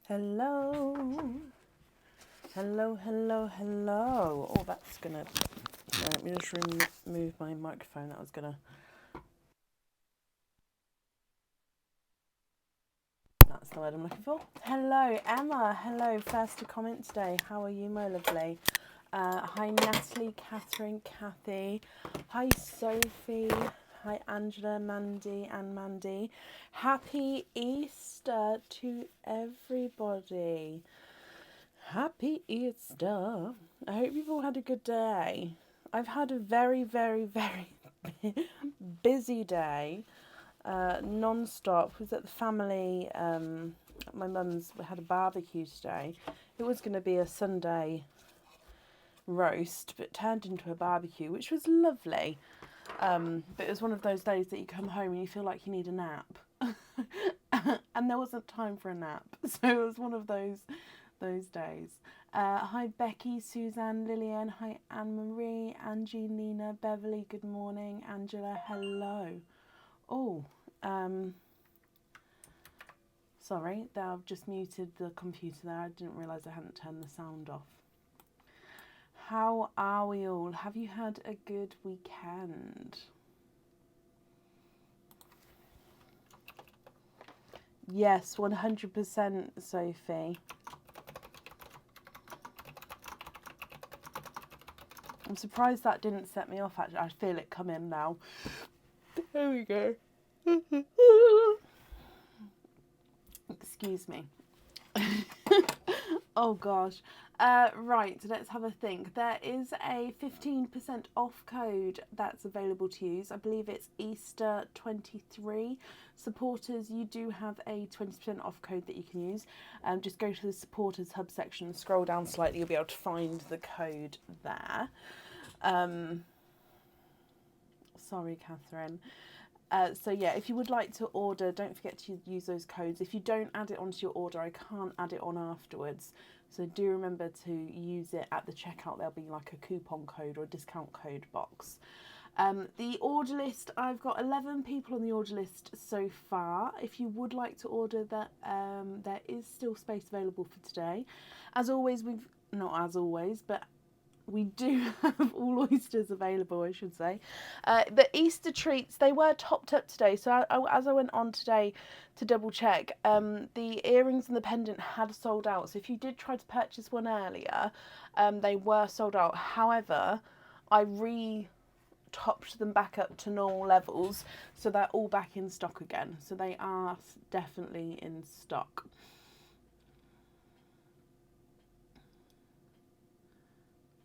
Hello. Hello, hello, hello. Oh, that's gonna... Let me just remove my microphone. That was gonna... That's the word I'm looking for. Hello, Emma. Hello, first to comment today. How are you, my lovely? Hi, Natalie, Catherine, Kathy. Hi, Sophie. Hi, Angela, Mandy, and Mandy. Happy Easter to everybody. Happy Easter. I hope you've all had a good day. I've had a very, very, very busy day, non-stop. I was at the family, my mum's had a barbecue today. It was going to be a Sunday roast, but it turned into a barbecue, which was lovely. But it was one of those days that you come home and you feel like you need a nap. And there wasn't time for a nap. So it was one of those days. Hi Becky, Suzanne, Lillian, hi Anne-Marie, Angie, Nina, Beverly, good morning, Angela, hello. Oh, sorry, I've just muted the computer there. I didn't realise I hadn't turned the sound off. How are we all? Have you had a good weekend? Yes, 100%, Sophie. I'm surprised that didn't set me off, actually. I feel it come in now. There we go. Excuse me. Oh gosh. Right, so let's have a think. There is a 15% off code that's available to use. I believe it's Easter 23. Supporters, you do have a 20% off code that you can use. Just go to the supporters hub section, scroll down slightly, you'll be able to find the code there. Sorry, Catherine. So yeah, if you would like to order, don't forget to use those codes. If you don't add it onto your order, I can't add it on afterwards. So do remember to use it at the checkout. There'll be like a coupon code or a discount code box. The order list, I've got 11 people on the order list so far. If you would like to order that, there is still space available for today. As always, we do have all oysters available, I should say. The Easter treats, they were topped up today. So as I went on today to double check, the earrings and the pendant had sold out. So if you did try to purchase one earlier, they were sold out. However, I topped them back up to normal levels. So they're all back in stock again. So they are definitely in stock.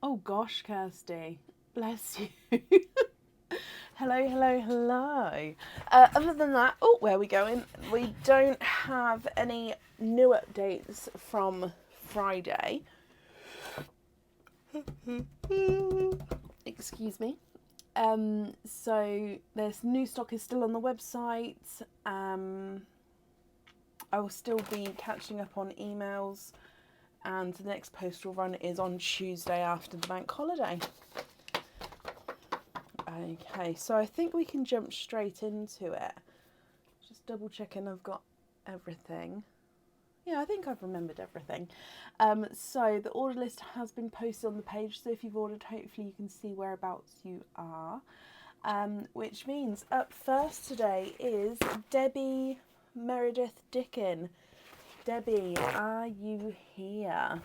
Oh gosh, Kirsty, bless you. Hello, hello, hello. Other than that, oh, where are we going? We don't have any new updates from Friday. Excuse me. So there's new stock is still on the website. I will still be catching up on emails. And the next postal run is on Tuesday after the bank holiday. Okay, so I think we can jump straight into it. Just double checking I've got everything. Yeah, I think I've remembered everything. So the order list has been posted on the page, so if you've ordered, hopefully you can see whereabouts you are. Which means up first today is Debbie Meredith Dickin. Debbie, are you here?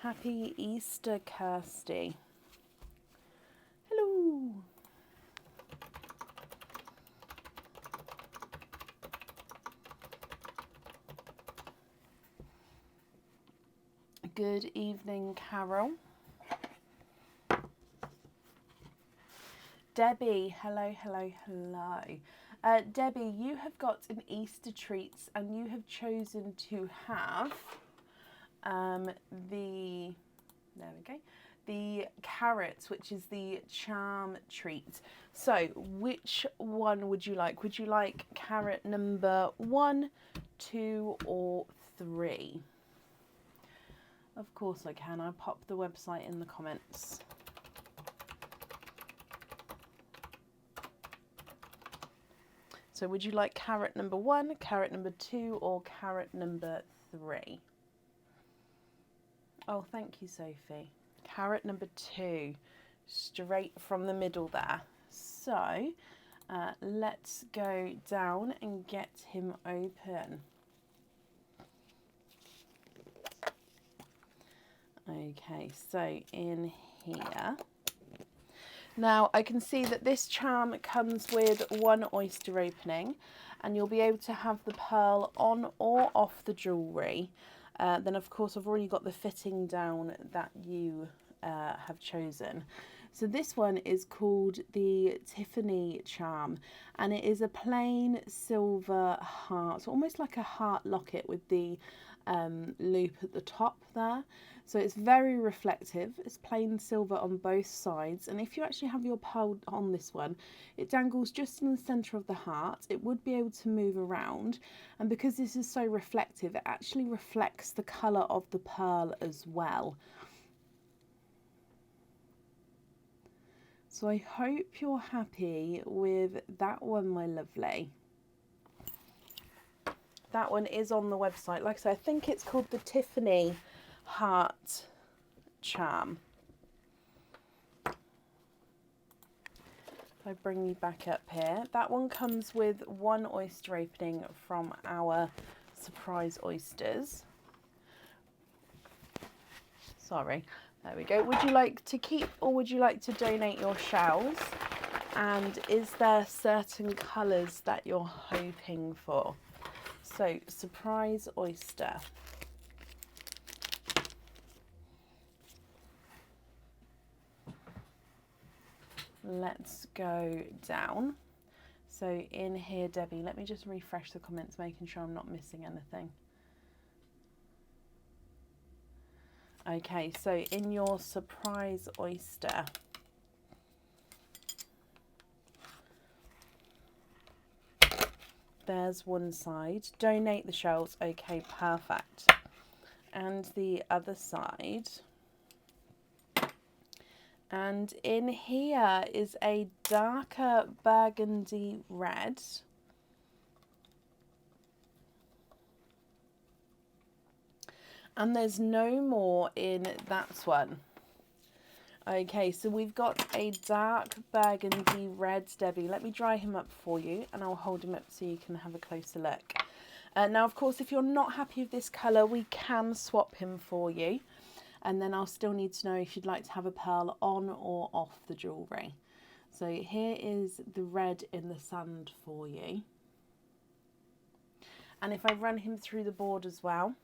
Happy Easter, Kirsty. Hello. Good evening, Carol. Debbie, hello, hello, hello. Debbie, you have got an Easter treats and you have chosen to have the carrots, which is the charm treat. So which one would you like? Would you like carrot number 1, 2 or 3? Of course I can. I'll pop the website in the comments. So would you like carrot number 1, carrot number 2 or carrot number 3. Oh, thank you, Sophie. Carrot number 2, straight from the middle there. So let's go down and get him open. Okay, so in here. Now I can see that this charm comes with 1 oyster opening, and you'll be able to have the pearl on or off the jewellery. Then of course I've already got the fitting down that you have chosen. So this one is called the Tiffany charm, and it is a plain silver heart, so almost like a heart locket with the loop at the top there. So it's very reflective. It's plain silver on both sides, and if you actually have your pearl on this one, it dangles just in the centre of the heart. It would be able to move around, and because this is so reflective, it actually reflects the colour of the pearl as well. So I hope you're happy with that one, my lovely. That one is on the website. Like I said, I think it's called the Tiffany heart charm. If I bring you back up here, that one comes with 1 oyster opening from our surprise oysters. Sorry, there we go. Would you like to keep or would you like to donate your shells? And is there certain colours that you're hoping for? So, surprise oyster. Let's go down. So in here, Debbie, let me just refresh the comments, making sure I'm not missing anything. Okay, so in your surprise oyster, there's one side. Donate the shells. Okay, perfect. And the other side. And in here is a darker burgundy red. And there's no more in that one. Okay, so we've got a dark burgundy red, Debbie. Let me dry him up for you, and I'll hold him up so you can have a closer look. Now, of course, if you're not happy with this colour, we can swap him for you. And then I'll still need to know if you'd like to have a pearl on or off the jewellery. So here is the red in the sand for you. And if I run him through the board as well,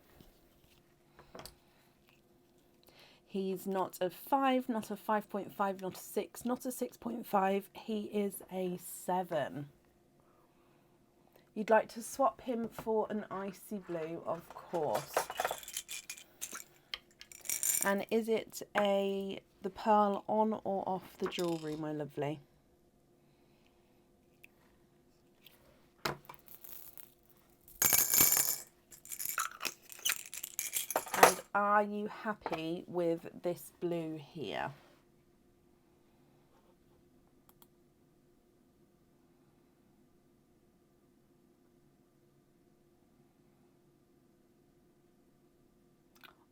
he's not a 5, not a 5.5, not a 6, not a 6.5. He is a 7. You'd like to swap him for an icy blue, of course. And is it the pearl on or off the jewellery, my lovely? And are you happy with this blue here?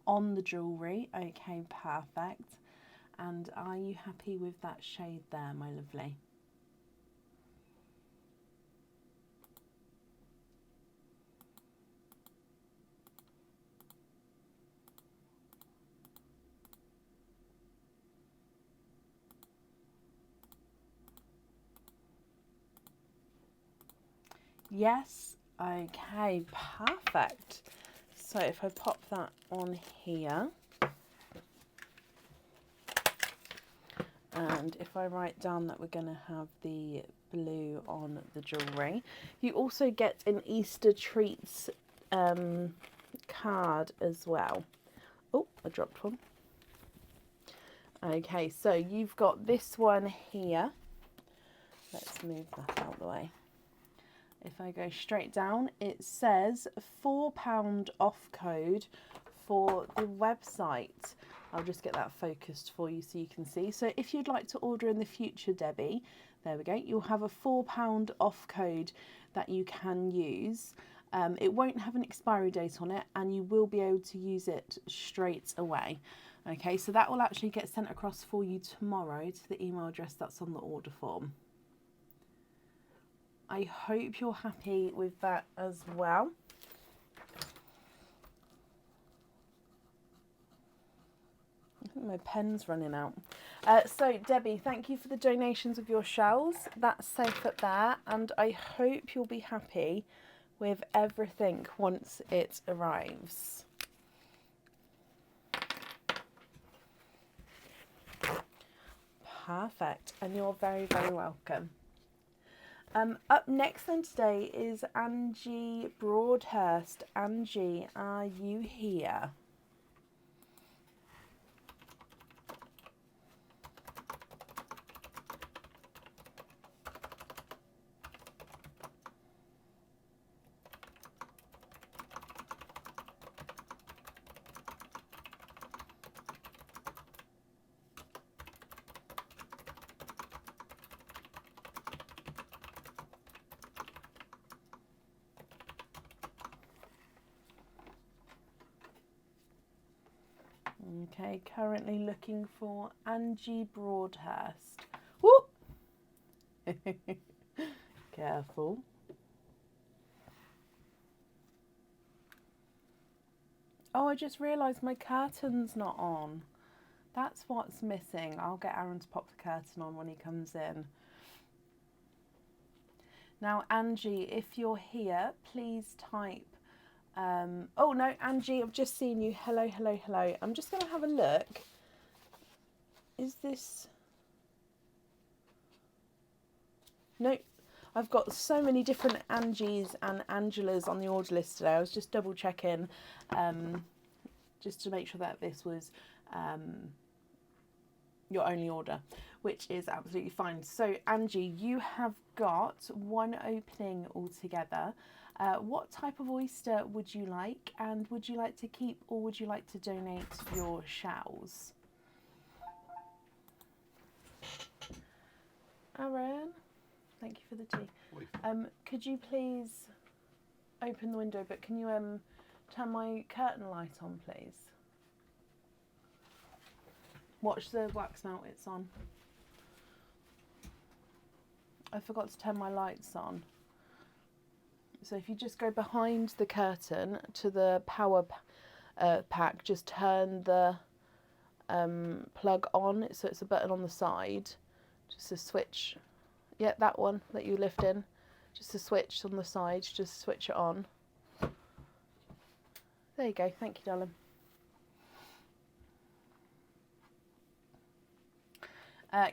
On the jewellery, okay, perfect. And are you happy with that shade there, my lovely? Yes, okay, perfect. So if I pop that on here, and if I write down that we're going to have the blue on the jewellery, you also get an Easter treats card as well. Oh, I dropped one. Okay, so you've got this one here. Let's move that out of the way. If I go straight down, it says £4 off code for the website. I'll just get that focused for you so you can see. So if you'd like to order in the future, Debbie, there we go. You'll have a £4 off code that you can use. It won't have an expiry date on it, and you will be able to use it straight away. Okay, so that will actually get sent across for you tomorrow to the email address that's on the order form. I hope you're happy with that as well. I think my pen's running out. So Debbie, thank you for the donations of your shells. That's safe up there, and I hope you'll be happy with everything once it arrives. Perfect, and you're very, very welcome. Up next then today is Angie Broadhurst. Angie, are you here? Okay, currently looking for Angie Broadhurst. Whoop! Careful. Oh, I just realised my curtain's not on. That's what's missing. I'll get Aaron to pop the curtain on when he comes in. Now, Angie, if you're here, please type. Oh no, Angie, I've just seen you. Hello, hello, hello. I'm just going to have a look. Is this... No, I've got so many different Angies and Angelas on the order list today. I was just double checking just to make sure that this was your only order, which is absolutely fine. So Angie, you have got one opening altogether. What type of oyster would you like, and would you like to keep or would you like to donate your shells? Aaron, thank you for the tea. Could you please open the window, but can you turn my curtain light on, please? Watch the wax melt, it's on. I forgot to turn my lights on. So if you just go behind the curtain to the power pack, just turn the plug on, so it's a button on the side, just a switch. Yeah, that one that you lift in, just a switch on the side, just switch it on. There you go, thank you, darling.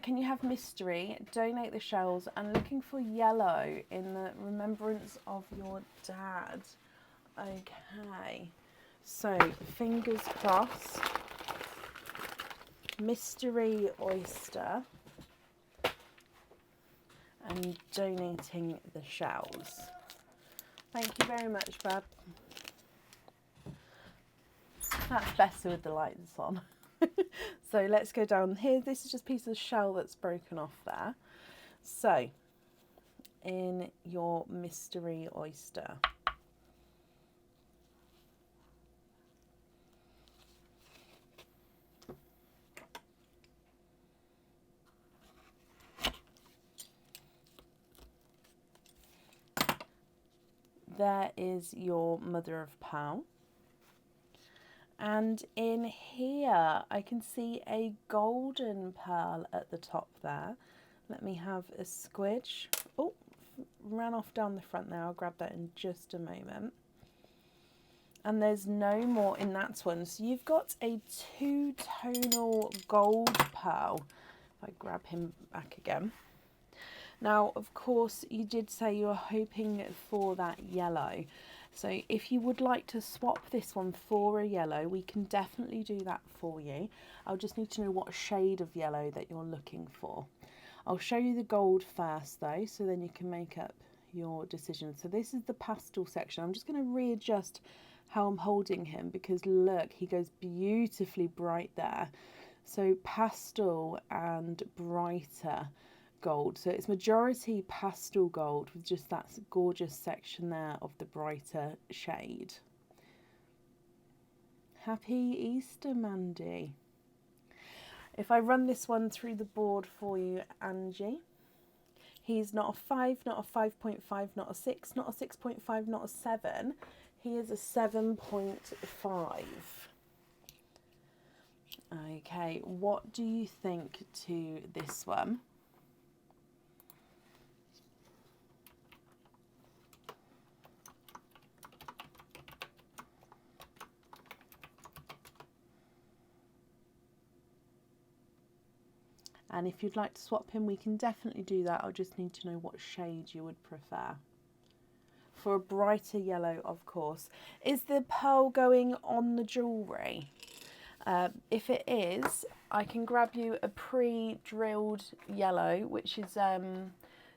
Can you have mystery, donate the shells, and looking for yellow in the remembrance of your dad? Okay, so fingers crossed. Mystery oyster and donating the shells. Thank you very much, Bab. That's better with the lights on. So let's go down here. This is just a piece of shell that's broken off there. So in your mystery oyster, there is your mother of pearl. And in here, I can see a golden pearl at the top there. Let me have a squidge. Oh, ran off down the front there. I'll grab that in just a moment. And there's no more in that one. So you've got a two-tonal gold pearl. If I grab him back again. Now, of course, you did say you were hoping for that yellow. So if you would like to swap this one for a yellow, we can definitely do that for you. I'll just need to know what shade of yellow that you're looking for. I'll show you the gold first though, so then you can make up your decision. So this is the pastel section. I'm just going to readjust how I'm holding him because look, he goes beautifully bright there. So pastel and brighter gold. So it's majority pastel gold with just that gorgeous section there of the brighter shade. Happy Easter, Mandy. If I run this one through the board for you, Angie, he's not a 5, not a 5.5, not a 6, not a 6.5, not a 7. He is a 7.5. Okay, what do you think to this one? And if you'd like to swap him, we can definitely do that. I'll just need to know what shade you would prefer. For a brighter yellow, of course. Is the pearl going on the jewellery? If it is, I can grab you a pre-drilled yellow, which is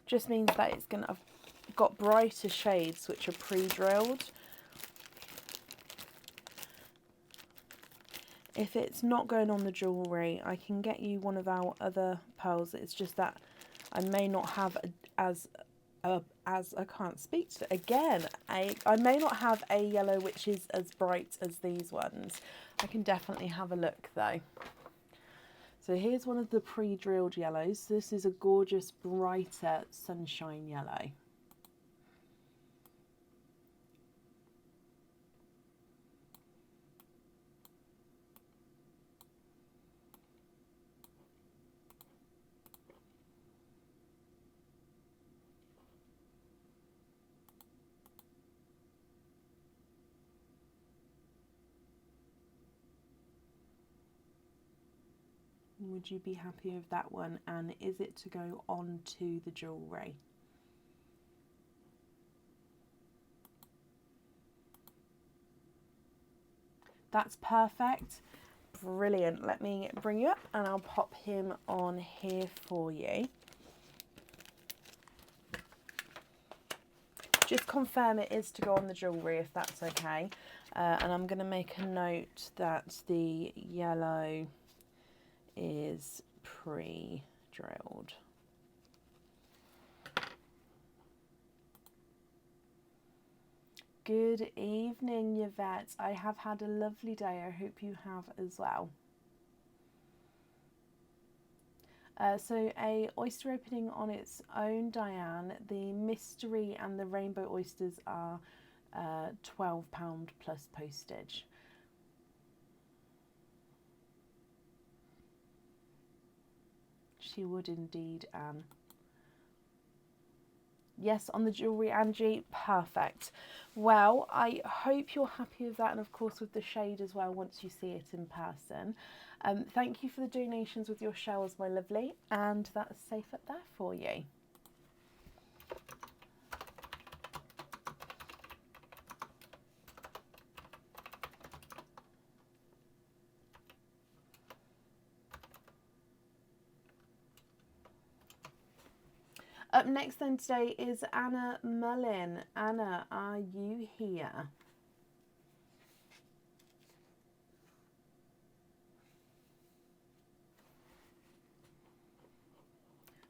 just means that it's going to have got brighter shades which are pre-drilled. If it's not going on the jewellery, I can get you one of our other pearls. It's just that I may not have as I can't speak to it again. I may not have a yellow which is as bright as these ones. I can definitely have a look though. So here's one of the pre-drilled yellows. This is a gorgeous brighter sunshine yellow. Would you be happy with that one? And is it to go on to the jewellery? That's perfect. Brilliant. Let me bring you up and I'll pop him on here for you. Just confirm it is to go on the jewellery if that's okay. And I'm going to make a note that the yellow is pre-drilled. Good evening, Yvette. I have had a lovely day. I hope you have as well. So a oyster opening on its own, Diane. The mystery and the rainbow oysters are £12 plus postage. She would indeed, Anne. Yes, on the jewellery, Angie. Perfect. Well, I hope you're happy with that, and of course with the shade as well once you see it in person. Thank you for the donations with your shells, my lovely, and that's safe up there for you. Up next then today is Anna Mullin. Anna, are you here?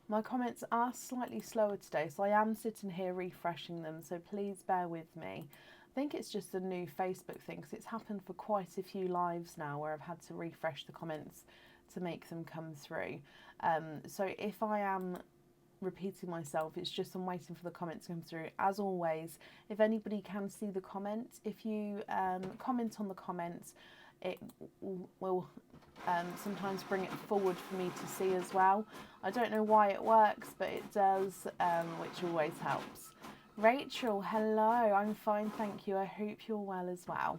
My comments are slightly slower today, so I am sitting here refreshing them, so please bear with me. I think it's just a new Facebook thing, because it's happened for quite a few lives now where I've had to refresh the comments to make them come through. So if I am repeating myself, it's just I'm waiting for the comments to come through. As always, if anybody can see the comment, if you comment on the comments, it will sometimes bring it forward for me to see as well. I don't know why it works, but it does, which always helps. Rachel, hello, I'm fine, thank you. I hope you're well as well.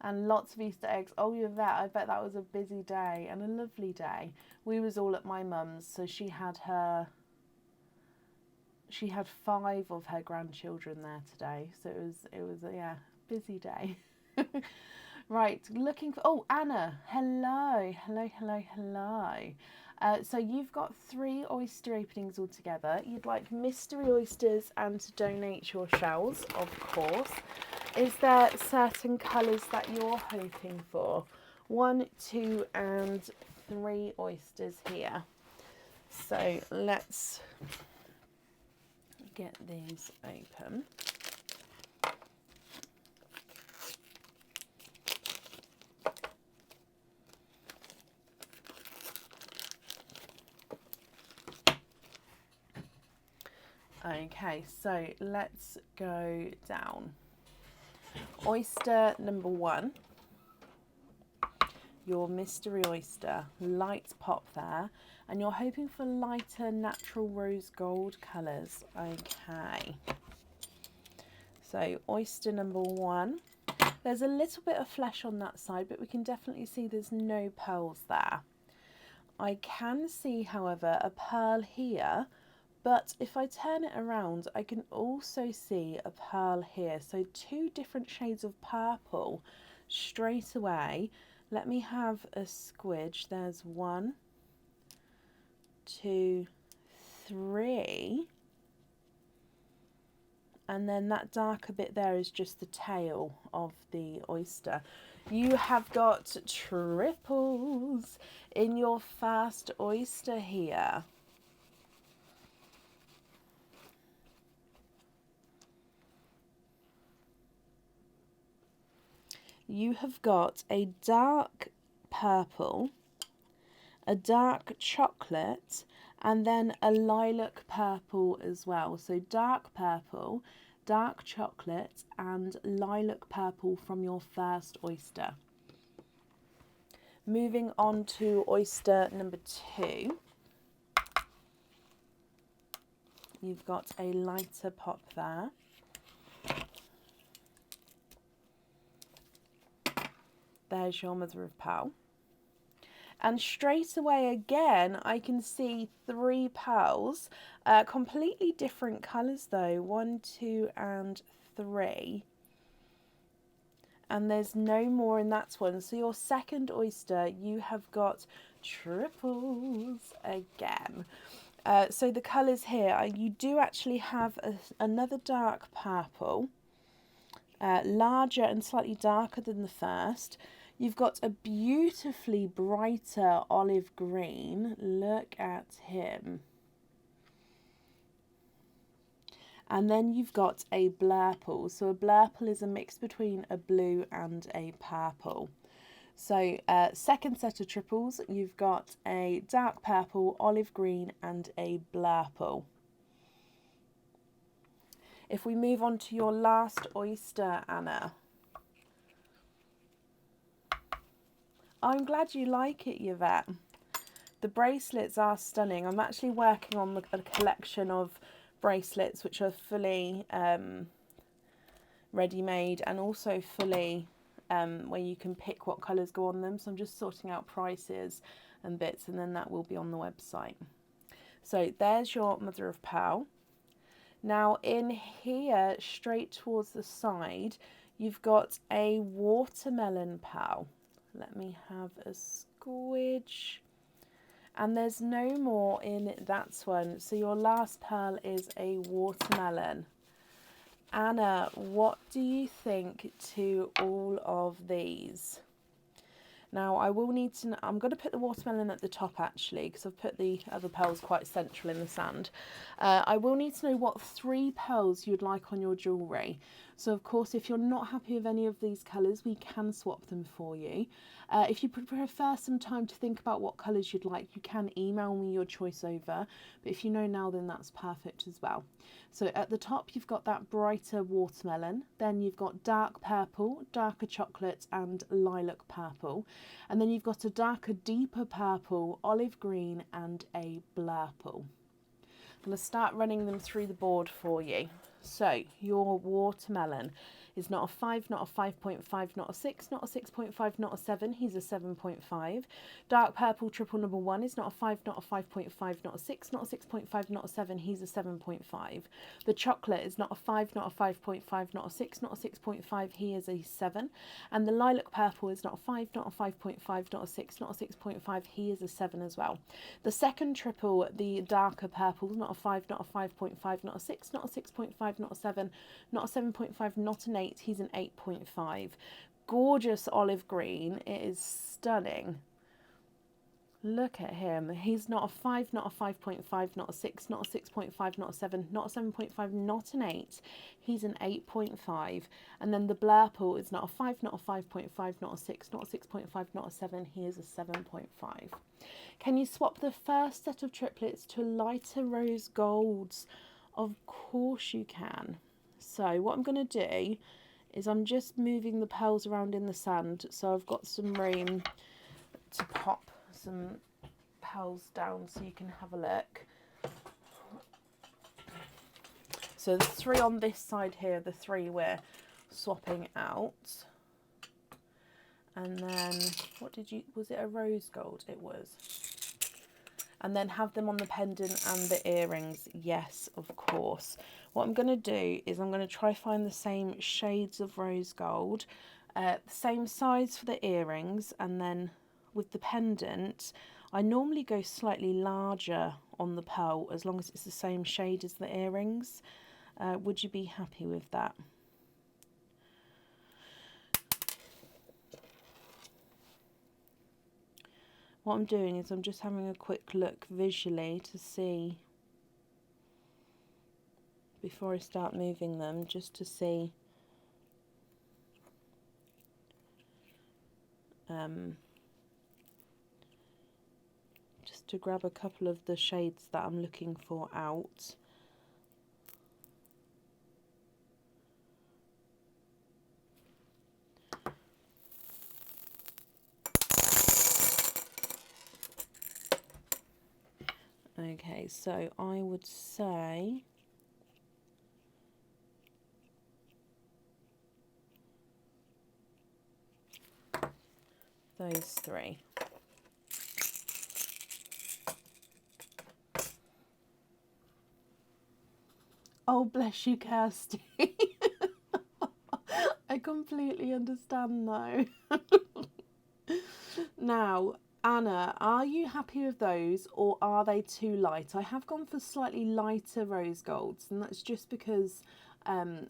And lots of Easter eggs. Oh, you're there. I bet that was a busy day and a lovely day. We was all at my mum's, so she had 5 of her grandchildren there today. So it was yeah, busy day. Right, looking for, oh, Anna, hello. So you've got 3 oyster openings altogether. You'd like mystery oysters and to donate your shells, of course. Is there certain colours that you're hoping for? 1, 2, and 3 oysters here. So let's get these open. Okay, so let's go down. Oyster number 1, your mystery oyster, light pop there, and you're hoping for lighter natural rose gold colours. Okay, so oyster number 1, there's a little bit of flesh on that side, but we can definitely see there's no pearls there. I can see, however, a pearl here, but if I turn it around, I can also see a pearl here. So 2 different shades of purple straight away. Let me have a squidge. There's 1, 2, 3. And then that darker bit there is just the tail of the oyster. You have got triples in your first oyster here. You have got a dark purple, a dark chocolate, and then a lilac purple as well. So dark purple, dark chocolate, and lilac purple from your first oyster. Moving on to oyster number 2. You've got a lighter pop there. There's your mother of pearl. And straight away again, I can see 3 pearls, completely different colours though, 1, 2, and 3. And there's no more in that one. So your second oyster, you have got triples again. So the colours here, you do actually have another dark purple, larger and slightly darker than the first. You've got a beautifully brighter olive green. Look at him. And then you've got a blurple. So a blurple is a mix between a blue and a purple. So second set of triples, you've got a dark purple, olive green, and a blurple. If we move on to your last oyster, Anna. I'm glad you like it, Yvette. The bracelets are stunning. I'm actually working on a collection of bracelets which are fully ready-made and also fully where you can pick what colours go on them. So I'm just sorting out prices and bits, and then that will be on the website. So there's your mother of pearl. Now in here, straight towards the side, you've got a watermelon pearl. Let me have a squidge. And there's no more in that one. So your last pearl is a watermelon. Anna, what do you think to all of these? Now I will need to, I'm going to put the watermelon at the top actually, because I've put the other pearls quite central in the sand. I will need to know what 3 pearls you'd like on your jewellery. So of course, if you're not happy with any of these colours, we can swap them for you. If you prefer some time to think about what colours you'd like, you can email me your choice over. But if you know now, then that's perfect as well. So at the top, you've got that brighter watermelon. Then you've got dark purple, darker chocolate, and lilac purple. And then you've got a darker, deeper purple, olive green, and a blurple. I'm going to start running them through the board for you. So your watermelon is not a 5, not a 5.5, not a 6, not a 6.5, not a 7. He's a 7.5. Dark purple triple number 1 is not a 5, not a 5.5, not a 6, not a 6.5, not a 7. He's a 7.5. The chocolate is not a 5, not a 5.5, not a 6, not a 6.5. He is a 7. And the lilac purple is not a 5, not a 5.5, not a 6, not a 6.5. He is a 7 as well. The second triple, the darker purple, not a 5, not a 5.5, not a 6, not a 6.5, not a 7, not a 7.5, not an 8. He's an 8.5. gorgeous olive green. It is stunning. Look at him. He's not a 5, not a 5.5, not a 6, not a 6.5, not a 7, not a 7.5, not an 8. He's an 8.5. And then the Blurple is not a 5, not a 5.5, not a 6, not a 6.5, not a 7. He is a 7.5. Can you swap the first set of triplets to lighter rose golds? Of course you can. So what I'm going to do is I'm just moving the pearls around in the sand, so I've got some room to pop some pearls down so you can have a look. So the 3 on this side here, the 3 we're swapping out. And then, was it a rose gold? It was. And then have them on the pendant and the earrings. Yes, of course. What I'm going to do is I'm going to try find the same shades of rose gold, the same size for the earrings, and then with the pendant, I normally go slightly larger on the pearl as long as it's the same shade as the earrings. Would you be happy with that? What I'm doing is I'm just having a quick look visually to see, before I start moving them, just to see just to grab a couple of the shades that I'm looking for out. Okay, so I would say those 3. Oh, bless you, Kirsty. I completely understand though. Now, Anna, are you happy with those, or are they too light? I have gone for slightly lighter rose golds, and that's just because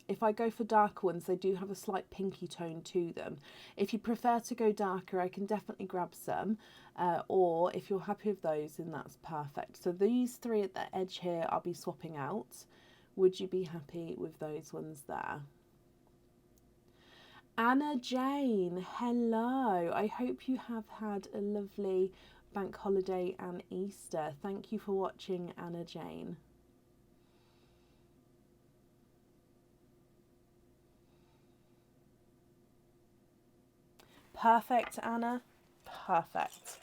if I go for darker ones, they do have a slight pinky tone to them. If you prefer to go darker, I can definitely grab some, or if you're happy with those, then that's perfect. So these 3 at the edge here, I'll be swapping out. Would you be happy with those ones there? Anna Jane, hello. I hope you have had a lovely bank holiday and Easter. Thank you for watching, Anna Jane. Perfect, Anna. Perfect.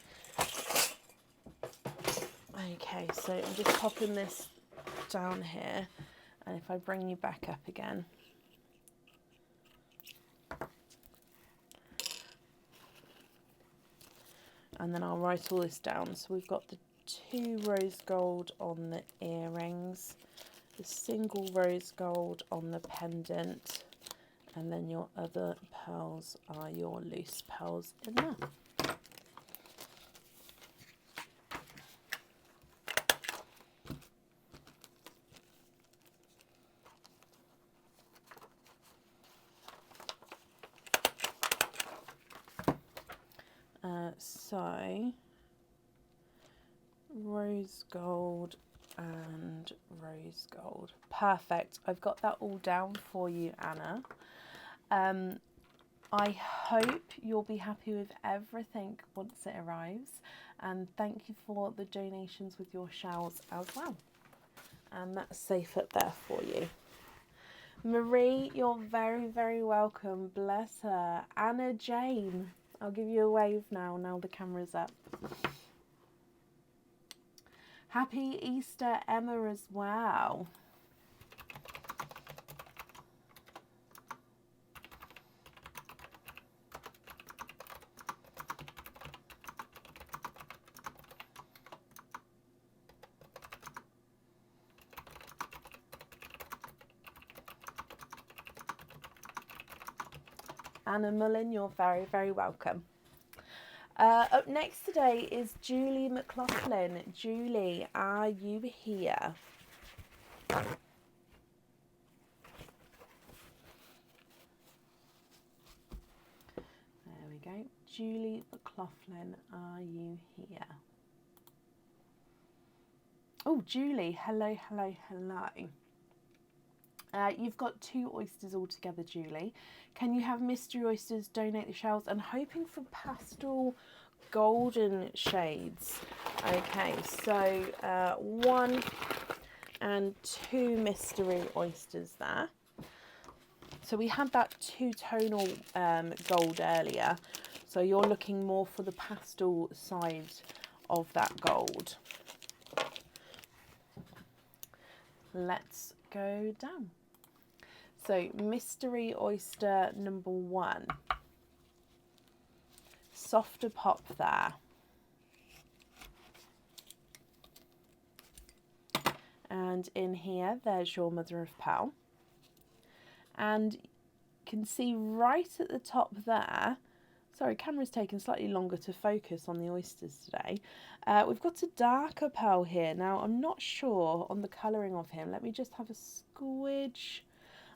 Okay, so I'm just popping this down here, and if I bring you back up again. And then I'll write all this down. So we've got the 2 rose gold on the earrings, the single rose gold on the pendant, and then your other pearls are your loose pearls in there. So rose gold and rose gold. Perfect. I've got that all down for you, Anna. I hope you'll be happy with everything once it arrives, and thank you for the donations with your shells as well. And that's safe up there for you. Marie, you're very, very welcome. Bless her. Anna Jane, I'll give you a wave now the camera's up. Happy Easter, Emma, as well. Anna Mullen, you're very, very welcome. Up next today is Julie McLaughlin. Julie, are you here? go. Julie McLaughlin, are you here? Oh, Julie, hello, hello, hello. You've got 2 oysters altogether, Julie. Can you have mystery oysters, donate the shells, and hoping for pastel golden shades? Okay, so 1 and 2 mystery oysters there. So we had that 2-tonal gold earlier. So you're looking more for the pastel side of that gold. Let's go down. So mystery oyster number 1. Softer pop there. And in here, there's your mother of pearl. And you can see right at the top there, sorry, camera's taking slightly longer to focus on the oysters today. We've got a darker pearl here. Now, I'm not sure on the colouring of him. Let me just have a squidge.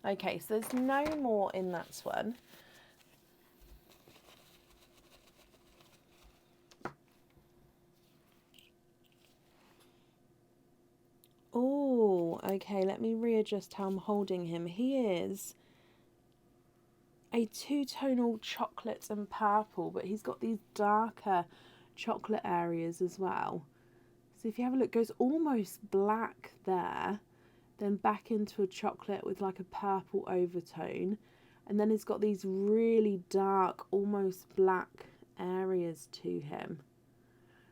Okay, so there's no more in that one. Oh, okay, let me readjust how I'm holding him. He is a 2-tonal chocolate and purple, but he's got these darker chocolate areas as well. So if you have a look, it goes almost black there, then back into a chocolate with like a purple overtone, and then it's got these really dark, almost black areas to him.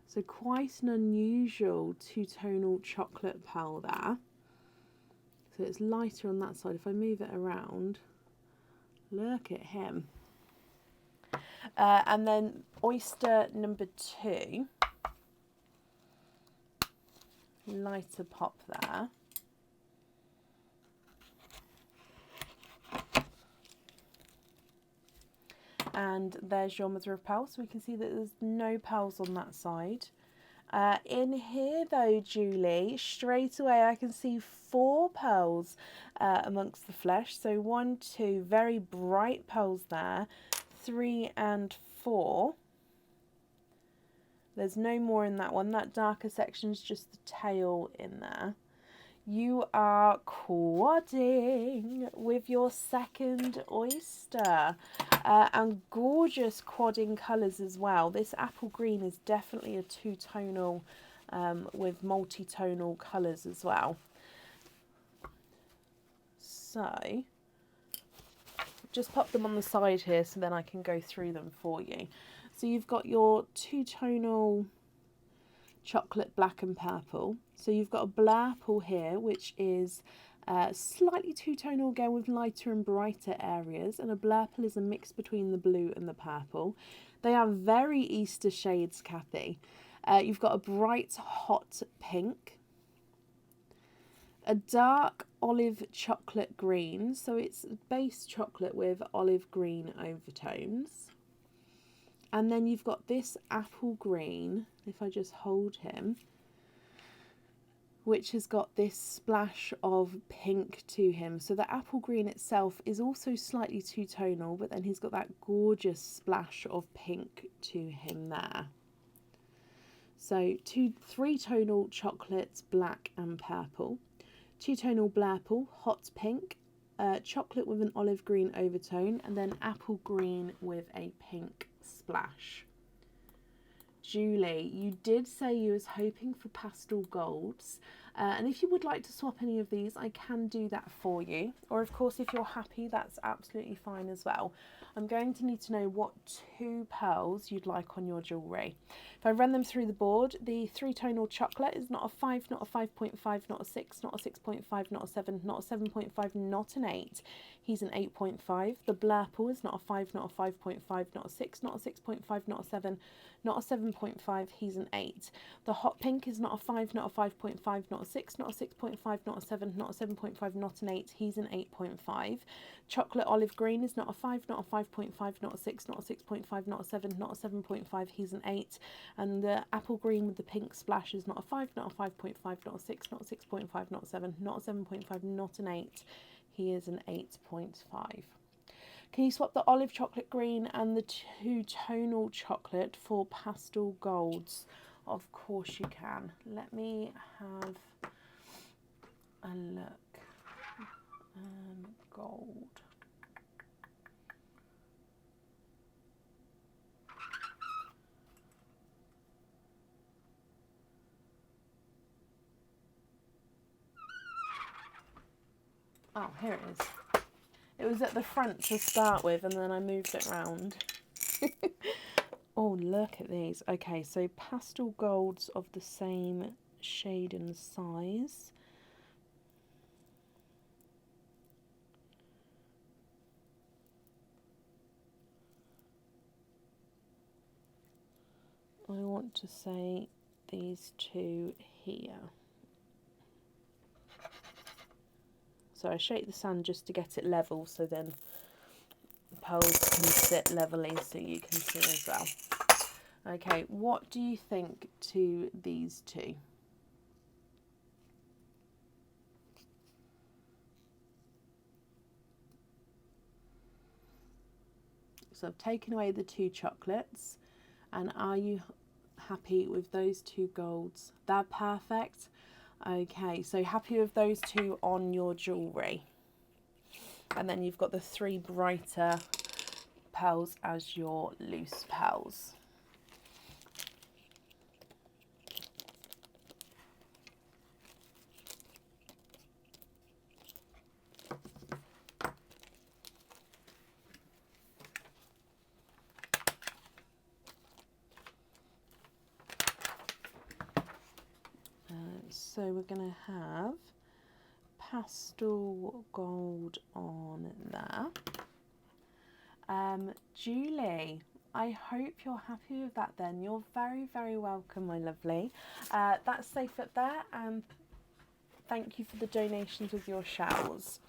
So quite an unusual 2-tonal chocolate pearl there. So it's lighter on that side. If I move it around, look at him. And then oyster number 2, lighter pop there. And there's your mother of pearl, so we can see that there's no pearls on that side. In here though, Julie, straight away I can see 4 pearls amongst the flesh. So 1, 2, very bright pearls there, 3 and 4. There's no more in that one. That darker section is just the tail in there. You are quadding with your second oyster, and gorgeous quadding colours as well. This apple green is definitely a 2-tonal with multi-tonal colours as well. So just pop them on the side here so then I can go through them for you. So you've got your 2-tonal chocolate, black and purple. So you've got a blurple here, which is slightly 2-tonal again with lighter and brighter areas, and a blurple is a mix between the blue and the purple. They are very Easter shades, Kathy. You've got a bright hot pink, a dark olive chocolate green, so it's base chocolate with olive green overtones. And then you've got this apple green, if I just hold him, which has got this splash of pink to him. So the apple green itself is also slightly 2-tonal, but then he's got that gorgeous splash of pink to him there. So 3-tonal chocolates, black and purple. 2-tonal blurple, hot pink, chocolate with an olive green overtone, and then apple green with a pink splash. Julie, you did say you was hoping for pastel golds, and if you would like to swap any of these, I can do that for you. Or of course, if you're happy, that's absolutely fine as well. I'm going to need to know what 2 pearls you'd like on your jewellery. If I run them through the board, the 3-tonal chocolate is not a 5, not a 5.5, not a 6, not a 6.5, not a 7, not a 7.5, not an 8. He's an 8.5. The blurple is not a 5, not a 5.5, not a 6, not a 6.5, not a 7, not a 7.5, he's an 8. The hot pink is not a 5, not a 5.5, not a 6, not a 6.5, not a 7, not a 7.5, not an 8, he's an 8.5. Chocolate olive green is not a 5, not a 5.5, not a 6, not a 6.5, not a 7, not a 7.5, he's an 8. And the apple green with the pink splash is not a 5, not a 5.5, not a 6, not a 6.5, not a 7, not a 7.5, not an 8. He is an 8.5. Can you swap the olive chocolate green and the two-tonal chocolate for pastel golds? Of course you can. Let me have a look. Gold. Oh, here it is. It was at the front to start with, and then I moved it round. Oh, look at these. Okay, so pastel golds of the same shade and size. I want to say these two here. So I shake the sand just to get it level, so then the pearls can sit levelly so you can see as well. Okay, what do you think to these two? So I've taken away the two chocolates, and are you happy with those two golds? They're perfect. Okay, so happy with those two on your jewellery. And then you've got the three brighter pearls as your loose pearls. So we're going to have pastel gold on there. Julie, I hope you're happy with that then. You're very, very welcome, my lovely. That's safe up there, and thank you for the donations with your shells.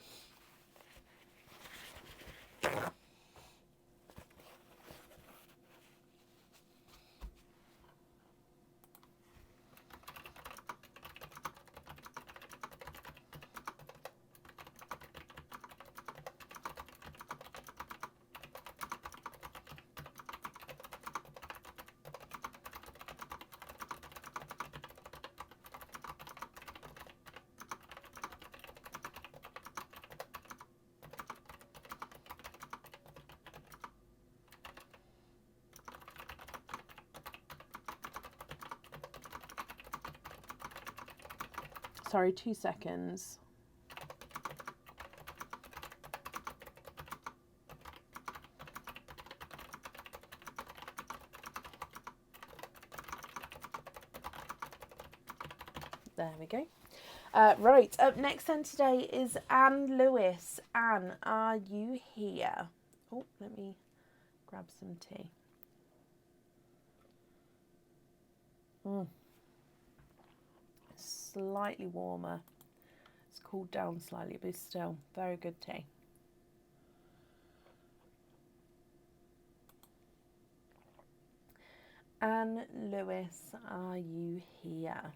Sorry, 2 seconds. There we go. Right, up next then today is Anne Lewis. Anne, are you here? Oh, let me grab some tea. Slightly warmer. It's cooled down slightly, but still very good tea. Anne Lewis, are you here?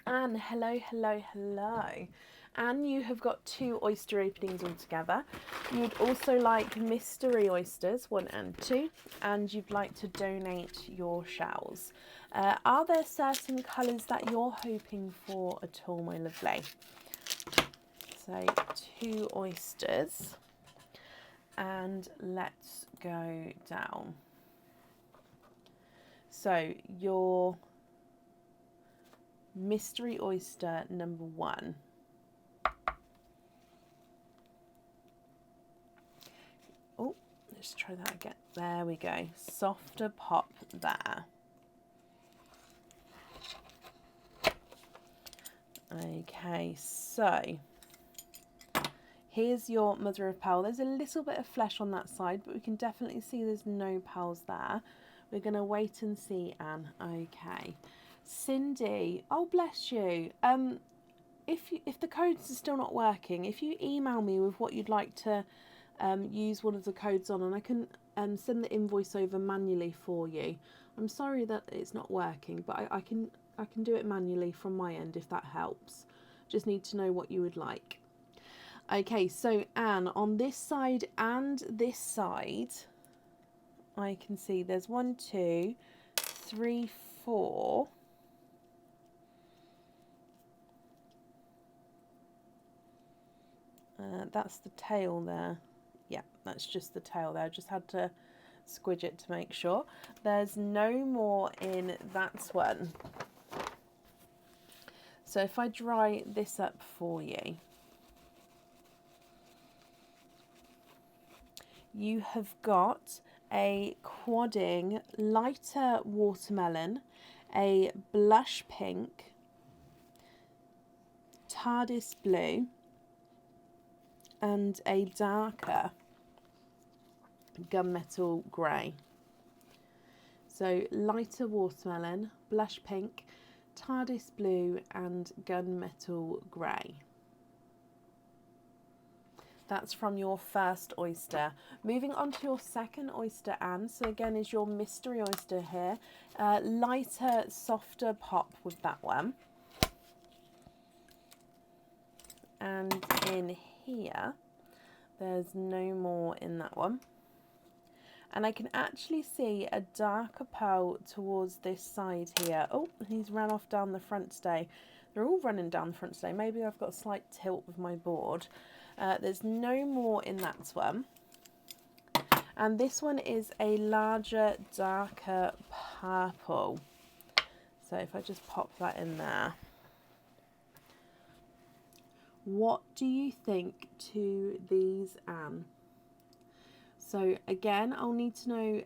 Anne, hello, hello, hello. Anne, you have got 2 oyster openings altogether. You'd also like mystery oysters, 1 and 2, and you'd like to donate your shells. Are there certain colours that you're hoping for at all, my lovely? So 2 oysters, and let's go down. So your mystery oyster number 1. Oh, let's try that again. There we go. Softer pop there. Okay, so here's your mother of pearl. There's a little bit of flesh on that side, but we can definitely see there's no pearls there. We're going to wait and see, Anne. Okay. Cindy, oh bless you. If the codes are still not working, if you email me with what you'd like to use one of the codes on, and I can send the invoice over manually for you. I'm sorry that it's not working, but I can do it manually from my end if that helps. Just need to know what you would like. Okay, so Anne, on this side and this side, I can see there's 1, 2, 3, 4. That's the tail there. Yeah, that's just the tail there. I just had to squidge it to make sure. There's no more in that one. So if I dry this up for you, you have got a quadding lighter watermelon, a blush pink, TARDIS blue, and a darker gunmetal grey. So lighter watermelon, blush pink, TARDIS blue, and gunmetal grey. That's from your first oyster. Moving on to your second oyster, Anne. So again, is your mystery oyster here. Lighter, softer pop with that one. And in here, there's no more in that one. And I can actually see a darker pearl towards this side here. Oh, he's ran off down the front today. They're all running down the front today. Maybe I've got a slight tilt with my board. There's no more in that one. And this one is a larger, darker purple. So if I just pop that in there. What do you think to these, Anne? So again, I'll need to know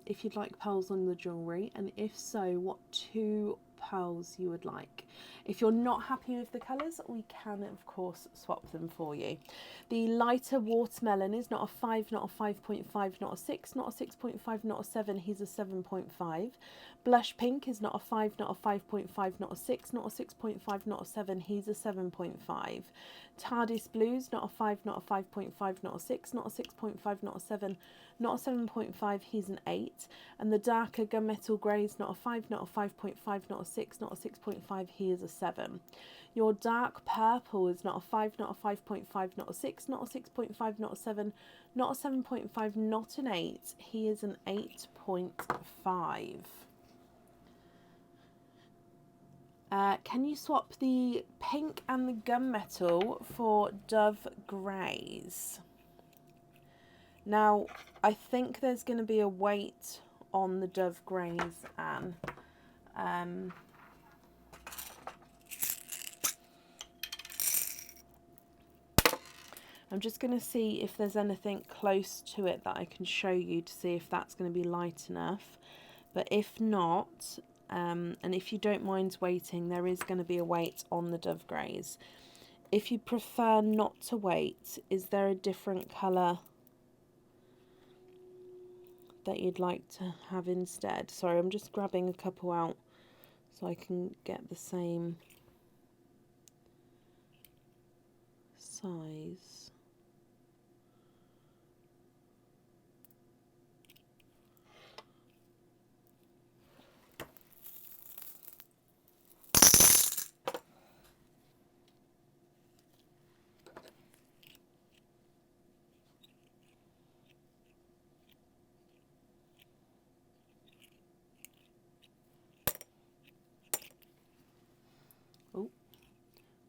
if you'd like pearls on the jewellery, and if so, what 2 pearls you would like. If you're not happy with the colours, we can of course swap them for you. The lighter watermelon is not a 5, not a 5.5, not a 6, not a 6.5, not a 7, he's a 7.5. Blush pink is not a 5, not a 5.5, not a 6, not a 6.5, not a 7, he's a 7.5. TARDIS blues, not a 5, not a 5.5, not a 6, not a 6.5, not a 7, not a 7.5, he's an 8. And the darker gunmetal greys, not a 5, not a 5.5, not a 6, not a 6.5, he is a 7. Your dark purple is not a 5, not a 5.5, not a 6, not a 6.5, not a 7, not a 7.5, not an 8, he is an 8.5. Can you swap the pink and the gunmetal for Dove Greys? Now, I think there's going to be a weight on the Dove Greys, Anne. I'm just going to see if there's anything close to it that I can show you to see if that's going to be light enough. But if not, and if you don't mind waiting, there is going to be a weight on the Dove Greys. If you prefer not to wait, is there a different colour that you'd like to have instead? Sorry, I'm just grabbing a couple out so I can get the same size.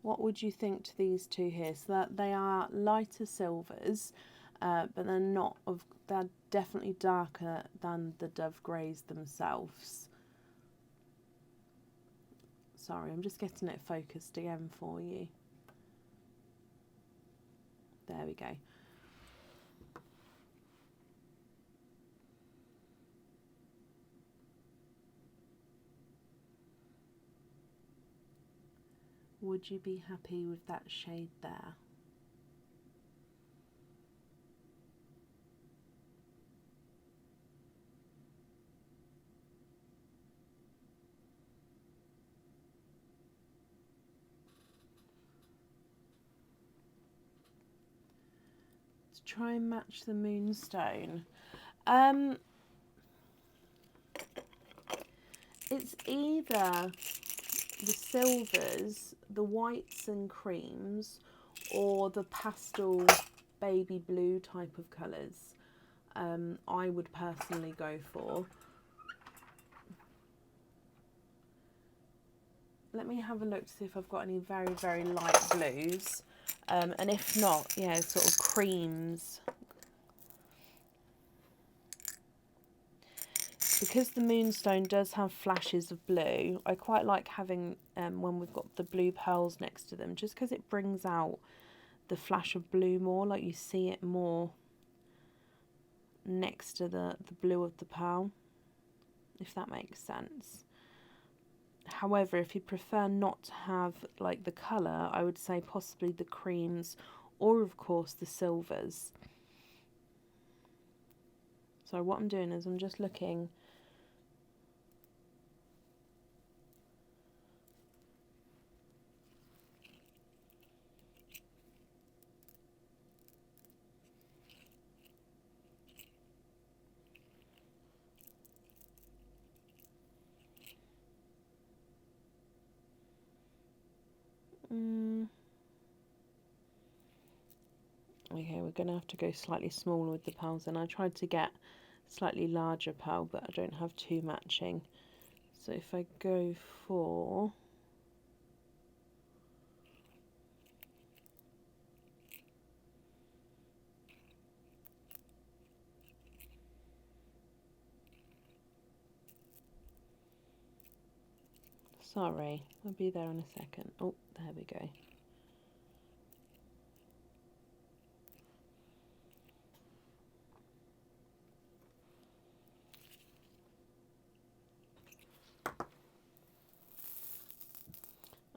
What would you think to these two here? So that they are lighter silvers, but they're definitely darker than the Dove Greys themselves. Sorry, I'm just getting it focused again for you. There we go. Would you be happy with that shade there? To try and match the moonstone, It's either the silvers, the whites and creams, or the pastel baby blue type of colours. I would personally go for. Let me have a look to see if I've got any very, very light blues. And if not, yeah, sort of creams. Because the moonstone does have flashes of blue, I quite like having, when we've got the blue pearls next to them, just because it brings out the flash of blue more, like you see it more next to the blue of the pearl, if that makes sense. However, if you prefer not to have like the colour, I would say possibly the creams or of course the silvers. So what I'm doing is I'm just looking . Okay, we're going to have to go slightly smaller with the pearls, and I tried to get slightly larger pearl, but I don't have two matching. So if I go for... Sorry, I'll be there in a second. Oh, there we go.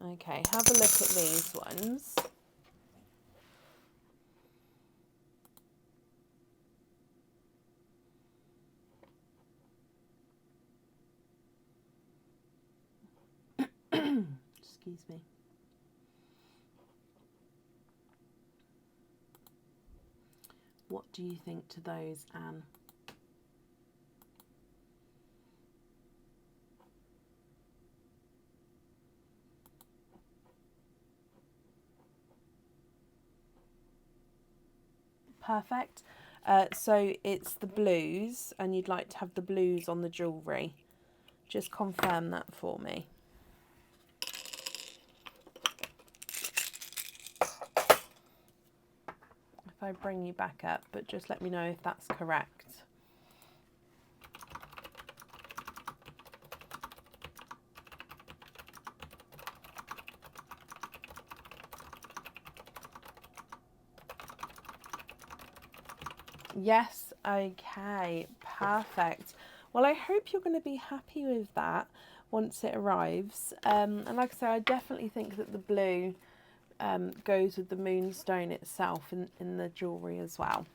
Okay, have a look at these ones. Excuse me. What do you think to those, Anne? Perfect. So it's the blues, and you'd like to have the blues on the jewellery. Just confirm that for me. If I bring you back up, but just let me know if that's correct. Yes, okay, perfect. Well, I hope you're going to be happy with that once it arrives. And like I say, I definitely think that the blue goes with the moonstone itself in the jewellery as well.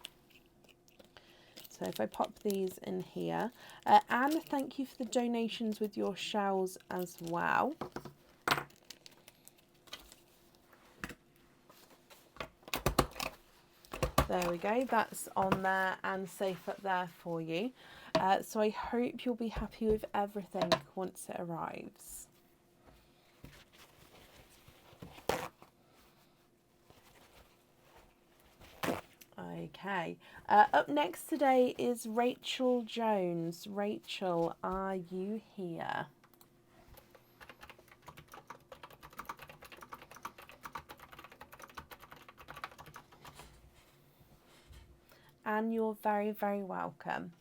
So if I pop these in here. Anne, thank you for the donations with your shells as well. There we go, that's on there and safe up there for you. So I hope you'll be happy with everything once it arrives. Okay, up next today is Rachel Jones. Rachel, are you here? And you're very, very welcome.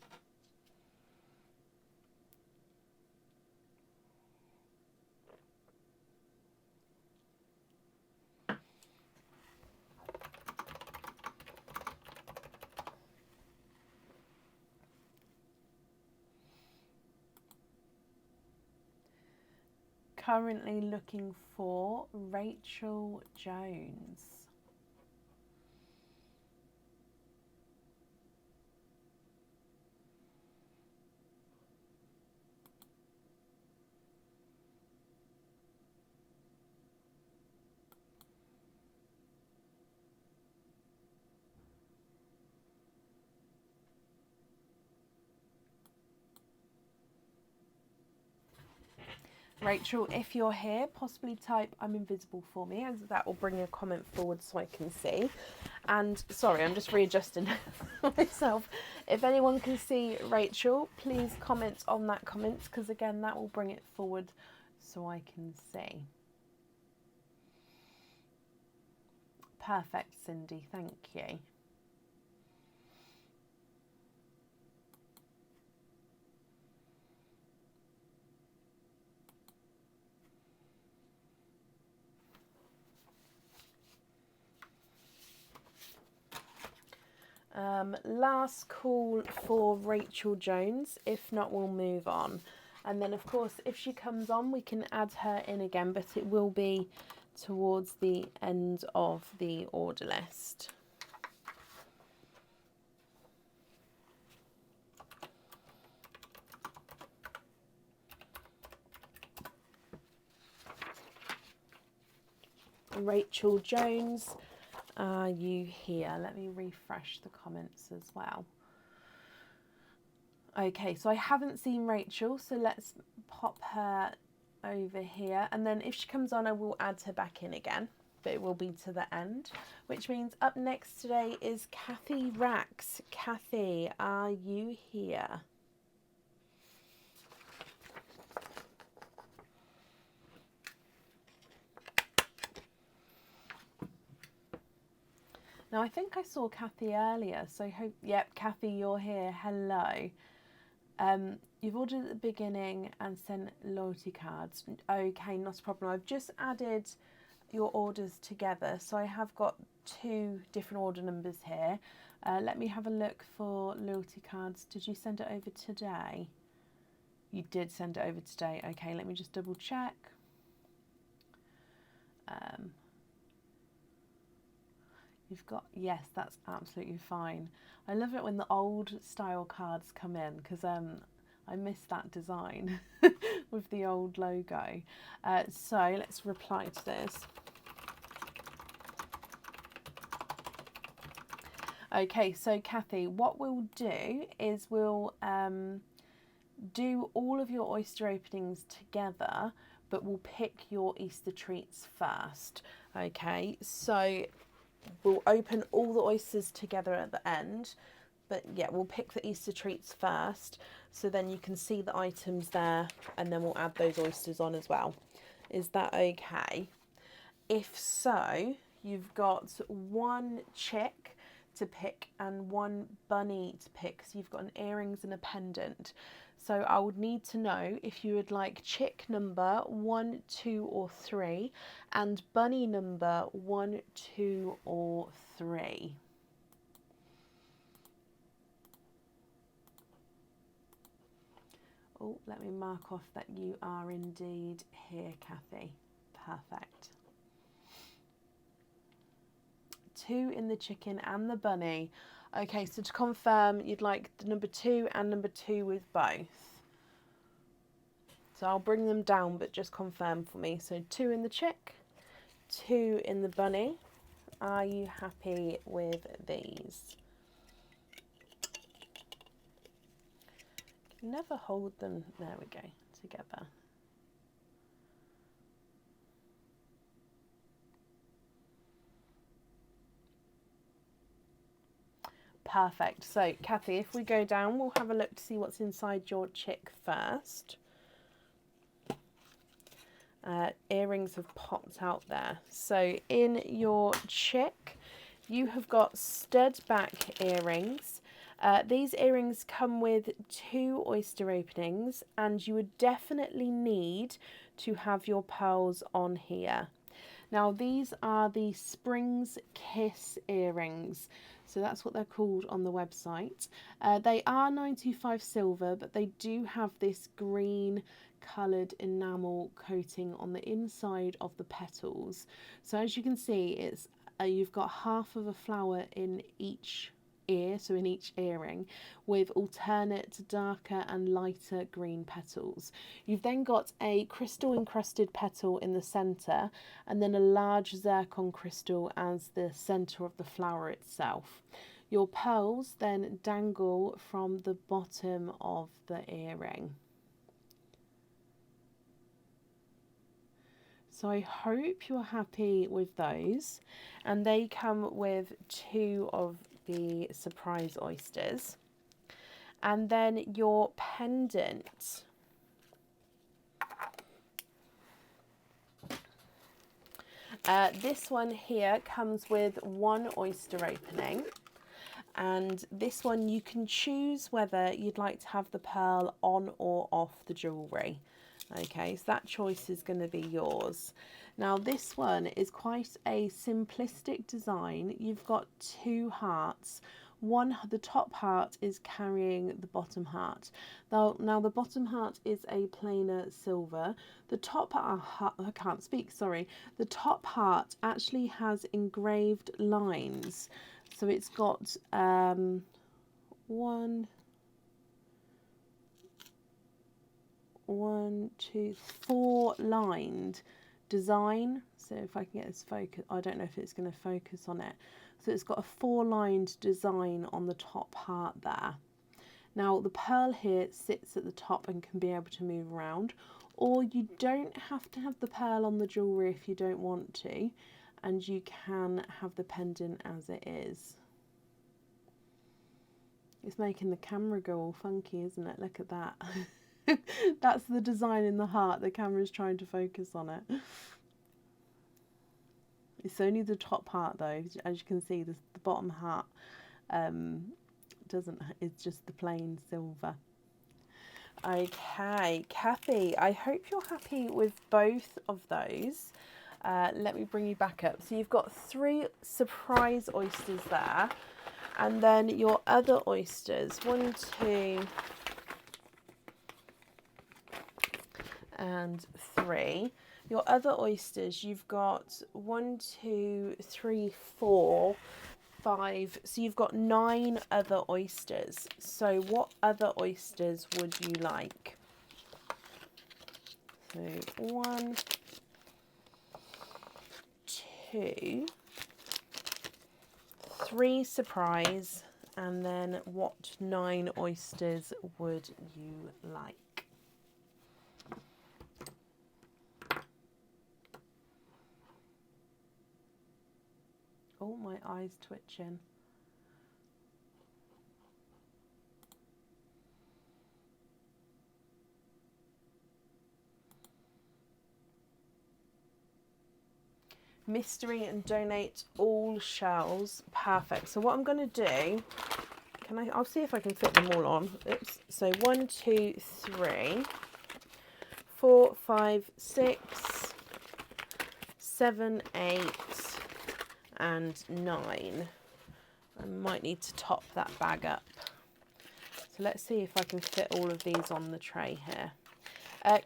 Currently looking for Rachel Jones. Rachel, if you're here, possibly type I'm invisible for me, as that will bring your comment forward so I can see. And sorry, I'm just readjusting myself. If anyone can see Rachel, please comment on that comment, because again, that will bring it forward so I can see. Perfect, Cindy, thank you. Last call for Rachel Jones. If not, we'll move on. And then, of course, if she comes on, we can add her in again, but it will be towards the end of the order list. Rachel Jones, are you here? Let me refresh the comments as well. Okay, so I haven't seen Rachel, so let's pop her over here. And then if she comes on, I will add her back in again, but it will be to the end, which means up next today is Kathy Rax. Kathy, are you here? Now, I think I saw Kathy earlier, so hope, yep, Kathy, you're here. Hello. You've ordered at the beginning and sent loyalty cards. Okay, not a problem. I've just added your orders together, so I have got 2 different order numbers here. Let me have a look for loyalty cards. Did you send it over today? You did send it over today. Okay, let me just double check. You've got, yes, that's absolutely fine. I love it when the old style cards come in, because I miss that design with the old logo. So let's reply to this. Okay, so Kathy, what we'll do is we'll do all of your oyster openings together, but we'll pick your Easter treats first. Okay, so we'll open all the oysters together at the end, but yeah, we'll pick the Easter treats first, so then you can see the items there, and then we'll add those oysters on as well. Is that okay? If so, you've got 1 chick to pick and 1 bunny to pick, so you've got an earrings and a pendant. So I would need to know if you would like chick number 1, 2 or 3 and bunny number 1, 2 or 3. Oh, let me mark off that you are indeed here, Kathy. Perfect. 2 in the chicken and the bunny. Okay, so to confirm, you'd like the number 2 and number 2 with both. So I'll bring them down, but just confirm for me. So 2 in the chick, 2 in the bunny. Are you happy with these? Can never hold them, there we go, together. Perfect. So, Kathy, if we go down, we'll have a look to see what's inside your chick first. Earrings have popped out there. So, in your chick, you have got stud back earrings. These earrings come with 2 oyster openings, and you would definitely need to have your pearls on here. Now, these are the Springs Kiss earrings. So that's what they're called on the website. They are 925 silver, but they do have this green coloured enamel coating on the inside of the petals. So as you can see, it's you've got half of a flower in each ear, so in each earring, with alternate darker and lighter green petals. You've then got a crystal encrusted petal in the centre, and then a large zircon crystal as the centre of the flower itself. Your pearls then dangle from the bottom of the earring. So I hope you're happy with those. And they come with 2 of the surprise oysters. And then your pendant. This one here comes with 1 oyster opening. And this one you can choose whether you'd like to have the pearl on or off the jewellery. Okay, so that choice is going to be yours. Now this one is quite a simplistic design. You've got 2 hearts. The top heart is carrying the bottom heart. Now the bottom heart is a plainer silver. The top heart, I can't speak, sorry. The top heart actually has engraved lines. So it's got 4 lined design. So if I can get this focus, I don't know if it's going to focus on it. So it's got a 4 lined design on the top heart there. Now the pearl here sits at the top and can be able to move around, or you don't have to have the pearl on the jewellery if you don't want to, and you can have the pendant as it is. It's making the camera go all funky, isn't it? Look at that. That's the design in the heart. The camera's trying to focus on it. It's only the top heart though. As you can see, the bottom heart it's just the plain silver. Okay, Kathy, I hope you're happy with both of those. Let me bring you back up. So you've got 3 surprise oysters there. And then your other oysters, 1, 2, and 3. Your other oysters, you've got 1, 2, 3, 4, 5. So you've got 9 other oysters. So what other oysters would you like? So 1, 2, 3 surprise, and then what 9 oysters would you like? Oh, my eye's twitching. Mystery and donate all shells. Perfect. So what I'm going to do, I'll see if I can fit them all on. Oops. So 1, 2, 3, 4, 5, 6, 7, 8, and 9. I might need to top that bag up. So let's see if I can fit all of these on the tray here.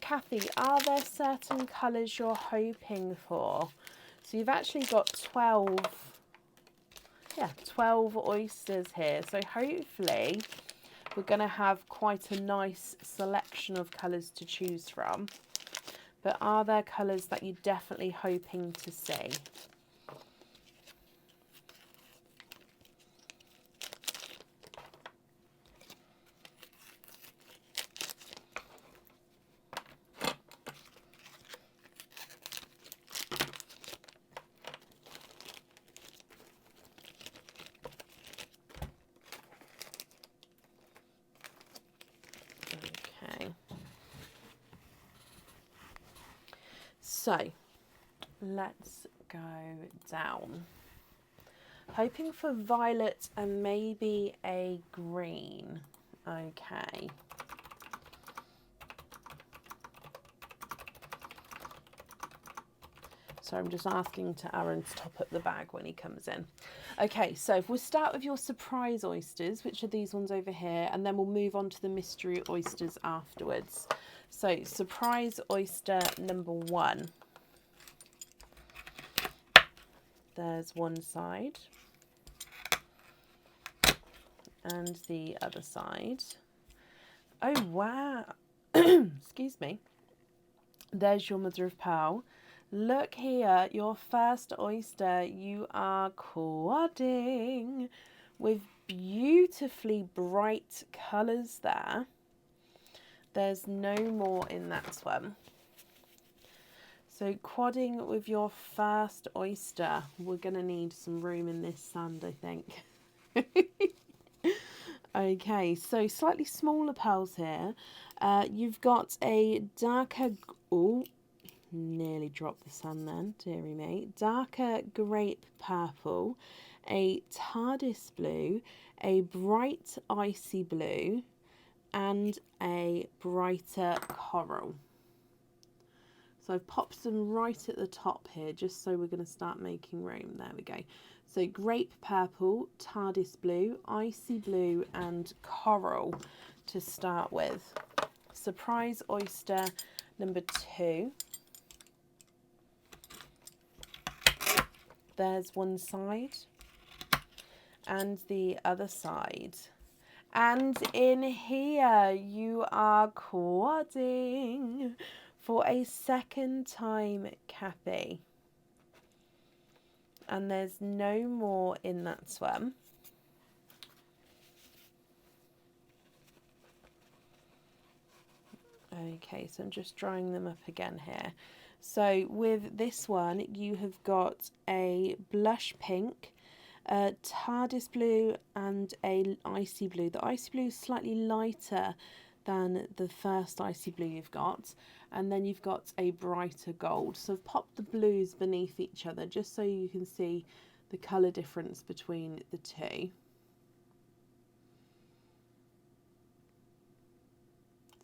Kathy, are there certain colours you're hoping for? So you've actually got 12 oysters here. So hopefully we're going to have quite a nice selection of colours to choose from. But are there colours that you're definitely hoping to see? So let's go down. Hoping for violet and maybe a green. Okay. So I'm just asking to Aaron to top up the bag when he comes in. Okay, so if we'll start with your surprise oysters, which are these ones over here, and then we'll move on to the mystery oysters afterwards. So surprise oyster number 1. There's one side. And the other side. Oh, wow. Excuse me. There's your mother of pearl. Look here, your first oyster. You are quadding with beautifully bright colours there. There's no more in that one. So quadding with your first oyster. We're going to need some room in this sand, I think. Okay, so slightly smaller pearls here. You've got a darker... Oh, nearly dropped the sun then, dearie me. Darker grape purple, a TARDIS blue, a bright icy blue, and a brighter coral. So I've popped them right at the top here, just so we're going to start making room. There we go. So grape purple, TARDIS blue, icy blue, and coral to start with. Surprise oyster number 2. There's one side and the other side. And in here you are quadding for a second time, Kathy. And there's no more in that swim. Okay, so I'm just drying them up again here. So with this one, you have got a blush pink, a TARDIS blue, and a icy blue. The icy blue is slightly lighter than the first icy blue you've got, and then you've got a brighter gold. So I've popped the blues beneath each other just so you can see the colour difference between the two.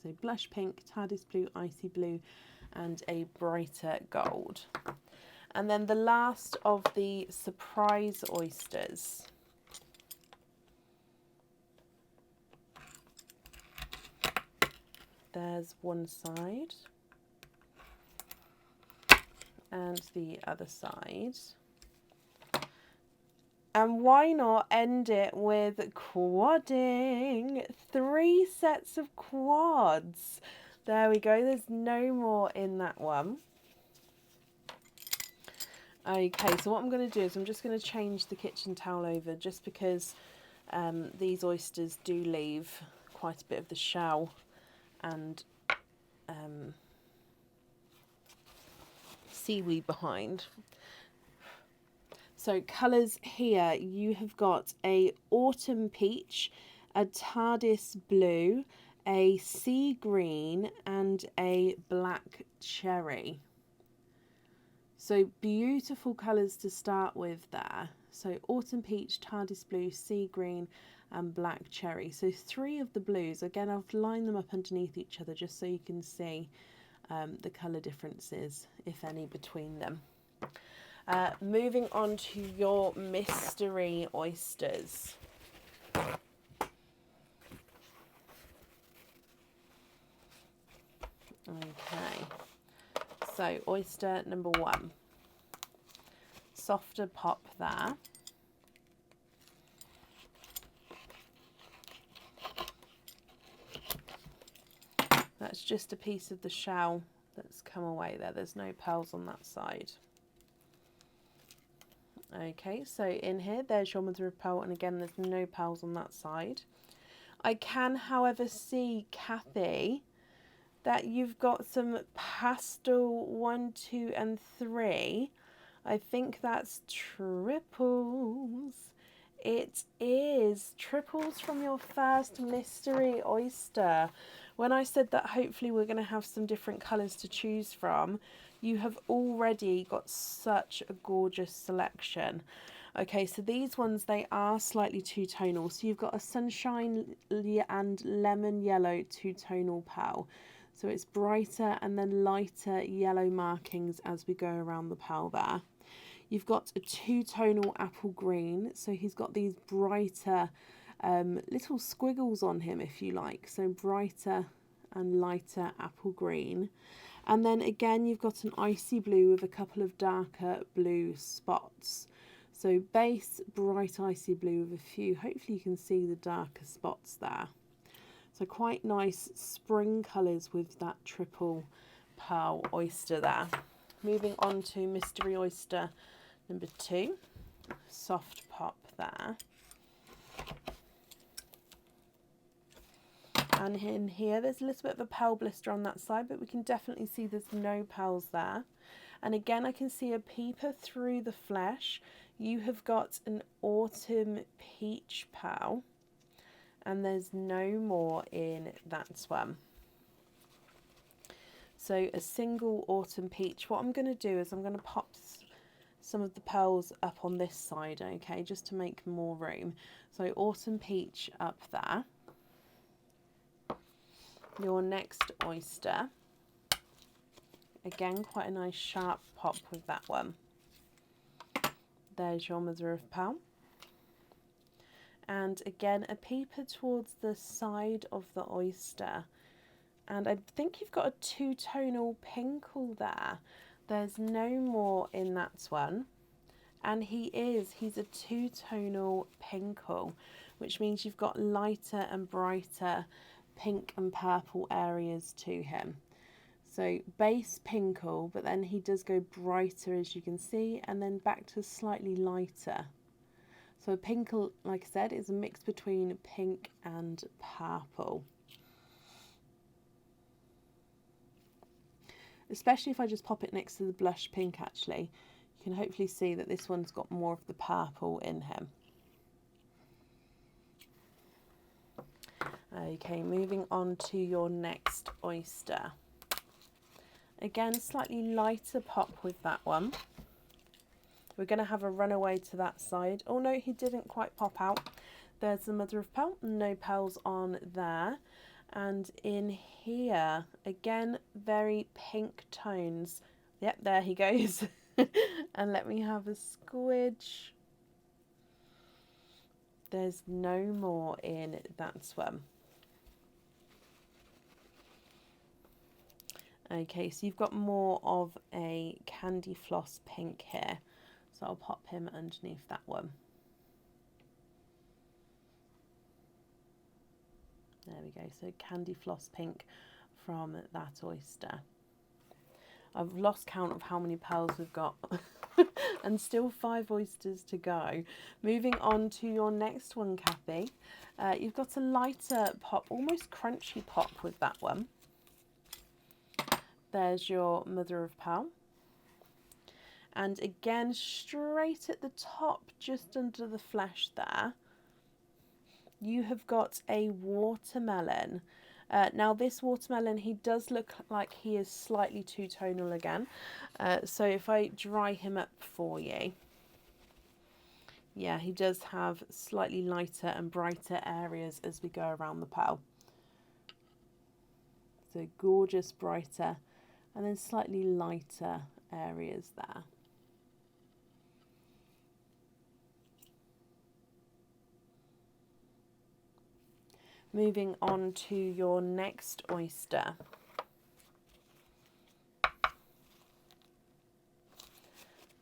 So blush pink, TARDIS blue, icy blue, and a brighter gold. And then the last of the surprise oysters. There's one side and the other side. And why not end it with quadding? 3 sets of quads. There we go. There's no more in that one. Okay, so what I'm going to do is I'm just going to change the kitchen towel over, just because these oysters do leave quite a bit of the shell and seaweed behind. So colours here, you have got a autumn peach, a TARDIS blue, a sea green, and a black cherry. So beautiful colours to start with there. So autumn peach, TARDIS blue, sea green, and black cherry. So 3 of the blues. Again, I've lined them up underneath each other just so you can see the colour differences, if any, between them. Moving on to your mystery oysters. Okay, so oyster number 1. Softer pop there. That's just a piece of the shell that's come away there. There's no pearls on that side. Okay, so in here, there's your mother of pearl, and again, there's no pearls on that side. I can, however, see, Kathy, that you've got some pastel 1, 2, and 3. I think that's triples. It is triples from your first mystery oyster. When I said that hopefully we're going to have some different colours to choose from, you have already got such a gorgeous selection. Okay, so these ones, they are slightly two-tonal. So you've got a sunshine and lemon yellow two-tonal pearl. So it's brighter and then lighter yellow markings as we go around the pearl there. You've got a two-tonal apple green. So he's got these brighter little squiggles on him, if you like. So brighter and lighter apple green. And then again, you've got an icy blue with a couple of darker blue spots. So base, bright icy blue with a few. Hopefully you can see the darker spots there. So quite nice spring colours with that triple pearl oyster there. Moving on to mystery oyster number 2. Soft pop there. And in here, there's a little bit of a pearl blister on that side, but we can definitely see there's no pearls there. And again, I can see a peeper through the flesh. You have got an autumn peach pearl, and there's no more in that one. So a single autumn peach. What I'm going to do is I'm going to pop some of the pearls up on this side, okay, just to make more room. So autumn peach up there. Your next oyster. Again, quite a nice sharp pop with that one. There's your mother of pearl. And again, a peeper towards the side of the oyster. And I think you've got a two-tonal pinkle there. There's no more in that one. And he's a two-tonal pinkle, which means you've got lighter and brighter pink and purple areas to him. So base pinkle, but then he does go brighter, as you can see, and then back to slightly lighter. So a pinkle, like I said, is a mix between pink and purple. Especially if I just pop it next to the blush pink, actually, you can hopefully see that this one's got more of the purple in him. Okay, moving on to your next oyster. Again, slightly lighter pop with that one. We're going to have a runaway to that side. Oh no, he didn't quite pop out. There's the mother of pearl, no pearls on there. And in here, again, very pink tones. Yep, there he goes. And let me have a squidge. There's no more in that one. Okay, so you've got more of a candy floss pink here. So I'll pop him underneath that one. There we go, so candy floss pink from that oyster. I've lost count of how many pearls we've got. And still 5 oysters to go. Moving on to your next one, Kathy. You've got a lighter pop, almost crunchy pop with that one. There's your mother of pearl. And again, straight at the top, just under the flesh there, you have got a watermelon. Now this watermelon, he does look like he is slightly two-tonal again. So if I dry him up for you, yeah, he does have slightly lighter and brighter areas as we go around the pearl. So gorgeous, brighter, and then slightly lighter areas there. Moving on to your next oyster.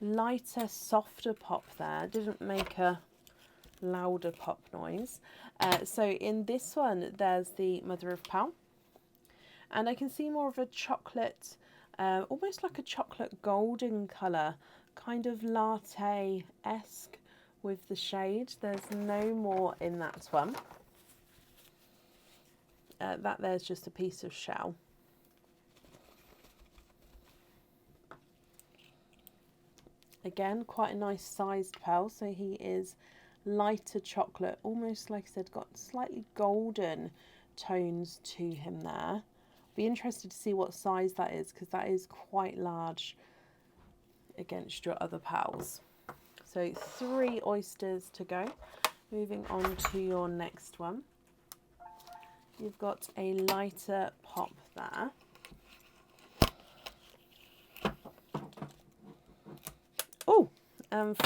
Lighter, softer pop there. Didn't make a louder pop noise. So in this one, there's the mother of pearl. And I can see more of a chocolate, almost like a chocolate golden colour, kind of latte-esque with the shade. There's no more in that one. That there's just a piece of shell. Again, quite a nice sized pearl, so he is lighter chocolate, almost like I said, got slightly golden tones to him there. Be interested to see what size that is, because that is quite large against your other pearls. So 3 oysters to go. Moving on to your next one. You've got a lighter pop there. Oh,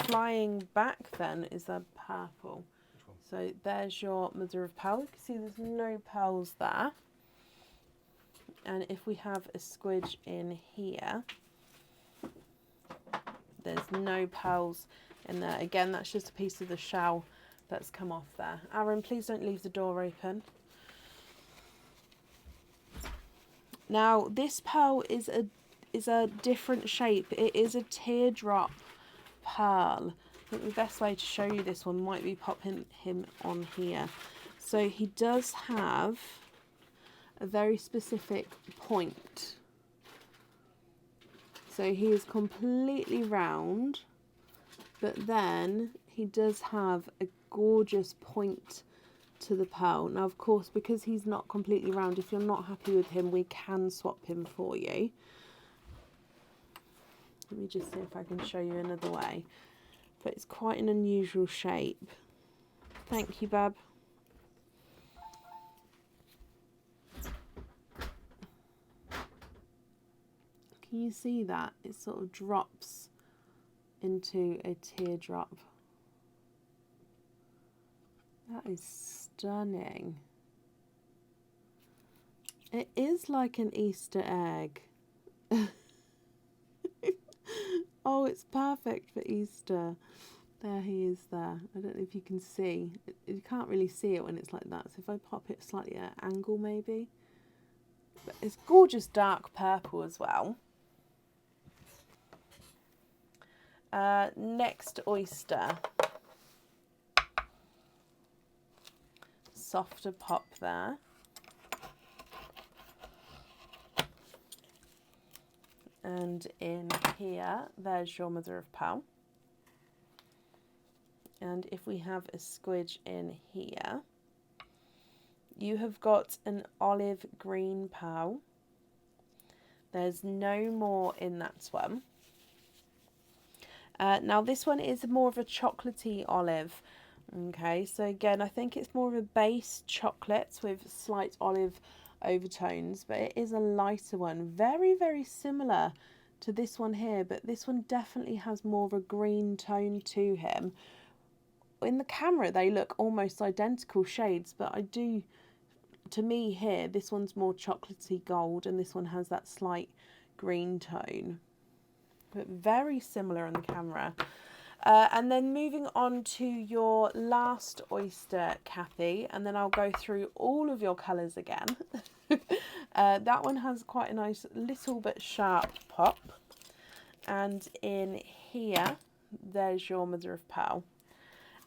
flying back then is a purple. So there's your mother of pearl. You can see there's no pearls there. And if we have a squidge in here, there's no pearls in there. Again, that's just a piece of the shell that's come off there. Aaron, please don't leave the door open. Now, this pearl is a different shape. It is a teardrop pearl. I think the best way to show you this one might be popping him on here. So he does have a very specific point. So he is completely round, but then he does have a gorgeous point to the pearl. Now, of course, because he's not completely round, if you're not happy with him, we can swap him for you. Let me just see if I can show you another way. But it's quite an unusual shape. Thank you, Bab. Can you see that? It sort of drops into a teardrop. That is stunning. It is like an Easter egg. Oh, it's perfect for Easter. There he is there. I don't know if you can see. You can't really see it when it's like that. So if I pop it slightly at an angle maybe. But it's gorgeous dark purple as well. Next oyster. Softer pop there. And in here, there's your mother of pearl. And if we have a squidge in here, you have got an olive green pearl. There's no more in that one. Now this one is more of a chocolatey olive. Okay, so again, I think it's more of a base chocolate with slight olive overtones, but it is a lighter one. Very, very similar to this one here, but this one definitely has more of a green tone to him. In the camera, they look almost identical shades, but to me here, this one's more chocolatey gold, and this one has that slight green tone. But very similar in the camera. And then moving on to your last oyster, Kathy, and then I'll go through all of your colours again. That one has quite a nice little bit sharp pop. And in here, there's your mother of pearl.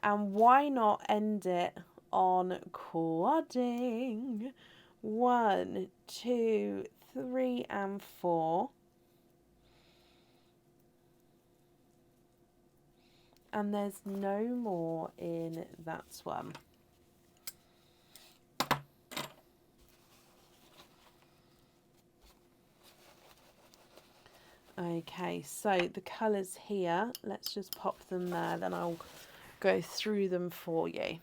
And why not end it on quadding? 1, 2, 3, and 4. And there's no more in that one. Okay, so the colours here, let's just pop them there, then I'll go through them for you.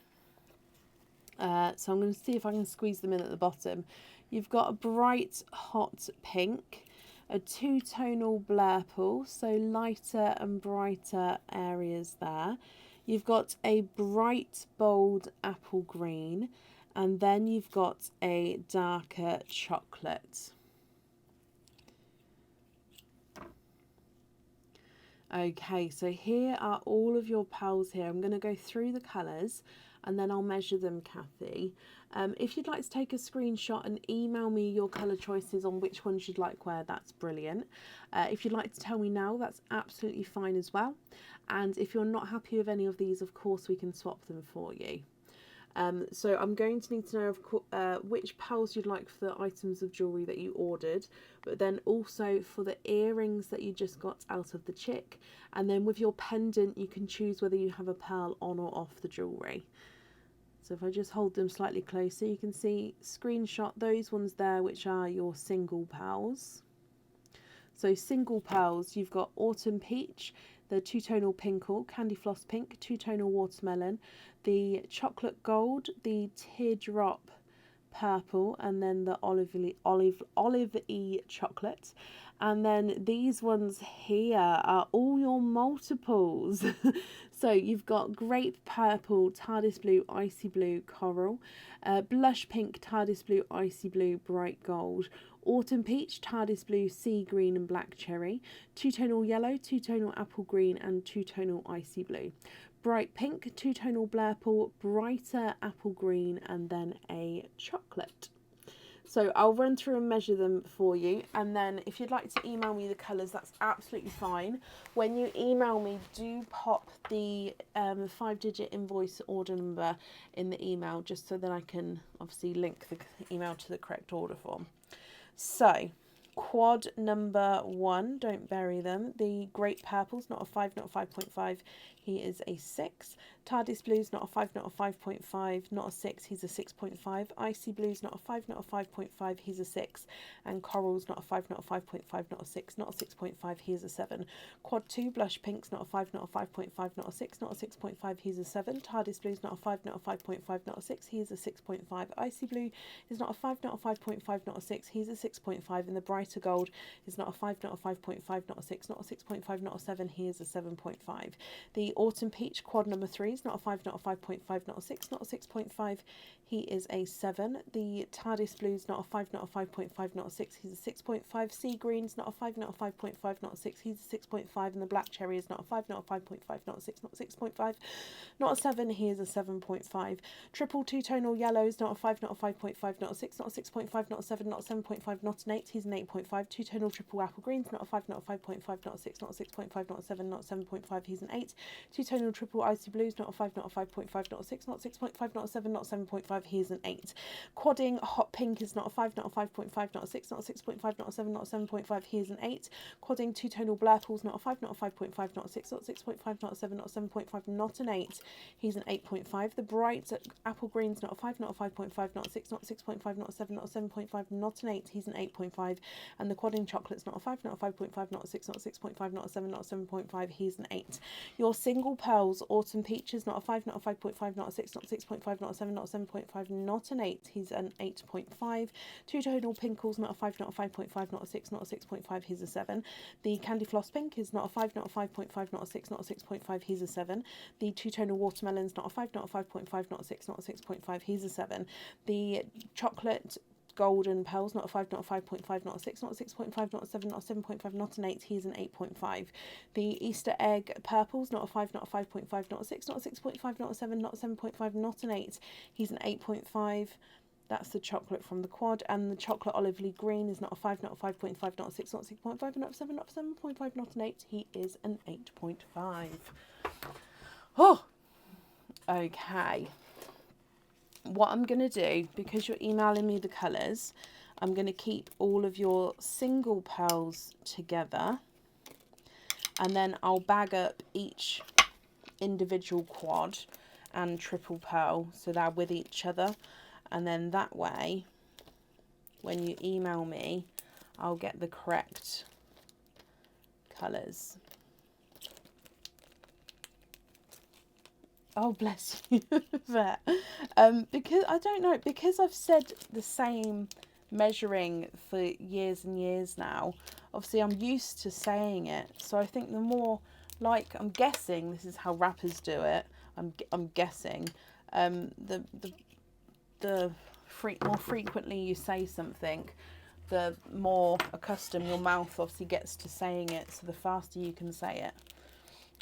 So I'm going to see if I can squeeze them in at the bottom. You've got a bright hot pink, a two-tonal blurple, so lighter and brighter areas there. You've got a bright bold apple green, and then you've got a darker chocolate. Okay, so here are all of your pearls here. I'm going to go through the colours and then I'll measure them, Kathy. If you'd like to take a screenshot and email me your colour choices on which ones you'd like where, that's brilliant. If you'd like to tell me now, that's absolutely fine as well. And if you're not happy with any of these, of course, we can swap them for you. So I'm going to need to know which pearls you'd like for the items of jewellery that you ordered, but then also for the earrings that you just got out of the chick. And then with your pendant, you can choose whether you have a pearl on or off the jewellery. So if I just hold them slightly closer, you can see, screenshot those ones there, which are your single pearls. So single pearls, you've got Autumn Peach, the two-tonal Pinkle, Candy Floss Pink, two-tonal Watermelon, the Chocolate Gold, the Teardrop Purple, and then the Olive-y Chocolate. And then these ones here are all your multiples. So you've got Grape Purple, TARDIS Blue, Icy Blue, Coral, Blush Pink, TARDIS Blue, Icy Blue, Bright Gold, Autumn Peach, TARDIS Blue, Sea Green and Black Cherry, two-tonal Yellow, two-tonal Apple Green and two-tonal Icy Blue, Bright Pink, two-tonal Blurple, brighter Apple Green and then a Chocolate. So I'll run through and measure them for you, and then if you'd like to email me the colours, that's absolutely fine. When you email me, do pop the 5-digit invoice order number in the email, just so that I can obviously link the email to the correct order form. So Quad number 1, don't bury them. The Great Purple's not a 5, not a 5.5. He is a 6. TARDIS Blue's not a 5, not a 5.5, not a 6. He's a 6.5. Icy Blue's not a 5, not a 5.5. He's a 6. And Coral's not a 5, not a 5.5, not a 6, not a 6.5. He is a 7. Quad 2, Blush Pink's not a 5, not a 5.5, not a 6, not a 6.5. He's a 7. TARDIS Blue's not a 5, not a 5.5, not a 6. He is a 6.5. Icy Blue is not a 5, not a 5.5, not a 6. He's a 6.5. And the Brighter Gold is not a 5, not a 5.5, not a 6, not a 6.5, not a 7. He is a 7.5. The Autumn Peach Quad number 3 is not a 5, not a 5.5, not a 6, not a 6.5. He is a 7. The TARDIS Blue is not a 5, not a 5.5, not a 6. He's a 6.5. Sea Green's not a 5, not a 5.5, not a 6. He's a 6.5. And the Black Cherry is not a 5, not a 5.5, not a 6, not a 6.5, not a 7. He is a 7.5. Triple Two-Tonal Yellow is not a 5, not a 5.5, not a 6, not a 6.5, not a 7, not a 7.5, not an 8. He's an 8.5. Two-Tonal Triple Apple Green's not a 5, not a 5.5, not a 6, not a 6.5, not a 7, not a 7.5. He's an 8. Two-Tonal Triple Icy Blue's not a 5, not a 5.5, not a 6, not 6.5, not a 7, not a 7.5. He is an 8. Quadding Hot Pink is not a 5, not a 5.5, not a 6, not a 6.5, not a 7, not a 7.5. He is an 8. Quadding Two-Tonal Blurple's not a 5, not a 5.5, not a 6, not a 6.5, not a 7, not a 7.5, not an 8. He's an 8.5. The Bright Apple Green's not a 5, not a 5.5, not a 6, not a 6.5, not a 7, not a 7.5, not an 8. He's an 8.5. And the Quadding Chocolate's not a 5, not a 5.5, not a 6, not a 6.5, not a 7, not a 7.5. He's an 8. Your Single Pearls Autumn Peach is not a 5, not a 5.5, not a 6, not a 6.5, not a 7, not a 7.5, not an 8. He's an 8.5. Two-Tonal Pinkle's not a 5, not a 5.5, not a 6, not a 6.5. He's a 7. The Candy Floss Pink is not a 5, not a 5.5, not a 6, not a 6.5. He's a 7. The Two-Tonal Watermelon's not a 5, not a 5.5, not a 6, not a 6.5. He's a 7. The Chocolate Golden Pearls, not a 5, not a 5.5, not a 6, not a 6.5, not a 7, not a 7.5, not an 8. He's an 8.5. The Easter Egg Purples, not a 5, not a 5.5, not a 6, not a 6.5, not a 7, not a 7.5, not an 8. He's an 8.5. That's the chocolate from the quad. And the Chocolate Olively Green is not a 5, not a 5.5, not a 6, not a 6.5, not a 7, not a 7.5, not an 8. He is an 8.5. Oh, okay. What I'm going to do, because you're emailing me the colours, I'm going to keep all of your single pearls together, and then I'll bag up each individual quad and triple pearl so they're with each other, and then that way when you email me I'll get the correct colours. Oh, bless you. There. Because I don't know, because I've said the same measuring for years and years now, obviously I'm used to saying it, so I think the more, like, I'm guessing this is how rappers do it, I'm guessing, the more frequently you say something, the more accustomed your mouth obviously gets to saying it, so the faster you can say it.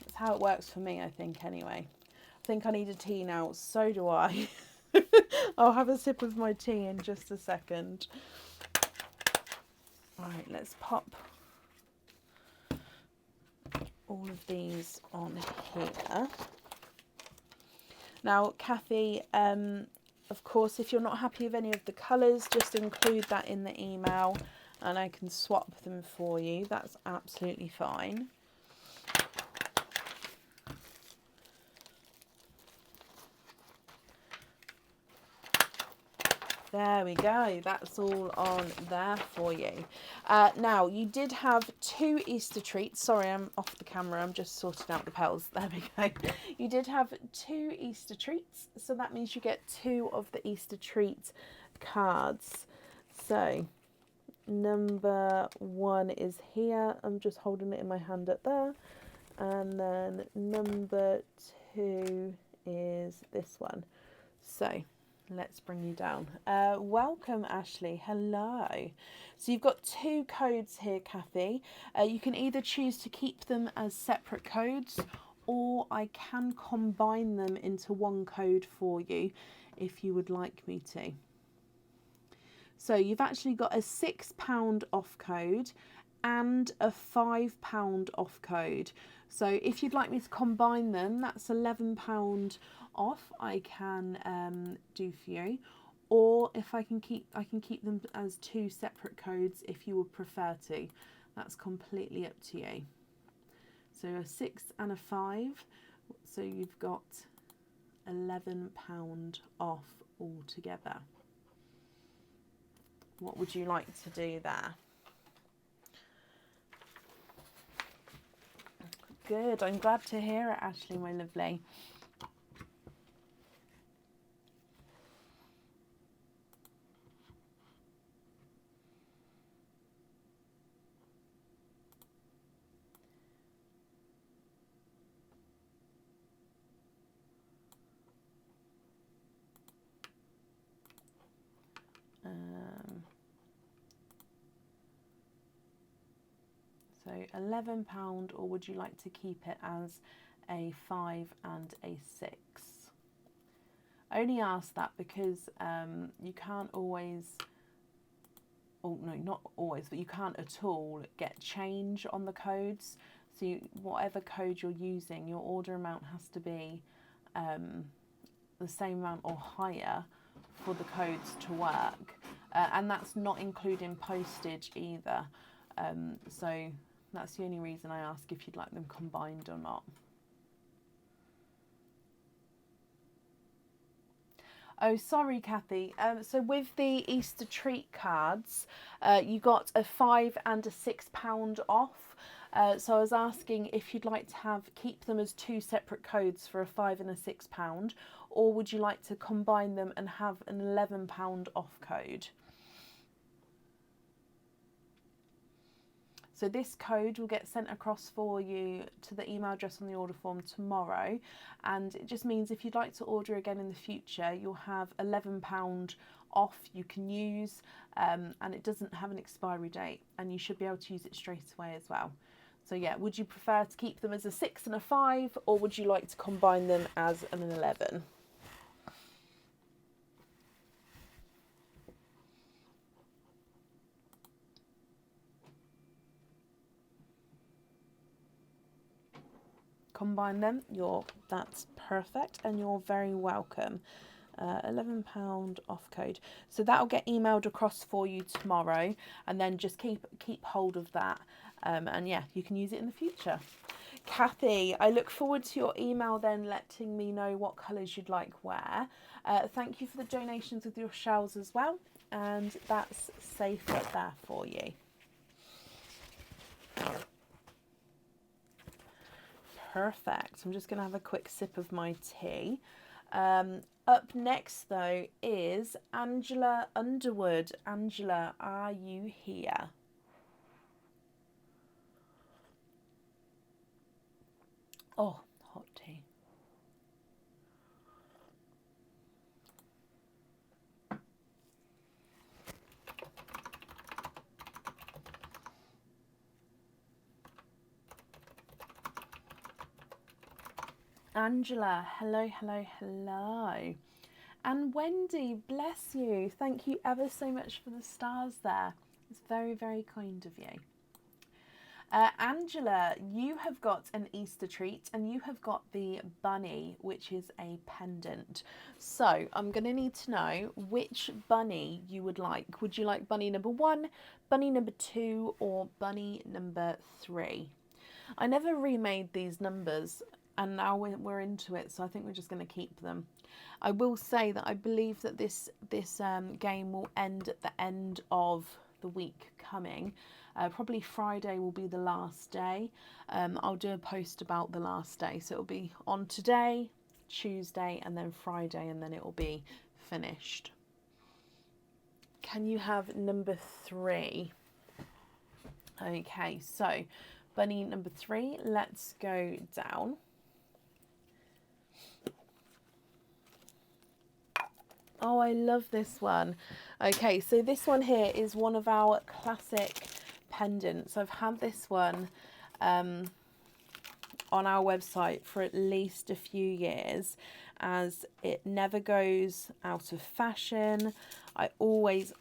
That's how it works for me, I think, anyway. I think I need a tea now. So do I. I'll have a sip of my tea in just a second. Right, let's pop all of these on here. Now, Kathy, of course, if you're not happy with any of the colours, just include that in the email and I can swap them for you. That's absolutely fine. There we go, that's all on there for you. Now, you did have 2 Easter treats. Sorry, I'm off the camera, I'm just sorting out the pearls. There we go. You did have 2 Easter treats, so that means you get 2 of the Easter treat cards. So, number 1 is here. I'm just holding it in my hand up there. And then number 2 is this one. So, let's bring you down. Welcome, Ashley. Hello. So you've got 2 codes here, Kathy. You can either choose to keep them as separate codes, or I can combine them into one code for you if you would like me to. So you've actually got a £6 off code and a £5 off code. So if you'd like me to combine them, that's £11 off I can do for you, or if I can keep them as 2 separate codes if you would prefer to. That's completely up to you. So a 6 and a 5, so you've got £11 off altogether. What would you like to do there? Good, I'm glad to hear it, Ashley, my lovely. So £11, or would you like to keep it as a 5 and a 6? I only ask that because you can't always, oh no, not always, but you can't at all get change on the codes. So whatever code you're using, your order amount has to be the same amount or higher for the codes to work. And that's not including postage either. So that's the only reason I ask if you'd like them combined or not. Oh, sorry, Kathy. So with the Easter treat cards, you got a £5 and a £6 off. So I was asking if you'd like to keep them as 2 separate codes for a £5 and a £6, or would you like to combine them and have an £11 off code? So this code will get sent across for you to the email address on the order form tomorrow, and it just means if you'd like to order again in the future, you'll have £11 off you can use, and it doesn't have an expiry date, and you should be able to use it straight away as well. So yeah, would you prefer to keep them as a 6 and a 5, or would you like to combine them as an 11? Combine them, that's perfect, and you're very welcome. £11 off code, so that'll get emailed across for you tomorrow, and then just keep hold of that, and yeah, you can use it in the future. Kathy, I look forward to your email then letting me know what colours you'd like where. Thank you for the donations with your shells as well, and that's safe up there for you. Perfect. I'm just going to have a quick sip of my tea. Up next, though, is Angela Underwood. Angela, are you here? Oh, hot tea. Angela, hello, hello, hello. And Wendy, bless you. Thank you ever so much for the stars there. It's very, very kind of you. Angela, you have got an Easter treat, and you have got the bunny, which is a pendant. So I'm going to need to know which bunny you would like. Would you like bunny number 1, bunny number 2, or bunny number 3? I never remade these numbers, and now we're into it, so I think we're just going to keep them. I will say that I believe that this game will end at the end of the week coming. Probably Friday will be the last day. I'll do a post about the last day, so it'll be on today, Tuesday, and then Friday, and then it will be finished. Can you have number 3? Okay, so bunny number 3, let's go down. Oh, I love this one. Okay, so this one here is one of our classic pendants. I've had this one on our website for at least a few years, as it never goes out of fashion. I always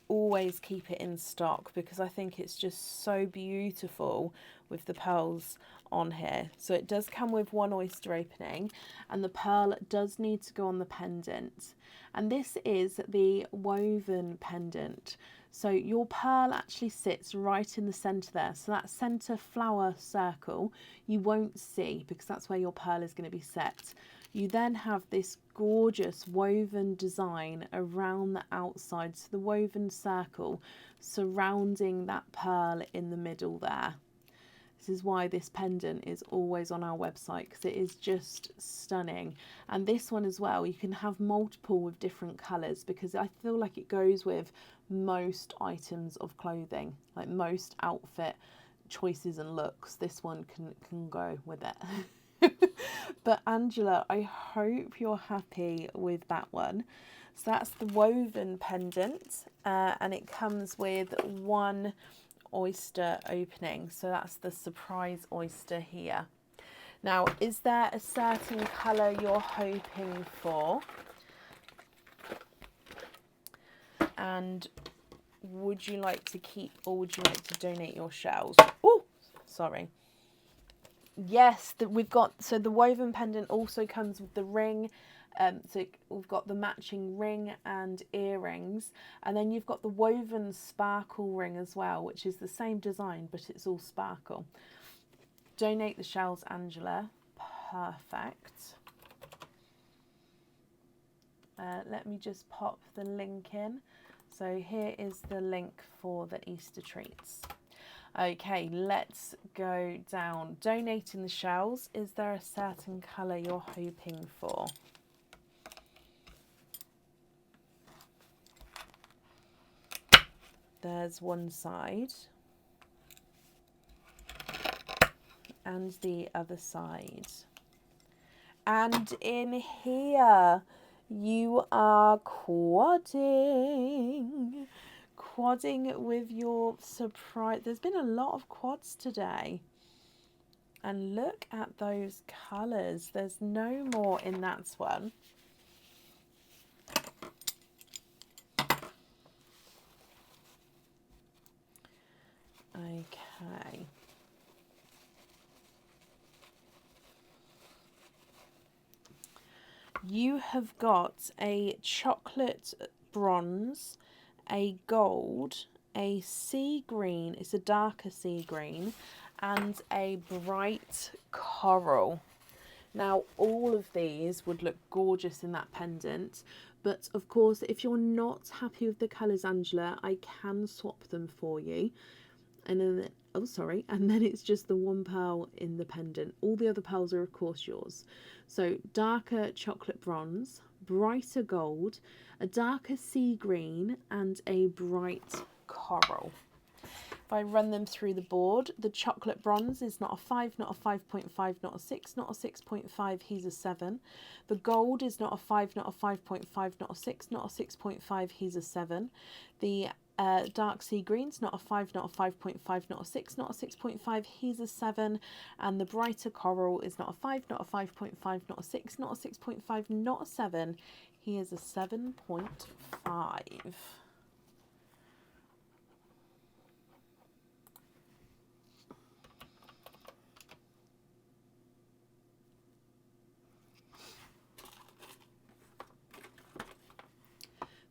keep it in stock because I think it's just so beautiful with the pearls on here. So it does come with one oyster opening, and the pearl does need to go on the pendant. And this is the woven pendant. So your pearl actually sits right in the centre there. So that centre flower circle you won't see, because that's where your pearl is going to be set. You then have this gorgeous woven design around the outside. So the woven circle surrounding that pearl in the middle there. This is why this pendant is always on our website, because it is just stunning. And this one as well, you can have multiple with different colours, because I feel like it goes with most items of clothing, like most outfit choices and looks. This one can go with it. But Angela, I hope you're happy with that one. So that's the woven pendant, and it comes with one oyster opening. So that's the surprise oyster here. Now, is there a certain colour you're hoping for? And would you like to keep, or would you like to donate your shells? Oh, sorry. Yes, we've got, so the woven pendant also comes with the ring. So we've got the matching ring and earrings, and then you've got the woven sparkle ring as well, which is the same design, but it's all sparkle. Donate the shells, Angela. Perfect. Let me just pop the link in. So here is the link for the Easter treats. Okay, let's go down. Donating the shells. Is there a certain colour you're hoping for? There's one side. And the other side. And in here, you are quadding. Quadding with your surprise. There's been a lot of quads today. And look at those colours. There's no more in that one. Okay. You have got a chocolate bronze, a gold, a sea green, it's a darker sea green, and a bright coral. Now, all of these would look gorgeous in that pendant, but of course, if you're not happy with the colours, Angela, I can swap them for you. And then, and then it's just the one pearl in the pendant. All the other pearls are, of course, yours. So darker chocolate bronze, brighter gold, a darker sea green, and a bright coral. If I run them through the board, the chocolate bronze is not a 5, not a 5.5, not a 6, not a 6.5, he's a 7. The gold is not a 5, not a 5.5, not a 6, not a 6.5, he's a 7. The dark sea green's not a 5, not a 5.5, not a 6, not a 6.5, he's a 7. And the brighter coral is not a 5, not a 5.5, not a 6, not a 6.5, not a 7, he is a 7.5.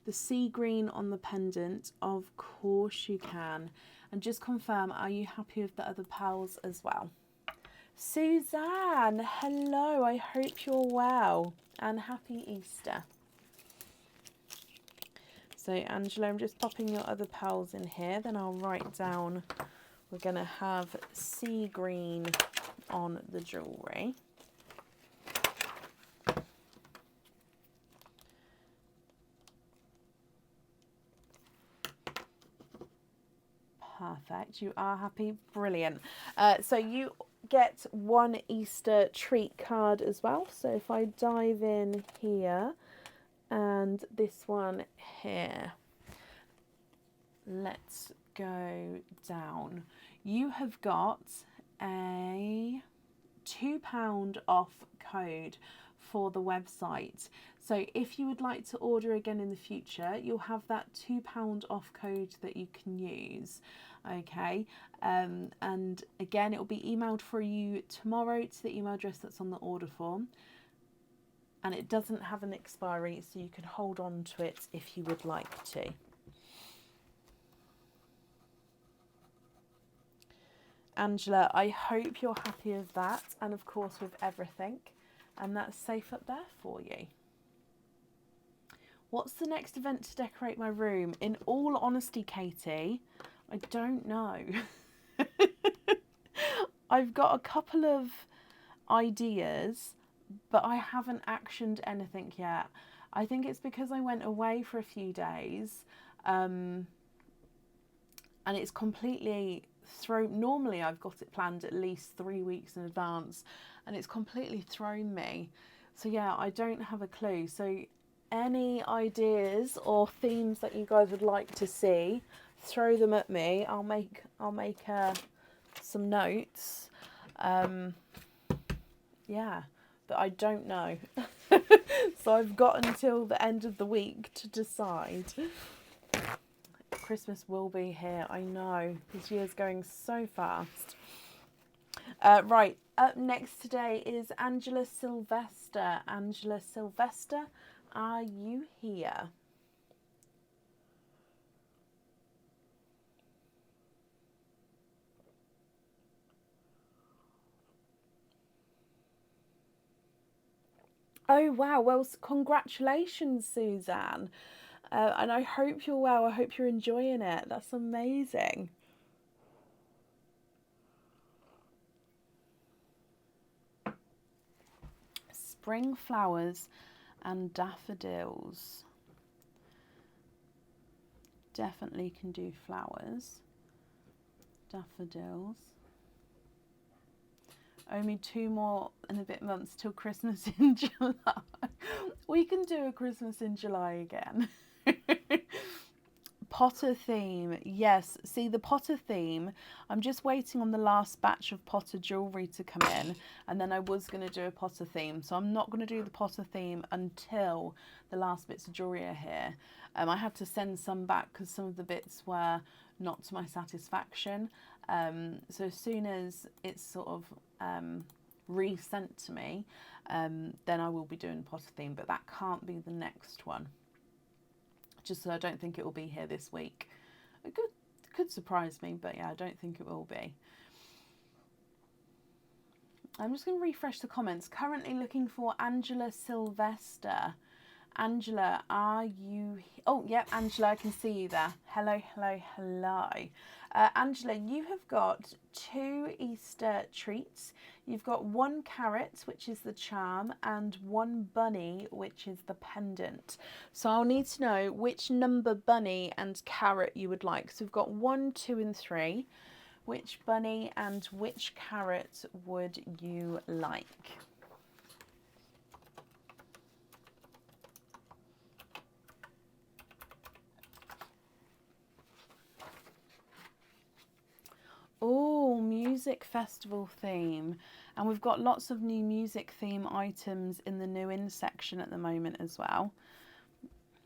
The sea green on the pendant, of course you can. And just confirm, are you happy with the other pearls as well? Suzanne, hello, I hope you're well. And happy Easter. So Angela, I'm just popping your other pearls in here, then I'll write down, we're going to have sea green on the jewellery. Perfect, you are happy, brilliant. So you get one Easter treat card as well. So if I dive in here and this one here, let's go down. You have got a £2 off code for the website. So if you would like to order again in the future, you'll have that £2 off code that you can use. Okay, and again, it will be emailed for you tomorrow to the email address that's on the order form. And it doesn't have an expiry, so you can hold on to it if you would like to. Angela, I hope you're happy with that, and of course with everything, and that's safe up there for you. What's the next event to decorate my room? In all honesty, Katie, I don't know. I've got a couple of ideas, but I haven't actioned anything yet. I think it's because I went away for a few days, and it's completely thrown. Normally I've got it planned at least 3 weeks in advance, and it's completely thrown me. So yeah, I don't have a clue. So any ideas or themes that you guys would like to see, throw them at me. I'll make some notes. Yeah, but I don't know. So I've got until the end of the week to decide. Christmas will be here. I know. This year's going so fast. Right, up next today is Angela Sylvester. Angela Sylvester, are you here? Oh, wow. Well, congratulations, Suzanne. And I hope you're well. I hope you're enjoying it. That's amazing. Spring flowers and daffodils. Definitely can do flowers. Daffodils. Only 2 more and a bit months till Christmas in July. We can do a Christmas in July again. Potter theme, yes. See, the Potter theme, I'm just waiting on the last batch of Potter jewellery to come in, and then I was going to do a Potter theme. So I'm not going to do the Potter theme until the last bits of jewellery are here. I had to send some back because some of the bits were not to my satisfaction. So as soon as it's sort of resent to me, then I will be doing Potter theme, but that can't be the next one. Just so I don't think it will be here this week. It could surprise me, but yeah, I don't think it will be. I'm just going to refresh the comments. Currently looking for Angela Sylvester. Angela, are you... Oh, yep, Angela, I can see you there. Hello, hello, hello. Angela, you have got 2 Easter treats. You've got 1 carrot, which is the charm, and 1 bunny, which is the pendant. So I'll need to know which number bunny and carrot you would like. So we've got 1, 2, and 3. Which bunny and which carrot would you like? Oh, music festival theme. And we've got lots of new music theme items in the new in section at the moment as well.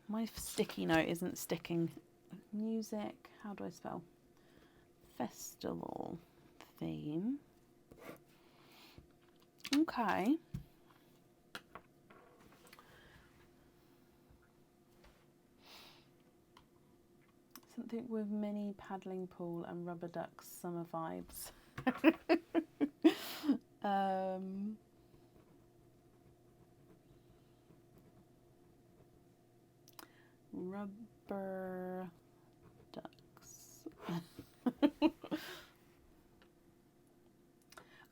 My sticky note isn't sticking. Music, how do I spell? Festival theme. Okay. Something with mini paddling pool and rubber ducks, summer vibes. Rubber ducks.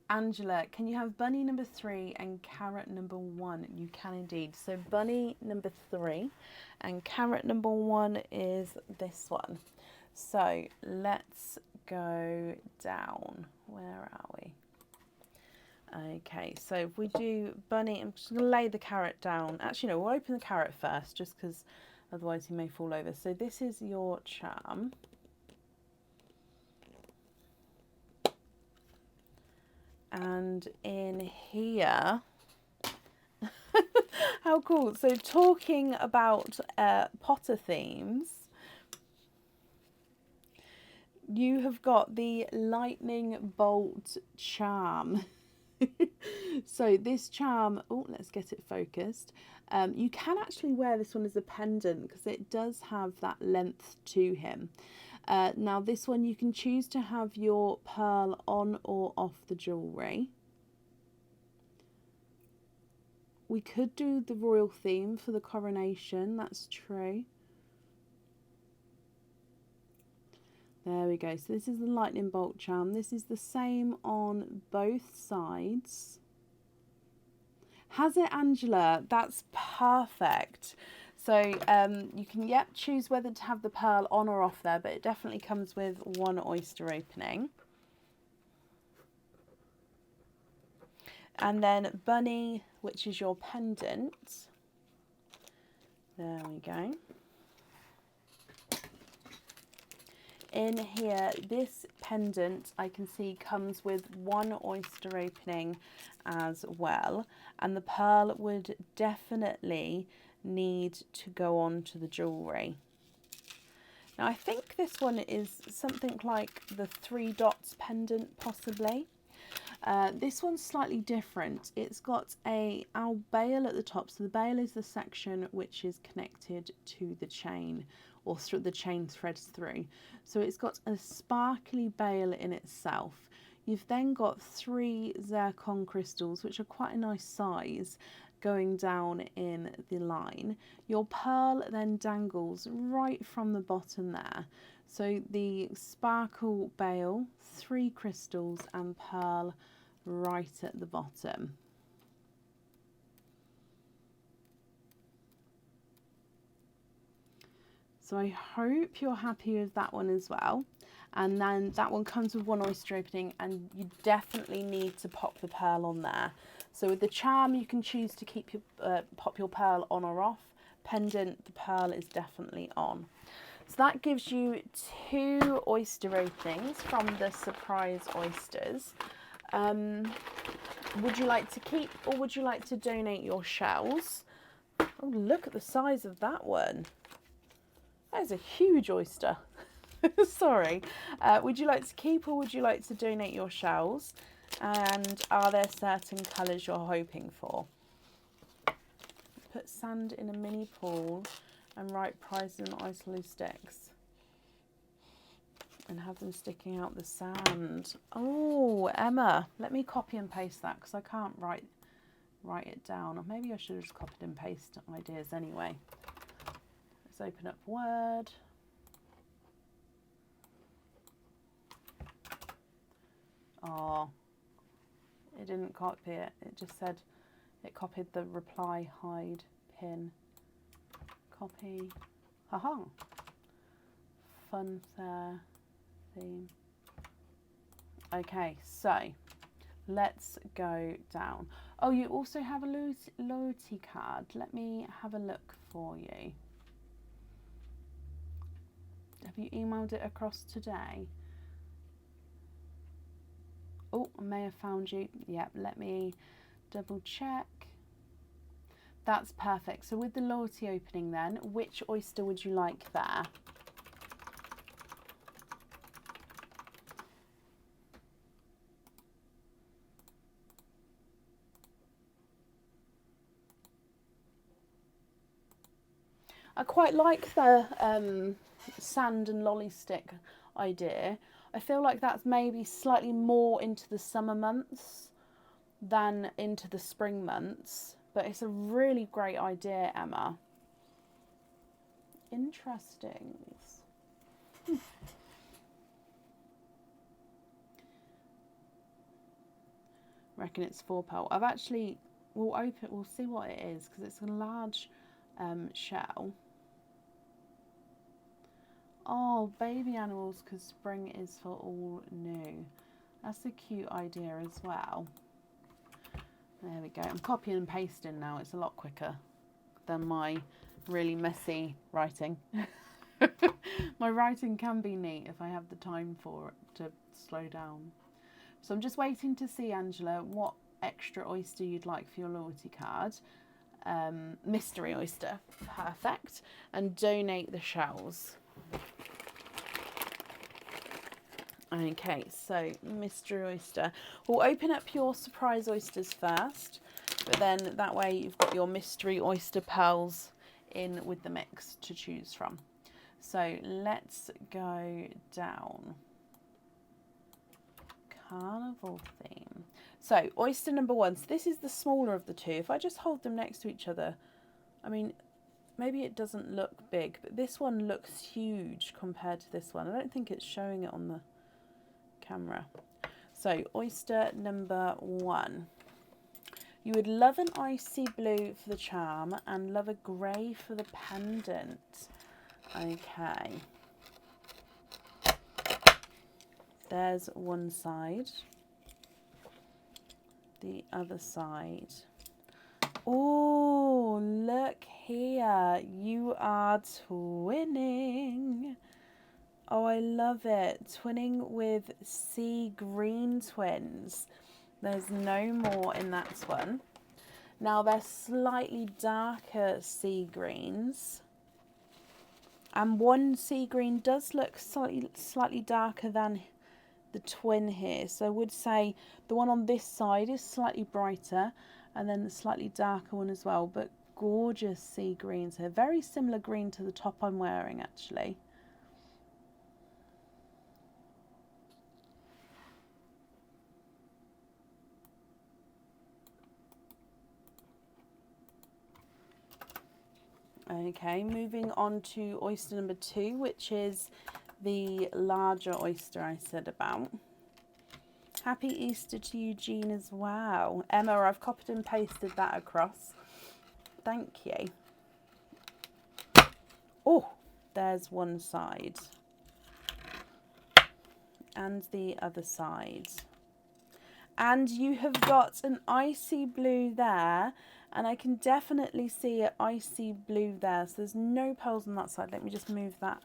Angela, can you have bunny number 3 and carrot number 1? You can indeed. So bunny number 3 and carrot number 1 is this one. So let's go down. Where are we? Okay, so if we do bunny, I'm just going to lay the carrot down. Actually, no, we'll open the carrot first just because otherwise he may fall over. So this is your charm. And in here, how cool. So talking about Potter themes, You have got the lightning bolt charm. So this charm, oh, let's get it focused. You can actually wear this one as a pendant because it does have that length to him. Now this one you can choose to have your pearl on or off the jewellery. We could do the royal theme for the coronation, that's true. There we go. So this is the lightning bolt charm. This is the same on both sides. Has it, Angela? That's perfect. So you can, yep, choose whether to have the pearl on or off there, but it definitely comes with one oyster opening. And then Bunny, which is your pendant. There we go. In here, this pendant I can see comes with one oyster opening as well, and the pearl would definitely need to go on to the jewellery. Now I think this one is something like the 3 dots pendant possibly. This one's slightly different. It's got a bail at the top, so the bail is the section which is connected to the chain, or through the chain threads through. So it's got a sparkly bail in itself. You've then got 3 zircon crystals, which are quite a nice size, going down in the line. Your pearl then dangles right from the bottom there. So the sparkle bail, 3 crystals and pearl right at the bottom. So I hope you're happy with that one as well. And then that one comes with one oyster opening, and you definitely need to pop the pearl on there. So with the charm, you can choose to keep your pop your pearl on or off. Pendant, the pearl is definitely on. So that gives you 2 oyster openings from the surprise oysters. Would you like to keep, or would you like to donate your shells? Oh, look at the size of that one. That is a huge oyster. Sorry. Would you like to keep, or would you like to donate your shells? And are there certain colours you're hoping for? Put sand in a mini pool and write prizes on ice glue sticks. And have them sticking out the sand. Oh, Emma, let me copy and paste that because I can't write it down. Or maybe I should have just copied and pasted ideas anyway. Let's open up Word. Oh, it didn't copy it. It just said it copied the reply hide pin. Copy. Haha. Funfair theme. Okay, so let's go down. Oh, you also have a loyalty card. Let me have a look for you. Have you emailed it across today? Oh, I may have found you. Yep, let me double check. That's perfect. So with the loyalty opening then, which oyster would you like there? I quite like the sand and lolly stick idea. I feel like that's maybe slightly more into the summer months than into the spring months, but it's a really great idea, Emma. Interesting. Reckon it's 4 pearl. I've actually, we'll see what it is because it's a large shell. Oh, baby animals because spring is for all new. That's a cute idea as well. There we go. I'm copying and pasting now. It's a lot quicker than my really messy writing. My writing can be neat if I have the time for it to slow down. So I'm just waiting to see, Angela, what extra oyster you'd like for your loyalty card. Mystery oyster. Perfect. And donate the shells. Okay, so mystery oyster. We'll open up your surprise oysters first, but then that way you've got your mystery oyster pearls in with the mix to choose from. So let's go down. Carnival theme. So oyster number 1. So this is the smaller of the two. If I just hold them next to each other, I mean, maybe it doesn't look big, but this one looks huge compared to this one. I don't think it's showing it on the camera. So oyster number 1. You would love an icy blue for the charm and love a grey for the pendant. Okay. There's one side. The other side. Oh, look here. You are twinning. Oh, I love it. Twinning with sea green twins. There's no more in that one. Now they're slightly darker sea greens. And one sea green does look slightly darker than the twin here. So I would say the one on this side is slightly brighter and then the slightly darker one as well. But gorgeous sea greens here. Very similar green to the top I'm wearing actually. Okay, moving on to oyster number 2, which is the larger oyster I said about. Happy Easter to Eugene as well. Emma, I've copied and pasted that across. Thank you. Oh, there's one side. And the other side. And you have got an icy blue there. And I can definitely see an icy blue there. So there's no pearls on that side. Let me just move that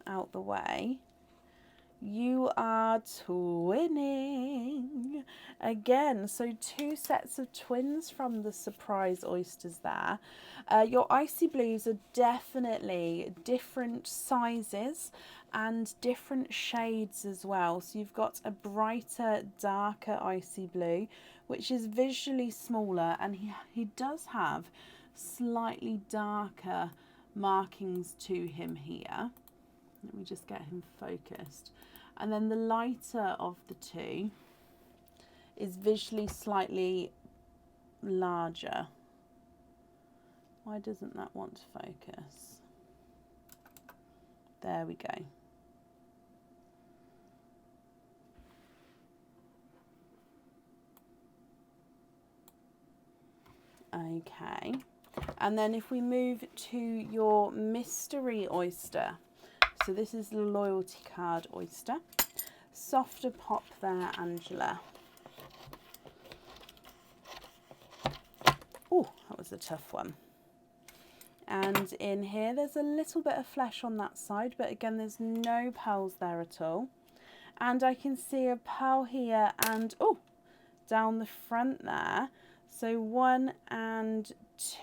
out the way. You are twinning again. So 2 sets of twins from the surprise oysters there. Your icy blues are definitely different sizes and different shades as well. So you've got a brighter, darker icy blue, which is visually smaller, and he does have slightly darker markings to him here. Let me just get him focused. And then the lighter of the two is visually slightly larger. Why doesn't that want to focus? There we go. Okay, and then if we move to your mystery oyster, so this is the loyalty card oyster. Softer pop there, Angela. Oh, that was a tough one. And in here, there's a little bit of flesh on that side, but again, there's no pearls there at all. And I can see a pearl here and, oh, down the front there. So 1 and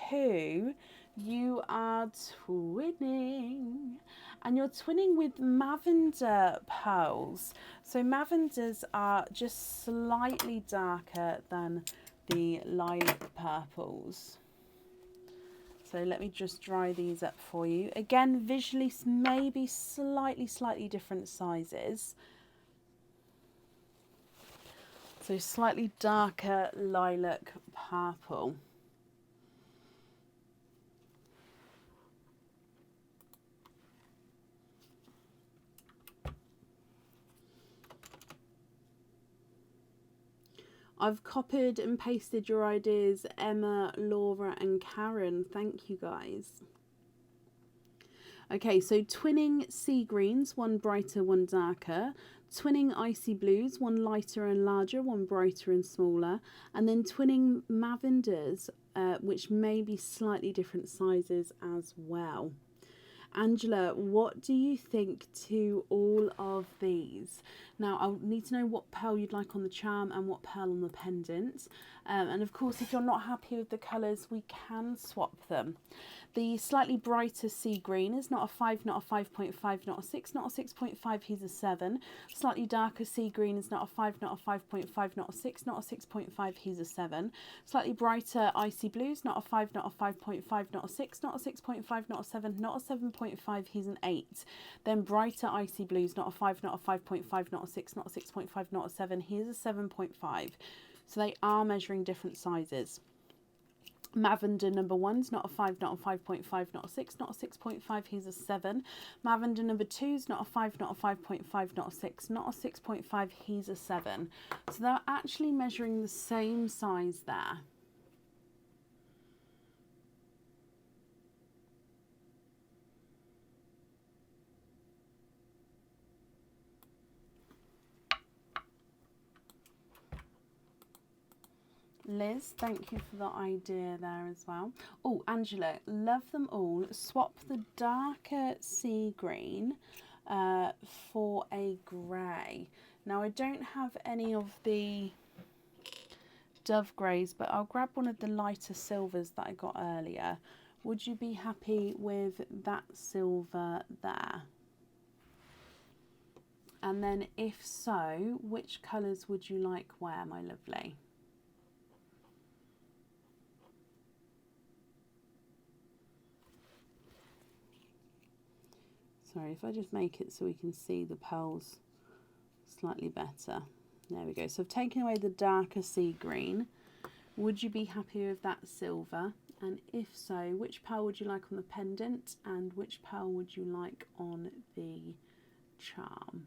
2, you are twinning. And you're twinning with Lavender pearls. So Lavenders are just slightly darker than the lilac purples. So let me just dry these up for you. Again, visually maybe slightly different sizes. So slightly darker lilac purple. I've copied and pasted your ideas, Emma, Laura and Karen. Thank you guys. Okay, so twinning sea greens, 1 brighter, 1 darker. Twinning icy blues, 1 lighter and larger, 1 brighter and smaller. And then twinning Lavenders, which may be slightly different sizes as well. Angela, what do you think to all of these? Now, I'll need to know what pearl you'd like on the charm and what pearl on the pendant. And of course, if you're not happy with the colours, we can swap them. The slightly brighter sea green is not a 5, not a 5.5, not a 6, not a 6.5, he's a 7. Slightly darker sea green is not a 5, not a 5.5, not a 6, not a 6.5, he's a 7. Slightly brighter icy blues, not a 5, not a 5.5, not a 6, not a 6.5, not a 7, not a 7.5, he's an 8. Then brighter icy blues, not a 5, not a 5.5, not a 6, not a 6.5, not a 7, he is a 7.5. So they are measuring different sizes. Lavender number 1's not a 5, not a 5.5, not a 6, not a 6.5, he's a 7. Lavender number 2's not a 5, not a 5.5, not a 6, not a 6.5, he's a 7. So they're actually measuring the same size there. Liz, thank you for the idea there as well. Oh, Angela, love them all. Swap the darker sea green for a grey. Now, I don't have any of the dove greys, but I'll grab one of the lighter silvers that I got earlier. Would you be happy with that silver there? And then if so, which colours would you like where, my lovely? Sorry, if I just make it so we can see the pearls slightly better. There we go. So I've taken away the darker sea green. Would you be happy with that silver? And if so, which pearl would you like on the pendant and which pearl would you like on the charm?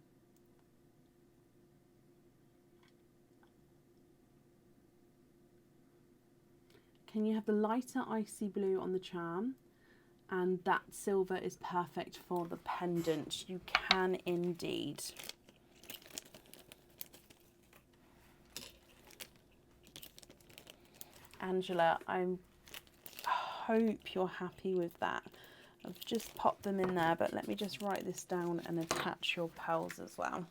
Can you have the lighter icy blue on the charm? And that silver is perfect for the pendant. You can indeed. Angela, I hope you're happy with that. I've just popped them in there, but let me just write this down and attach your pearls as well.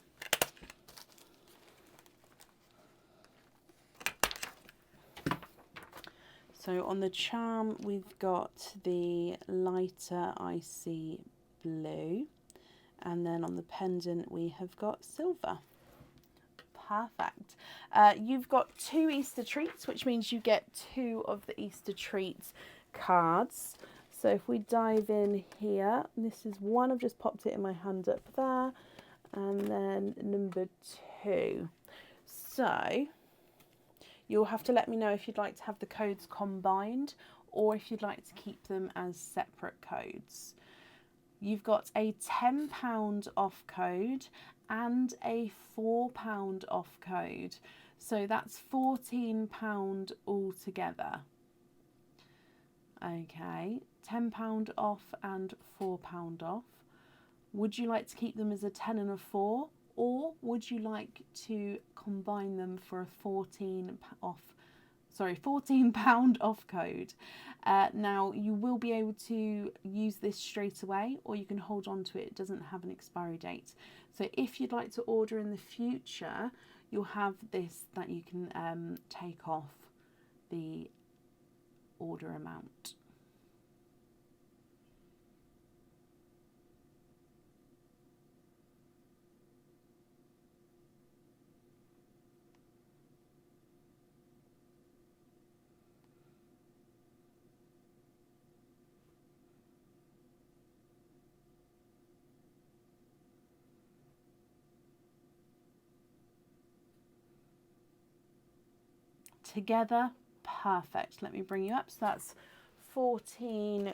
So on the charm, we've got the lighter icy blue. And then on the pendant, we have got silver. Perfect. You've got 2 Easter treats, which means you get 2 of the Easter treats cards. So if we dive in here, this is one, I've just popped it in my hand up there. And then number 2. So you'll have to let me know if you'd like to have the codes combined or if you'd like to keep them as separate codes. You've got a £10 off code and a £4 off code. So that's £14 altogether. Okay, £10 off and £4 off. Would you like to keep them as a 10 and a 4? Or would you like to combine them for a £14 off code? Now, you will be able to use this straight away, or you can hold on to it. It doesn't have an expiry date. So if you'd like to order in the future, you'll have this that you can take off the order amount. Together, perfect. Let me bring you up. So that's £14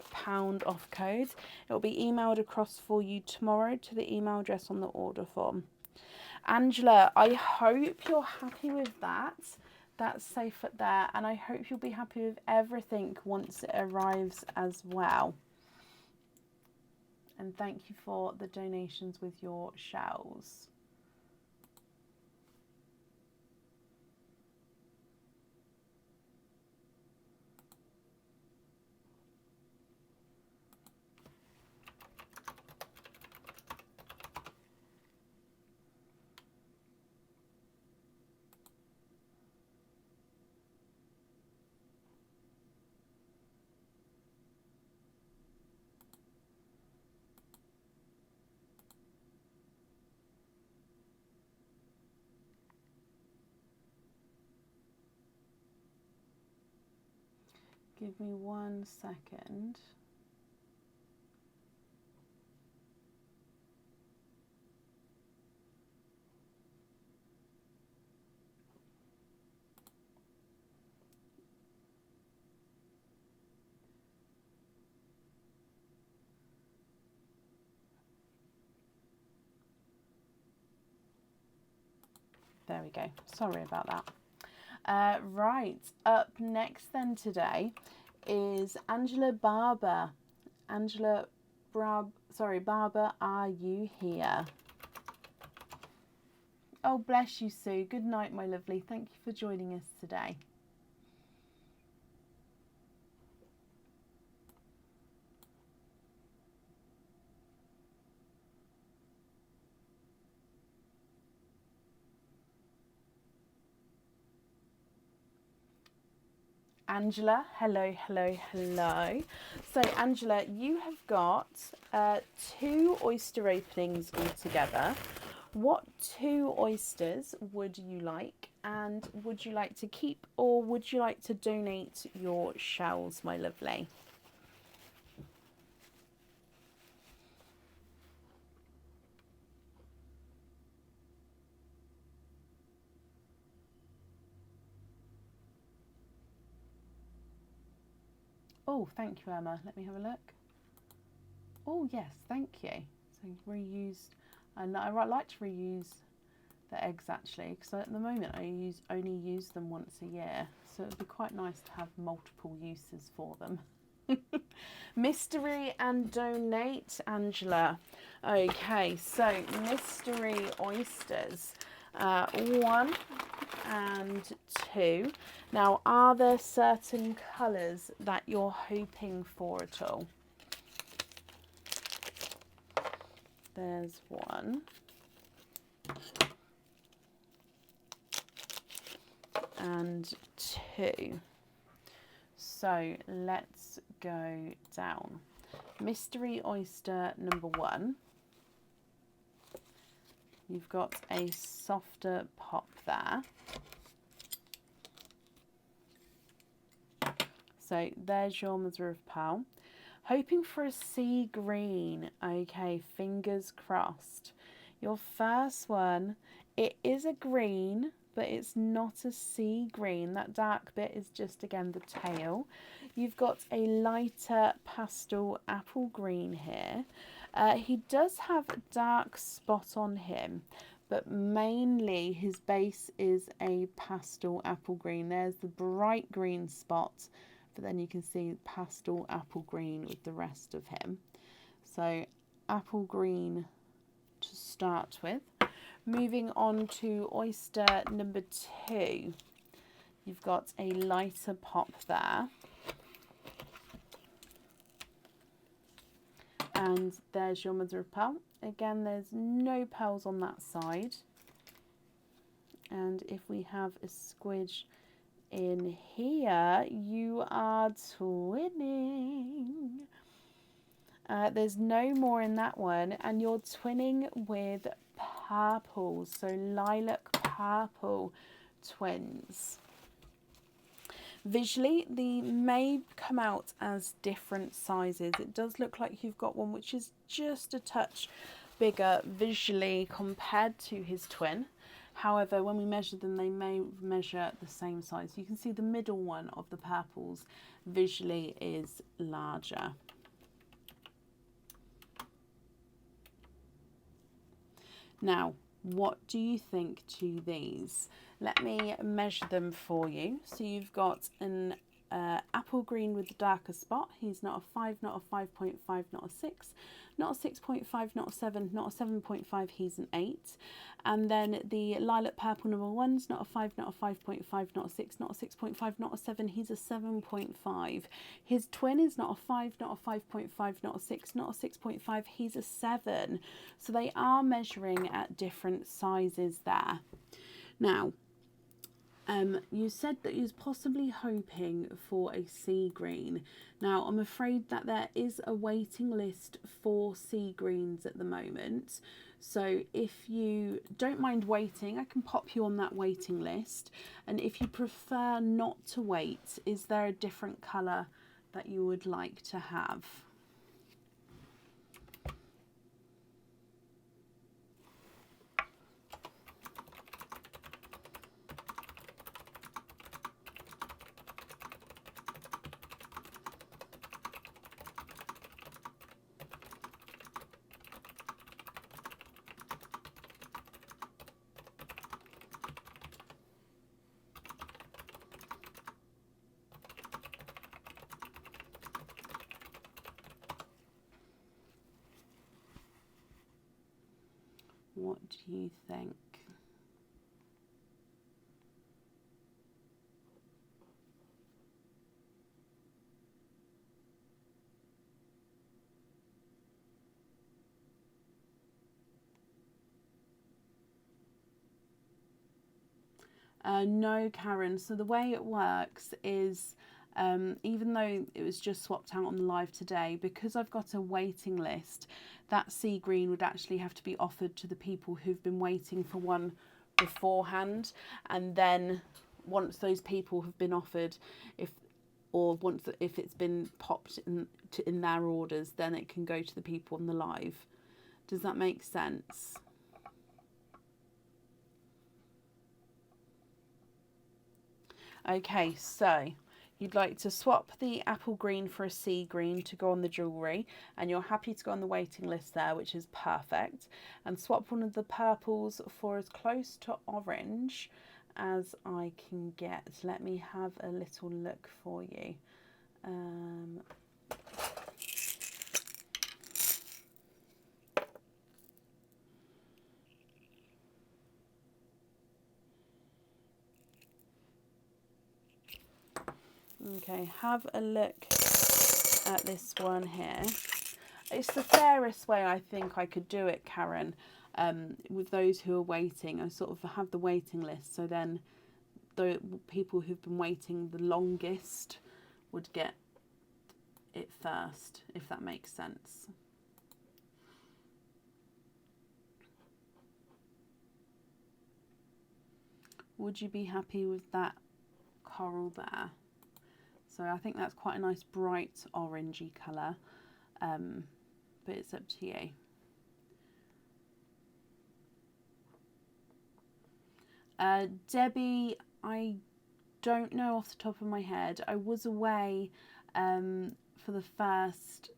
off code. It will be emailed across for you tomorrow to the email address on the order form. Angela, I hope you're happy with that. That's safe up there, and I hope you'll be happy with everything once it arrives as well. And thank you for the donations with your shells. Give me 1 second. There we go. Sorry about that. Right, up next then today is Angela Barber. Barber, are you here? Oh, bless you, Sue. Good night, my lovely. Thank you for joining us today. Angela, hello, hello, hello. So, Angela, you have got 2 oyster openings altogether. What 2 oysters would you like? And would you like to keep or would you like to donate your shells, my lovely? Oh, thank you, Emma. Let me have a look. Oh, yes, thank you. So reused, and I like to reuse the eggs actually, because at the moment I only use them once a year. So it'd be quite nice to have multiple uses for them. Mystery and donate, Angela. Okay, so mystery oysters. 1 and 2. Now, are there certain colours that you're hoping for at all? There's 1. And 2. So let's go down. Mystery oyster number 1. You've got a softer pop there. So there's your mother of pearl. Hoping for a sea green. Okay, fingers crossed. Your first one, it is a green, but it's not a sea green. That dark bit is just, again, the tail. You've got a lighter pastel apple green here. He does have a dark spot on him, but mainly his base is a pastel apple green. There's the bright green spot, but then you can see pastel apple green with the rest of him. So apple green to start with. Moving on to oyster number 2. You've got a lighter pop there. And there's your mother of pearl. Again, there's no pearls on that side. And if we have a squidge in here, you are twinning. There's no more in that one, and you're twinning with purple, so lilac purple twins. Visually, they may come out as different sizes. It does look like you've got one which is just a touch bigger visually compared to his twin. However, when we measure them, they may measure the same size. You can see the middle one of the purples visually is larger. Now, what do you think to these? Let me measure them for you. So you've got an apple green with the darker spot. He's not a 5, not a 5.5, not a 6, not a 6.5, not a 7, not a 7.5, he's an 8. And then the lilac purple number 1's not a 5, not a 5.5, not a 6, not a 6.5, not a 7, he's a 7.5. His twin is not a 5, not a 5.5, not a 6, not a 6.5, he's a 7. So they are measuring at different sizes there. Now, You said that you was possibly hoping for a sea green. Now, I'm afraid that there is a waiting list for sea greens at the moment. So if you don't mind waiting, I can pop you on that waiting list. And if you prefer not to wait, is there a different colour that you would like to have? What do you think? No, Karen. So the way it works is, even though it was just swapped out on the live today, because I've got a waiting list, that sea green would actually have to be offered to the people who've been waiting for one beforehand. And then once those people have been offered, if it's been popped in their orders, then it can go to the people on the live. Does that make sense? Okay, so you'd like to swap the apple green for a sea green to go on the jewellery, and you're happy to go on the waiting list there, which is perfect, and swap one of the purples for as close to orange as I can get. Let me have a little look for you. Okay, have a look at this one here. It's the fairest way I think I could do it, Karen, with those who are waiting. I sort of have the waiting list, so then the people who've been waiting the longest would get it first, if that makes sense. Would you be happy with that coral there? So I think that's quite a nice bright orangey colour, but it's up to you. Debbie, I don't know off the top of my head. I was away for the first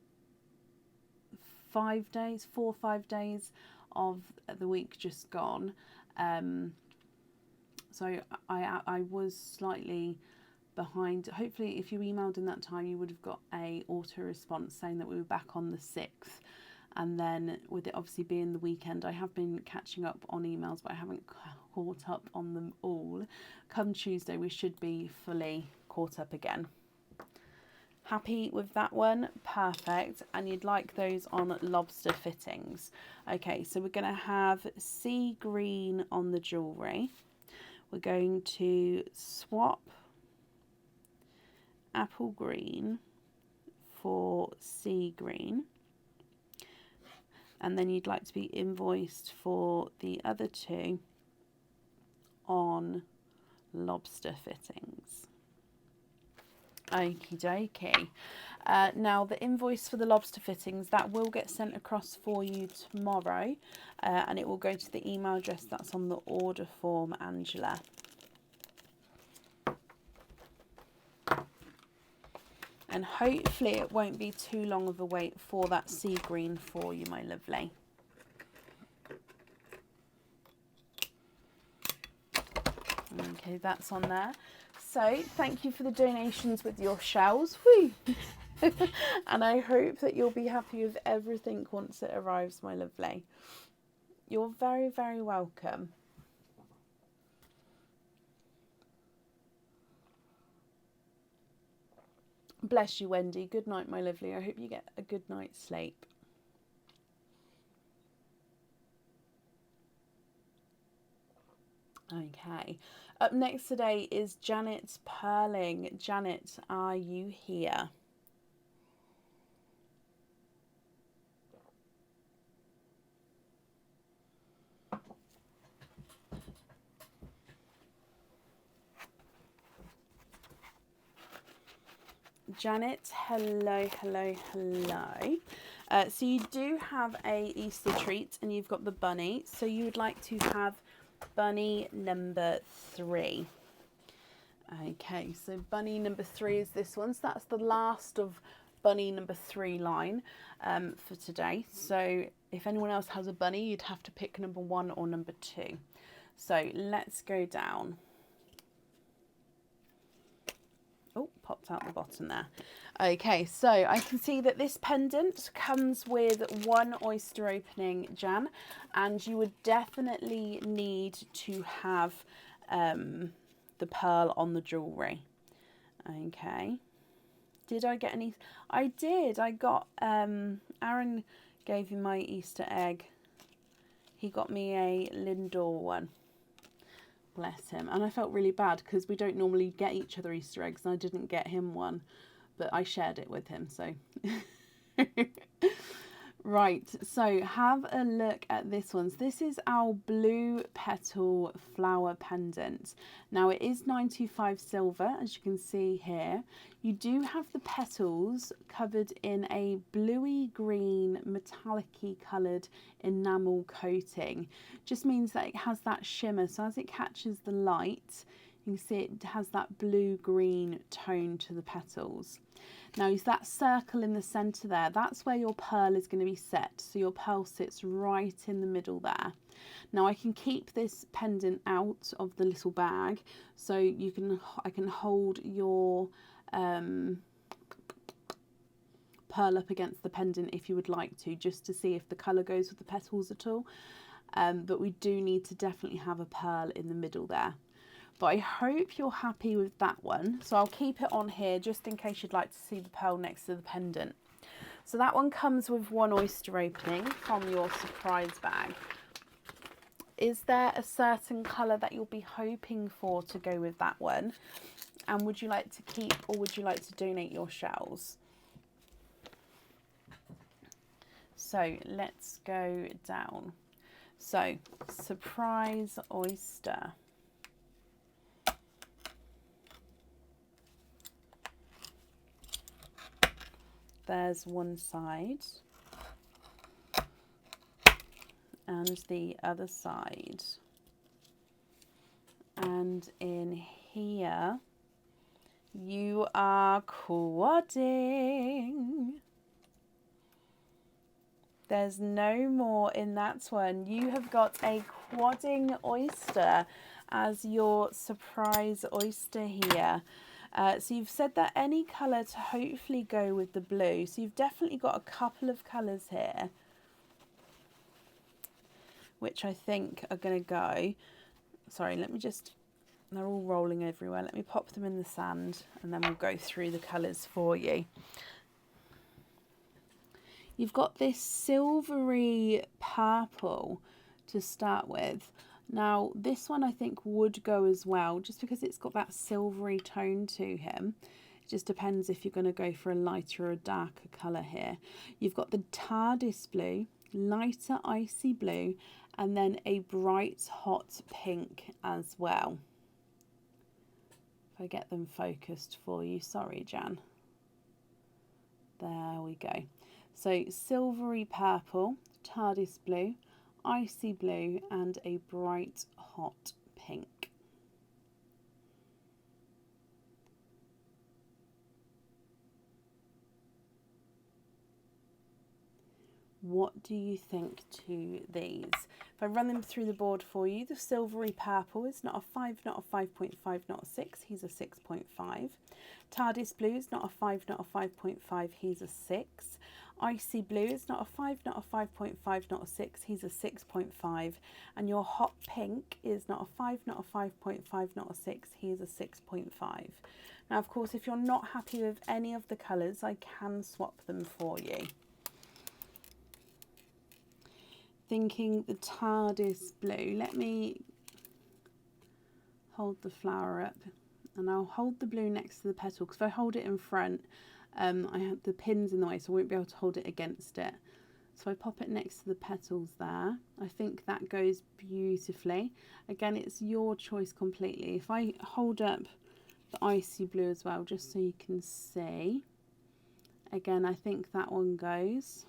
5 days, 4 or 5 days of the week just gone. So I was slightly behind. Hopefully if you emailed in that time you would have got a auto response saying that we were back on the 6th, and then with it obviously being the weekend, I have been catching up on emails, but I haven't caught up on them all. Come Tuesday we should be fully caught up again. Happy with that one? Perfect. And you'd like those on lobster fittings. Okay, so we're going to have sea green on the jewellery. We're going to swap apple green for sea green, and then you'd like to be invoiced for the other two on lobster fittings. Okie dokie. Now the invoice for the lobster fittings, that will get sent across for you tomorrow, and it will go to the email address that's on the order form, Angela. And hopefully it won't be too long of a wait for that sea green for you, my lovely. Okay, that's on there. So thank you for the donations with your shells. Woo! And I hope that you'll be happy with everything once it arrives, my lovely. You're very, very welcome. Bless you, Wendy. Good night, my lovely. I hope you get a good night's sleep. Okay, up next today is Janet's purling. Janet, are you here? Janet, hello, hello, hello. So you do have a Easter treat and you've got the bunny. So you would like to have bunny number 3. Okay, so bunny number 3 is this one. So that's the last of bunny number 3 line for today. So if anyone else has a bunny, you'd have to pick number 1 or number 2. So let's go down. Oh, popped out the bottom there. Okay, so I can see that this pendant comes with 1 oyster opening, Jan, and you would definitely need to have the pearl on the jewellery. Okay. Did I get any? I did. I got, Aaron gave me my Easter egg. He got me a Lindor one. Bless him. And I felt really bad because we don't normally get each other Easter eggs and I didn't get him one, but I shared it with him, so. Right, so have a look at this one. So this is our blue petal flower pendant. Now it is 925 silver, as you can see here. You do have the petals covered in a bluey green metallic-y coloured enamel coating. Just means that it has that shimmer, so as it catches the light, you can see it has that blue-green tone to the petals. Now is that circle in the centre there, that's where your pearl is going to be set. So your pearl sits right in the middle there. Now I can keep this pendant out of the little bag, so I can hold your pearl up against the pendant if you would like to, just to see if the colour goes with the petals at all. But we do need to definitely have a pearl in the middle there. But I hope you're happy with that one. So I'll keep it on here just in case you'd like to see the pearl next to the pendant. So that one comes with 1 oyster opening from your surprise bag. Is there a certain colour that you'll be hoping for to go with that one? And would you like to keep or would you like to donate your shells? So let's go down. So surprise oyster. There's one side and the other side, and in here you are quadding. There's no more in that one. You have got a quadding oyster as your surprise oyster here. So you've said that any colour to hopefully go with the blue. So you've definitely got a couple of colours here, which I think are going to go. Sorry, let me just, they're all rolling everywhere. Let me pop them in the sand and then we'll go through the colours for you. You've got this silvery purple to start with. Now this one I think would go as well, just because it's got that silvery tone to him. It just depends if you're going to go for a lighter or a darker colour here. You've got the TARDIS blue, lighter icy blue, and then a bright hot pink as well. If I get them focused for you, sorry Jan. There we go. So silvery purple, TARDIS blue, icy blue and a bright hot pink. What do you think to these? If I run them through the board for you, the silvery purple is not a 5, not a 5.5, not a 6, he's a 6.5. TARDIS blue is not a 5, not a 5.5, he's a 6. Icy blue is not a 5, not a 5.5, not a 6, he's a 6.5. And your hot pink is not a 5, not a 5.5, not a 6, he's a 6.5. Now, of course, if you're not happy with any of the colours, I can swap them for you. Thinking the TARDIS blue, let me hold the flower up, and I'll hold the blue next to the petal, because if I hold it in front, I have the pins in the way, so I won't be able to hold it against it. So I pop it next to the petals there. I think that goes beautifully. Again, it's your choice completely. If I hold up the icy blue as well, just so you can see. Again, I think that one goes.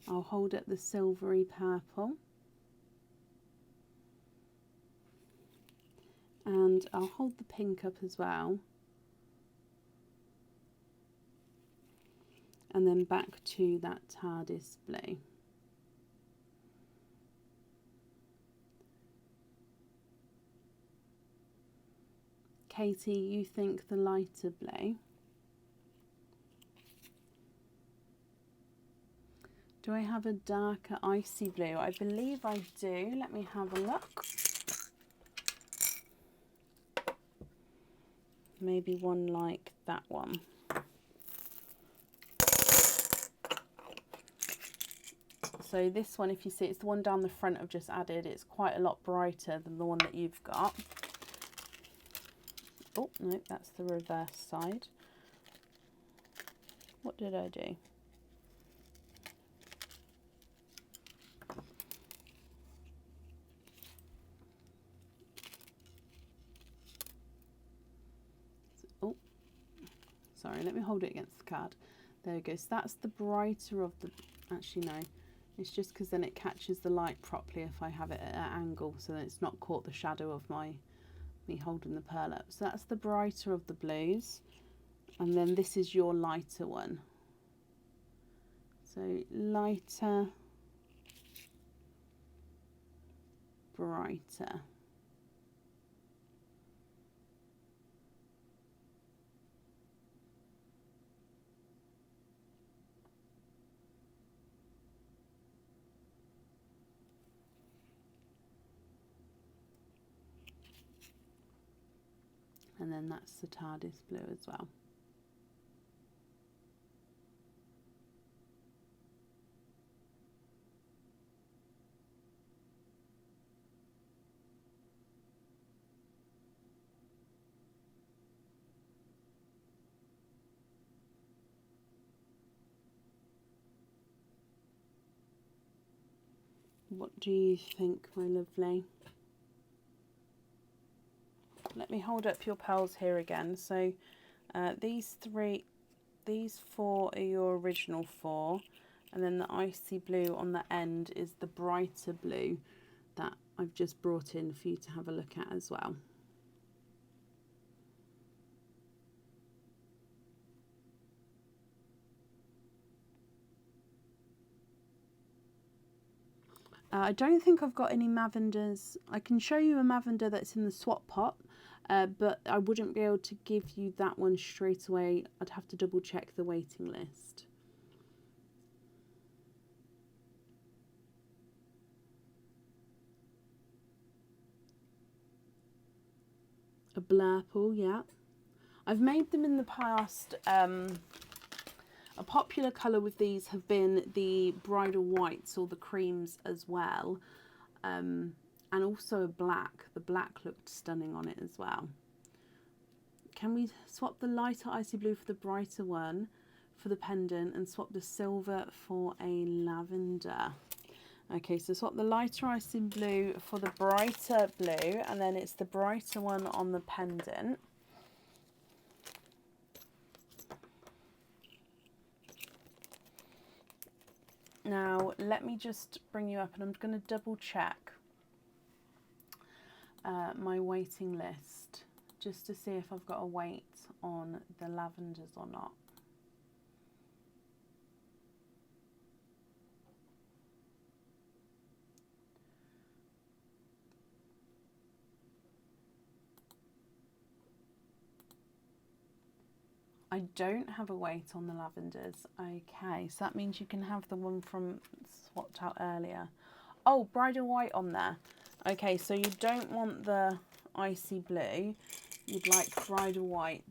I'll hold up the silvery purple. And I'll hold the pink up as well. And then back to that TARDIS blue. Katie, you think the lighter blue? Do I have a darker icy blue? I believe I do. Let me have a look. Maybe one like that one. So this one, if you see, it's the one down the front I've just added. It's quite a lot brighter than the one that you've got. Oh, no, that's the reverse side. What did I do? Oh, sorry, let me hold it against the card. There we go. So that's the brighter of the... Actually, no. It's just because then it catches the light properly if I have it at an angle, so that it's not caught the shadow of me holding the pearl up. So that's the brighter of the blues. And then this is your lighter one. So lighter, brighter. And then that's the TARDIS blue as well. What do you think, my lovely? Let me hold up your pearls here again. So these four are your original four, and then the icy blue on the end is the brighter blue that I've just brought in for you to have a look at as well. I don't think I've got any Lavenders. I can show you a Lavender that's in the swap pot, but I wouldn't be able to give you that one straight away. I'd have to double check the waiting list. A Blurple, yeah. I've made them in the past. A popular colour with these have been the bridal whites or the creams as well. And also a black. The black looked stunning on it as well. Can we swap the lighter icy blue for the brighter one for the pendant and swap the silver for a lavender? Okay, so swap the lighter icy blue for the brighter blue, and then it's the brighter one on the pendant. Now, let me just bring you up, and I'm going to double check my waiting list just to see if I've got a wait on the lavenders or not. I don't have a wait on the lavenders. Okay, so that means you can have the one from swapped out earlier. Oh, bridal white on there. Okay, so you don't want the icy blue. You'd like bridal white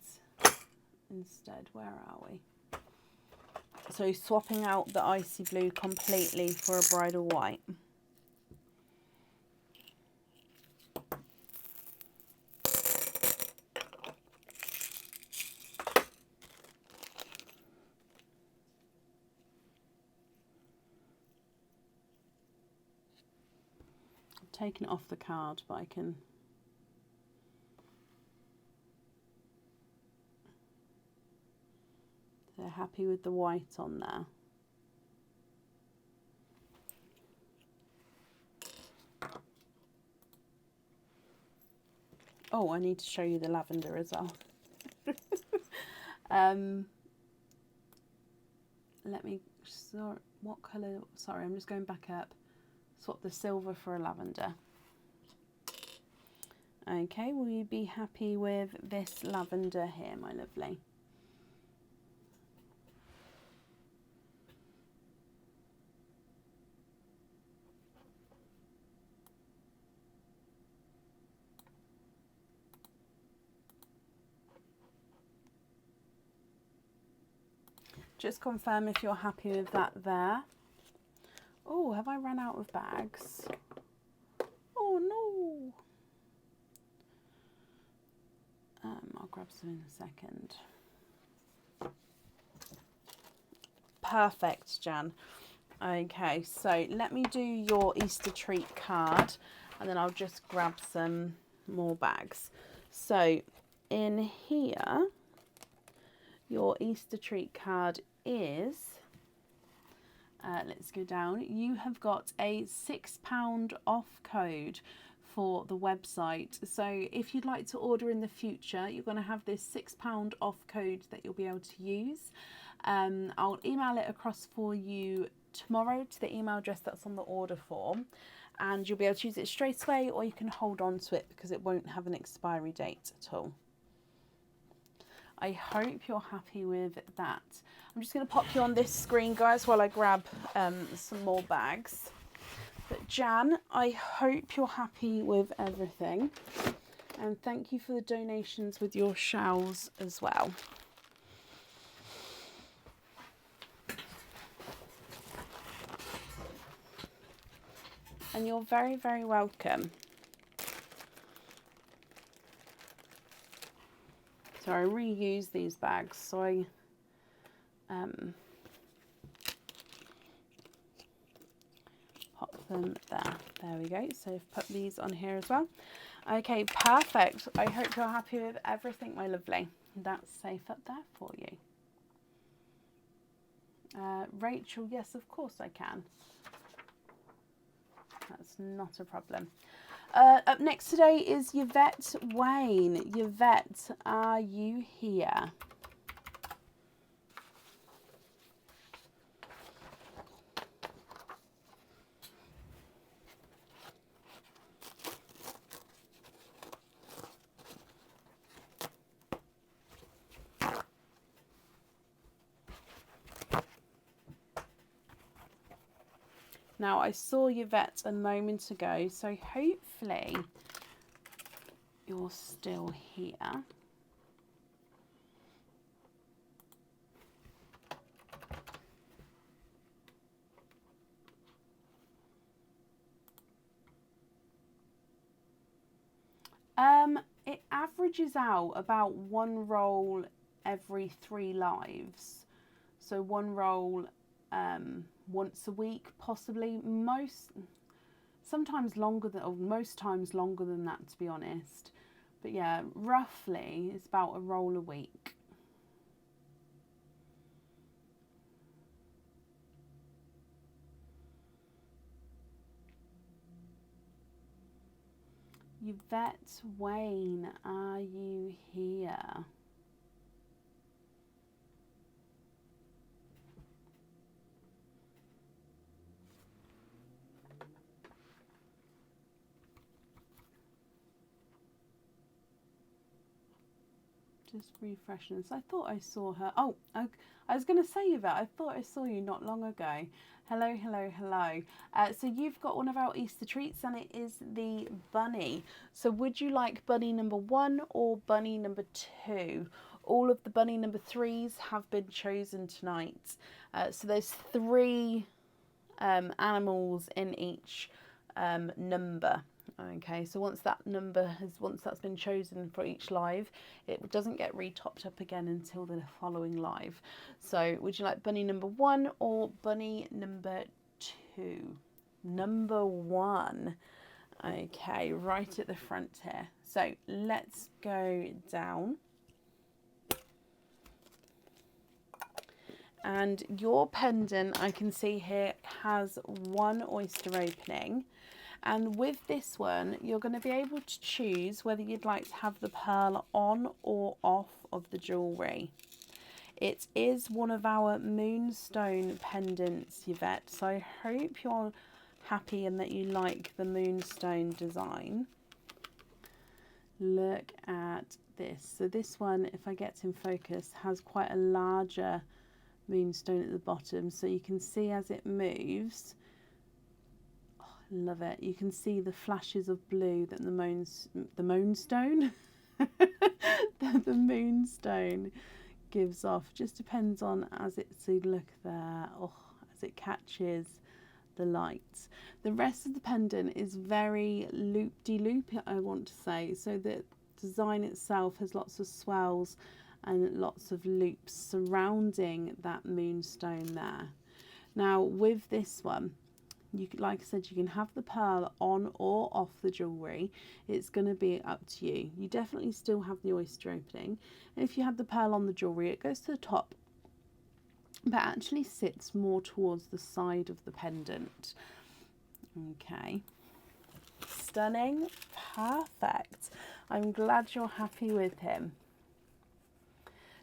instead. Where are we? So swapping out the icy blue completely for a bridal white. taken it off the card, but I can... They're happy with the white on there. Oh, I need to show you the lavender as well. Let me, sorry, what colour, sorry, I'm just going back up. Swap the silver for a lavender. Okay, will you be happy with this lavender here, my lovely? Just confirm if you're happy with that there. Oh, have I run out of bags? Oh no. I'll grab some in a second. Perfect, Jan. Okay, so let me do your Easter treat card and then I'll just grab some more bags. So in here, your Easter treat card is, let's go down, you have got a £6 off code for the website. So if you'd like to order in the future, you're going to have this £6 off code that you'll be able to use. I'll email it across for you tomorrow to the email address that's on the order form, and you'll be able to use it straight away, or you can hold on to it because it won't have an expiry date at all. I hope you're happy with that. I'm just going to pop you on this screen, guys, while I grab some more bags. But Jan, I hope you're happy with everything. And thank you for the donations with your shells as well. And you're very, very welcome. So I reuse these bags, so I pop them there. There we go. So I've put these on here as well. Okay, perfect. I hope you're happy with everything, my lovely. That's safe up there for you. Rachel, yes, of course I can. That's not a problem. Up next today is Yvette Wayne. Yvette, are you here? Now, I saw Yvette a moment ago, so hopefully you're still here. It averages out about one roll every 3 lives. So one roll once a week, possibly. Sometimes longer than, or most times longer than that, to be honest. But yeah, roughly it's about a roll a week. Yvette Wayne, are you here? Just refreshing. So I thought I saw her. Oh, I was going to say, Yvette, I thought I saw you not long ago. Hello, hello, hello. So you've got one of our Easter treats, and it is the bunny. So would you like bunny number 1 or bunny number 2? All of the bunny number 3s have been chosen tonight. So there's 3 animals in each number. Okay, so once that's been chosen for each live, it doesn't get re-topped up again until the following live. So would you like bunny number 1 or bunny number 2? Number 1. Okay, right at the front here. So let's go down. And your pendant, I can see here, has one oyster opening. And with this one, you're going to be able to choose whether you'd like to have the pearl on or off of the jewellery. It is one of our moonstone pendants, Yvette, so I hope you're happy and that you like the moonstone design. Look at this. So this one, if I get in focus, has quite a larger moonstone at the bottom, so you can see as it moves. Oh, I love it. You can see the flashes of blue that the moonstone the moonstone gives off. Just depends on as it's a look there. Oh, as it catches the light. The rest of the pendant is very loop-de-loop, I want to say. So the design itself has lots of swells and lots of loops surrounding that moonstone there. Now with this one, like I said, you can have the pearl on or off the jewellery. It's going to be up to you. You definitely still have the oyster opening. And if you had the pearl on the jewellery, it goes to the top, but actually sits more towards the side of the pendant. Okay. Stunning. Perfect. I'm glad you're happy with him.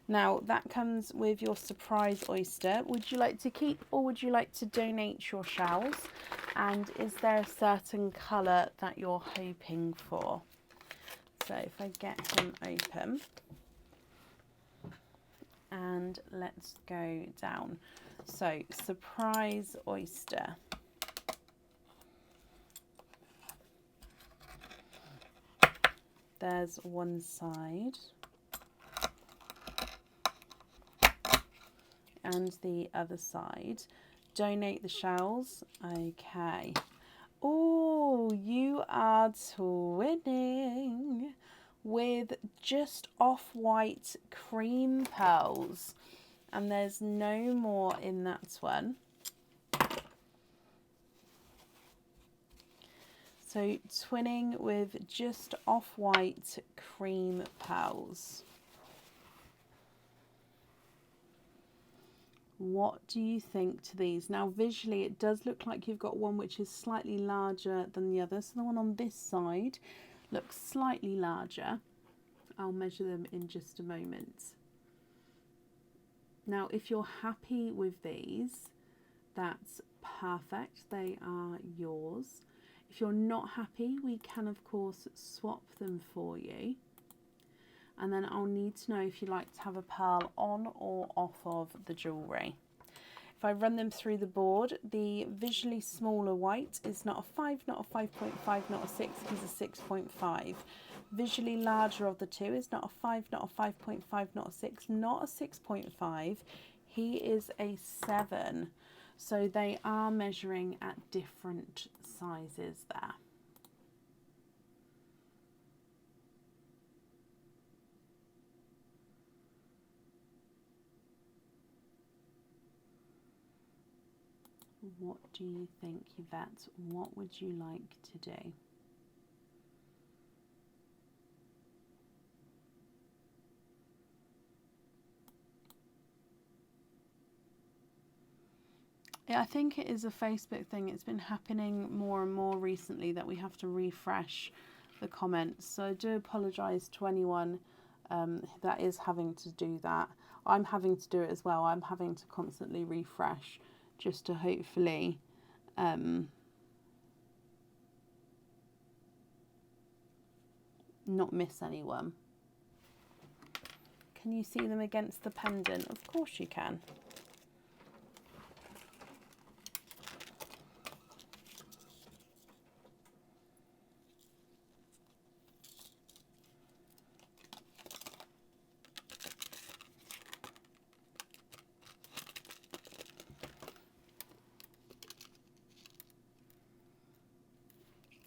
Now that comes with your surprise oyster. Would you like to keep or would you like to donate your shells? And is there a certain colour that you're hoping for? So if I get him open, and let's go down. So surprise oyster. There's one side. And the other side. Donate the shells. Okay. Oh, you are twinning with just off-white cream pearls. And there's no more in that one. So twinning with just off-white cream pearls. What do you think to these? Now visually it does look like you've got one which is slightly larger than the other. So the one on this side looks slightly larger. I'll measure them in just a moment. Now if you're happy with these, that's perfect. They are yours. If you're not happy, we can of course swap them for you. And then I'll need to know if you like to have a pearl on or off of the jewellery. If I run them through the board, the visually smaller white is not a 5, not a 5.5, not a 6, he's a 6.5. Visually larger of the two is not a 5, not a 5.5, not a 6, not a 6.5, he is a 7. So they are measuring at different sizes there. What do you think, Yvette? What would you like to do? Yeah, I think it is a Facebook thing. It's been happening more and more recently that we have to refresh the comments. So I do apologise to anyone that is having to do that. I'm having to do it as well. I'm having to constantly refresh just to hopefully not miss anyone. Can you see them against the pendant? Of course you can.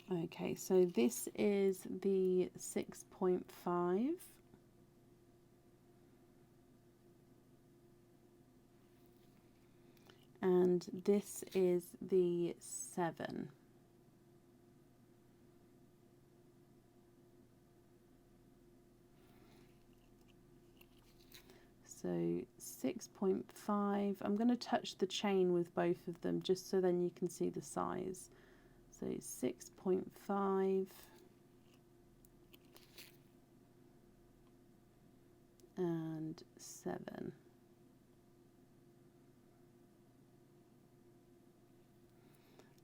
Okay, so this is the 6.5. And this is the 7. So 6.5. I'm going to touch the chain with both of them just so then you can see the size. So 6.5 and 7.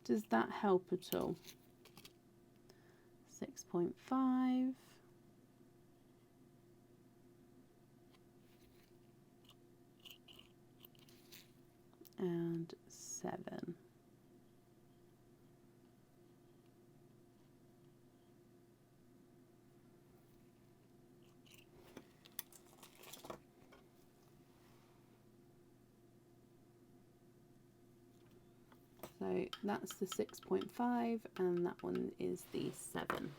Does that help at all? 6.5 and 7. So that's the 6.5 and that one is the 7.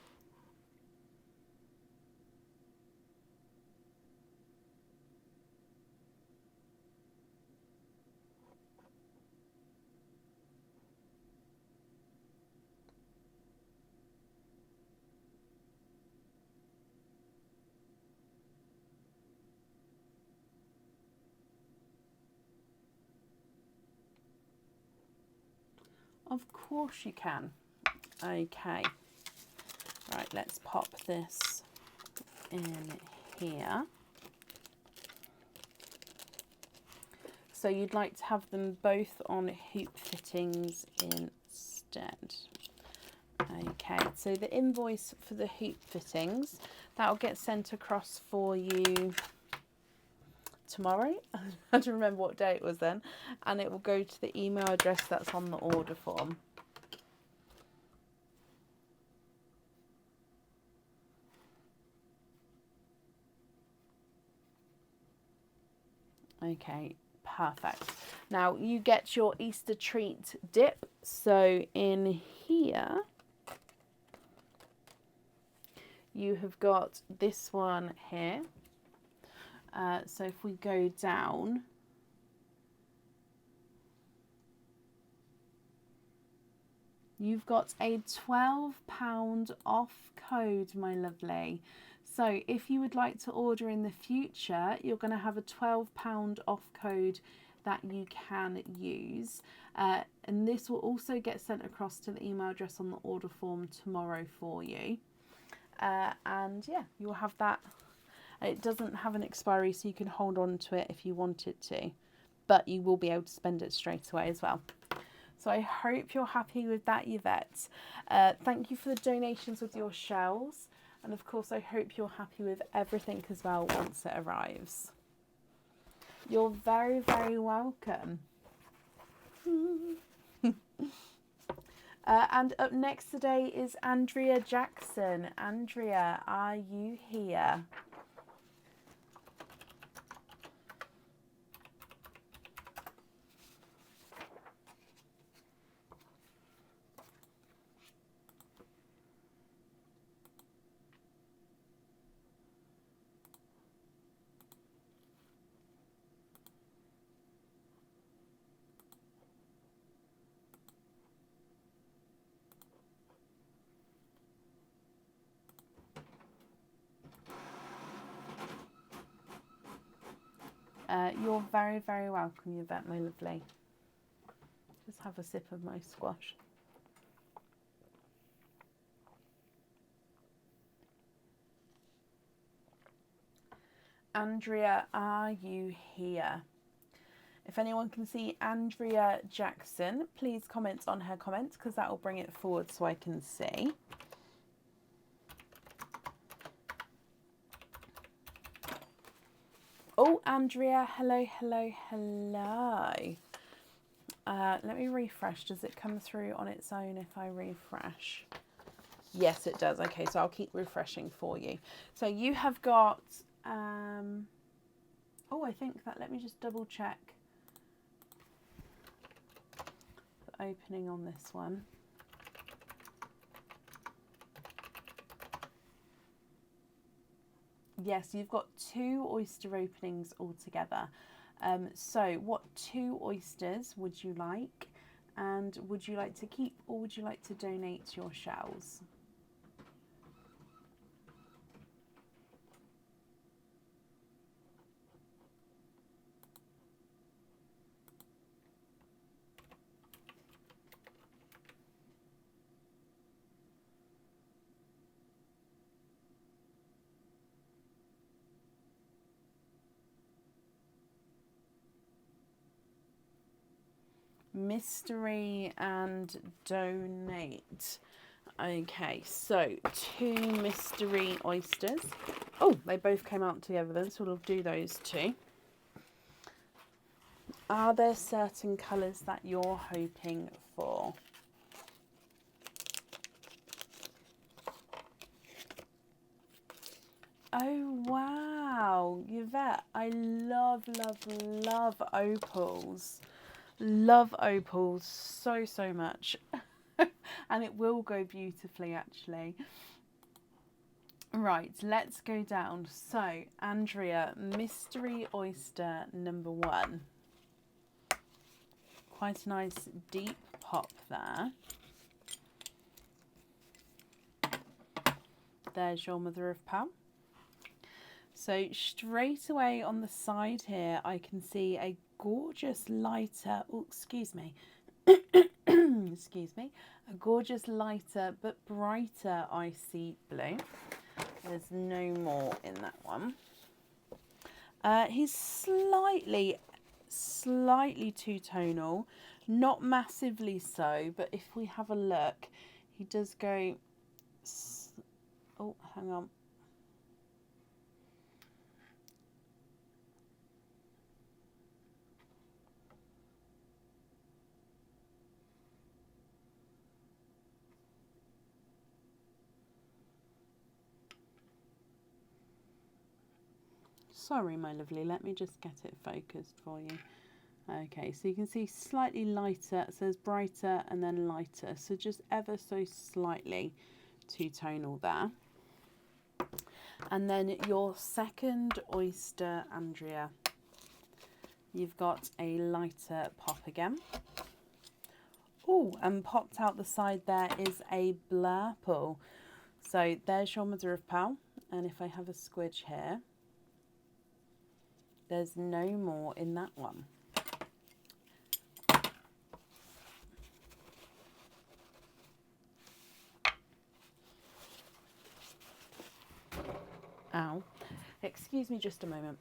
Of course you can. Okay. Right, let's pop this in here. So you'd like to have them both on hoop fittings instead. Okay, so the invoice for the hoop fittings, that'll get sent across for you tomorrow. I had to remember what day it was then, and it will go to the email address that's on the order form. Okay, perfect. Now you get your Easter treat dip. So in here you have got this one here. So if we go down, you've got a £12 off code, my lovely. So if you would like to order in the future, you're going to have a £12 off code that you can use. And this will also get sent across to the email address on the order form tomorrow for you. And yeah, you'll have that. It doesn't have an expiry, so you can hold on to it if you wanted to, but you will be able to spend it straight away as well. So I hope you're happy with that, Yvette. Thank you for the donations with your shells. And of course, I hope you're happy with everything as well once it arrives. You're very, very welcome. And up next today is Andrea Jackson. Andrea, are you here? You're very, very welcome, Yvette, my lovely. Just have a sip of my squash. Andrea, are you here? If anyone can see Andrea Jackson, please comment on her comments because that will bring it forward so I can see. Oh, Andrea, hello, hello, hello. Let me refresh. Does it come through on its own if I refresh? Yes, it does. Okay, so I'll keep refreshing for you. So you have got, oh, I think that, let me just double check the opening on this one. Yes, you've got 2 oyster openings altogether. So what 2 oysters would you like? And would you like to keep or would you like to donate your shells? mystery and donate. Okay, so 2 mystery oysters. Oh, they both came out together then, so we'll do those 2. Are there certain colours that you're hoping for? Oh, wow, Yvette, I love, love, love opals. Love opals so, so much. And it will go beautifully, actually. Right, let's go down. So, Andrea, mystery oyster number 1. Quite a nice deep pop there. There's your mother of pearl. So straight away on the side here, I can see a gorgeous lighter, oh, excuse me, excuse me, a gorgeous lighter but brighter icy blue. There's no more in that one. He's slightly two-tonal, not massively so, but if we have a look, he does go, oh, hang on. Sorry, my lovely, let me just get it focused for you. Okay, so you can see slightly lighter, it says brighter and then lighter, so just ever so slightly two-tonal there. And then your second oyster, Andrea, you've got a lighter pop again. Oh, and popped out the side there is a blurple. So there's your mother of pearl, and if I have a squidge here, there's no more in that one. Ow. Excuse me just a moment.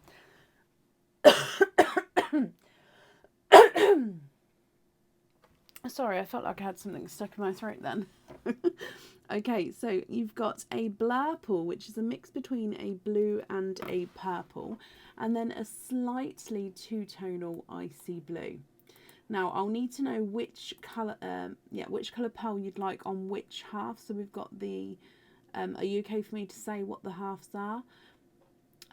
Sorry, I felt like I had something stuck in my throat then. Okay, so you've got a blurple, which is a mix between a blue and a purple, and then a slightly two-tonal icy blue. Now, I'll need to know which colour, which colour pearl you'd like on which half. So we've got the, are you okay for me to say what the halves are?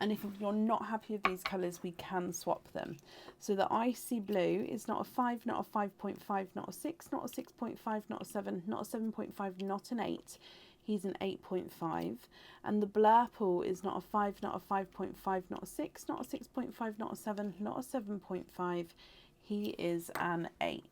And if you're not happy with these colours, we can swap them. So the icy blue is not a 5, not a 5.5, not a 6, not a 6.5, not a 7, not a 7.5, not an 8. He's an 8.5. And the blurple is not a 5, not a 5.5, not a 6, not a 6.5, not a 7, not a 7.5. He is an 8.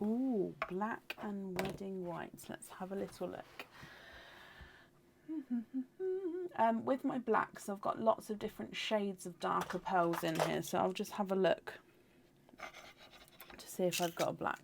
Ooh, black and wedding white. Let's have a little look. With my blacks, I've got lots of different shades of darker pearls in here, so I'll just have a look to see if I've got a black.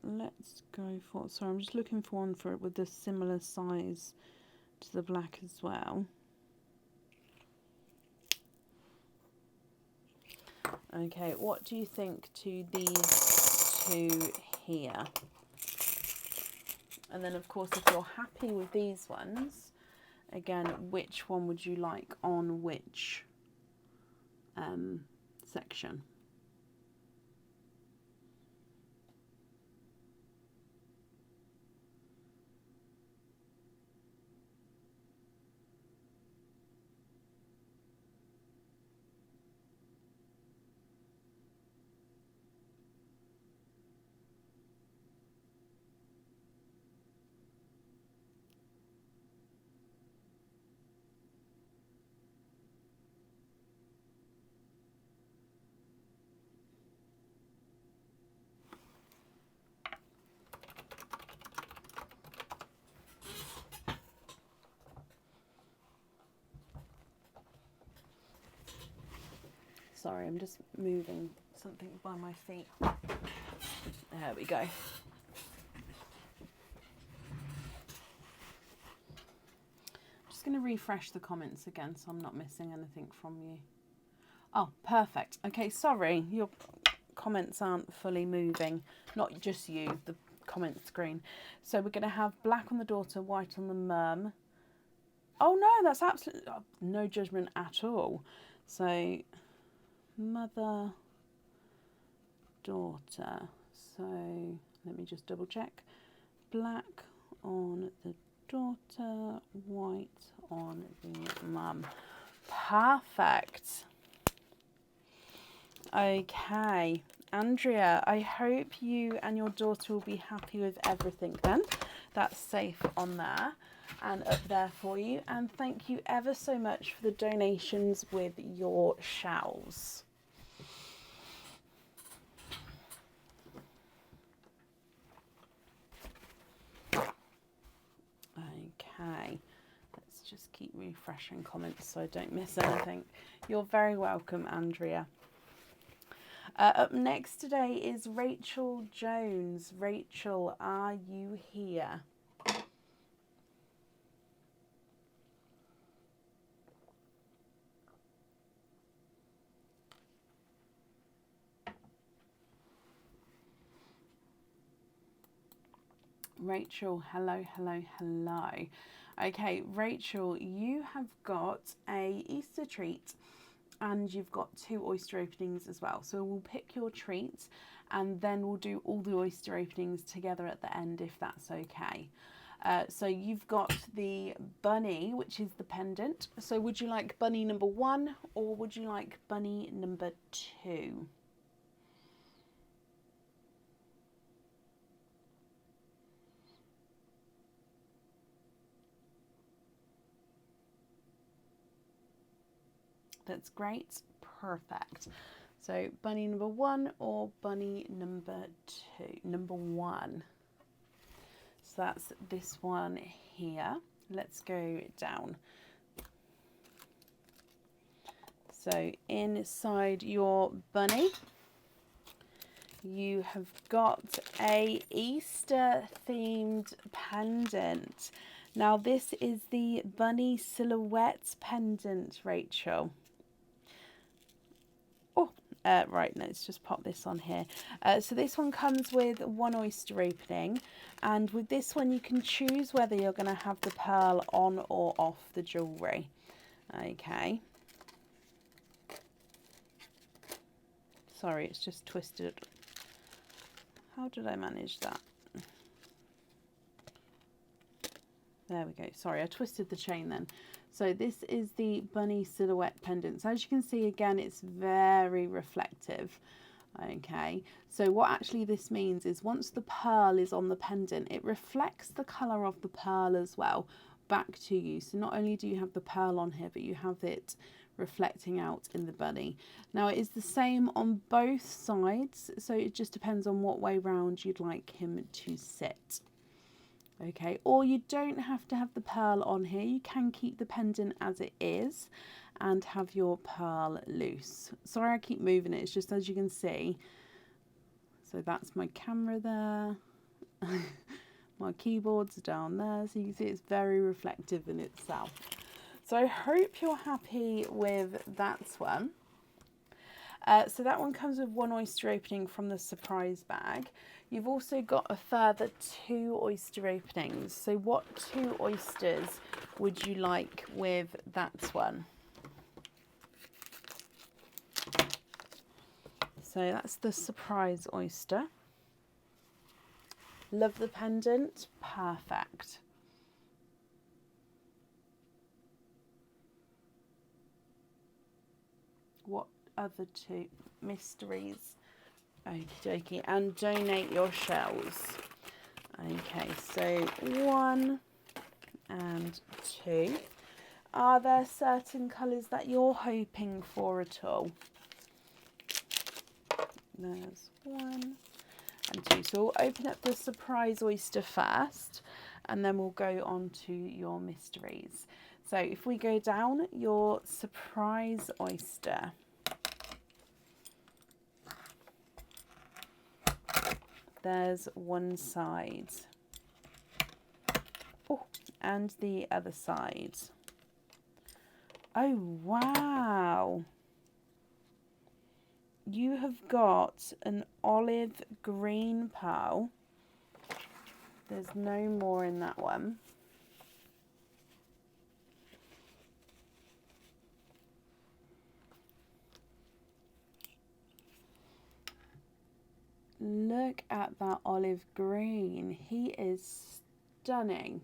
Let's go for, sorry, I'm just looking for one for it with a similar size to the black as well. Okay, what do you think to these two here? And then of course, if you're happy with these ones, again, which one would you like on which section? Sorry, I'm just moving something by my feet. There we go. Just going to refresh the comments again so I'm not missing anything from you. Oh, perfect. Okay, sorry, your comments aren't fully moving. Not just you, the comment screen. So we're going to have black on the daughter, white on the mum. Oh no, that's absolutely no judgment at all. So mother, daughter. So let me just double check. Black on the daughter, white on the mum. Perfect. Okay, Andrea, I hope you and your daughter will be happy with everything then. That's safe on there and up there for you. And thank you ever so much for the donations with your shells. Okay, let's just keep refreshing comments so I don't miss anything. You're very welcome, Andrea. Up next today is Rachel Jones. Rachel, are you here? Rachel, hello, hello, hello. Okay, Rachel, you have got a Easter treat and you've got 2 oyster openings as well. So we'll pick your treats and then we'll do all the oyster openings together at the end if that's okay. So you've got the bunny, which is the pendant. So would you like bunny number 1 or would you like bunny number 2? That's great. Perfect. So bunny number 1 or bunny number 2? Number 1. So that's this one here. Let's go down. So inside your bunny, you have got a Easter themed pendant. Now this is the bunny silhouette pendant, Rachel. Right, let's just pop this on here. So this one comes with 1 oyster opening, and with this one you can choose whether you're going to have the pearl on or off the jewellery. Okay. Sorry, it's just twisted. How did I manage that? There we go. Sorry, I twisted the chain then. So this is the bunny silhouette pendant. So as you can see, again, it's very reflective. Okay, so what actually this means is once the pearl is on the pendant, it reflects the colour of the pearl as well back to you. So not only do you have the pearl on here, but you have it reflecting out in the bunny. Now it is the same on both sides, so it just depends on what way round you'd like him to sit. Okay, or you don't have to have the pearl on here. You can keep the pendant as it is and have your pearl loose. Sorry I keep moving it, it's just as you can see. So that's my camera there. My keyboard's down there, so you can see it's very reflective in itself. So I hope you're happy with that one. So that one comes with 1 oyster opening from the surprise bag. You've also got a further 2 oyster openings. So what 2 oysters would you like with that one? So that's the surprise oyster. Love the pendant. Perfect. What other 2 mysteries? Okie dokie, and donate your shells. Okay, so 1 and 2. Are there certain colours that you're hoping for at all? There's 1 and 2. So we'll open up the surprise oyster first, and then we'll go on to your mysteries. So if we go down, your surprise oyster. There's one side. Oh, and the other side. Oh, wow. You have got an olive green pearl. There's no more in that one. Look at that olive green. He is stunning.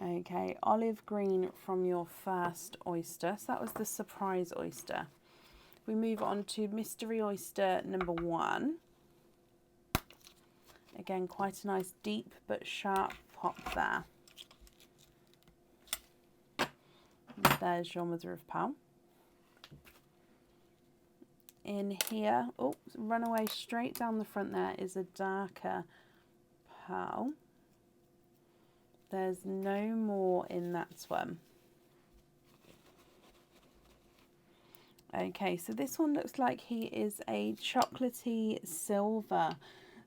Okay, olive green from your first oyster. So that was the surprise oyster. We move on to mystery oyster number 1. Again, quite a nice deep but sharp pop there. And there's your mother of pearl. In here, oh, runaway straight down the front there is a darker pearl. There's no more in that one. Okay, so this one looks like he is a chocolatey silver.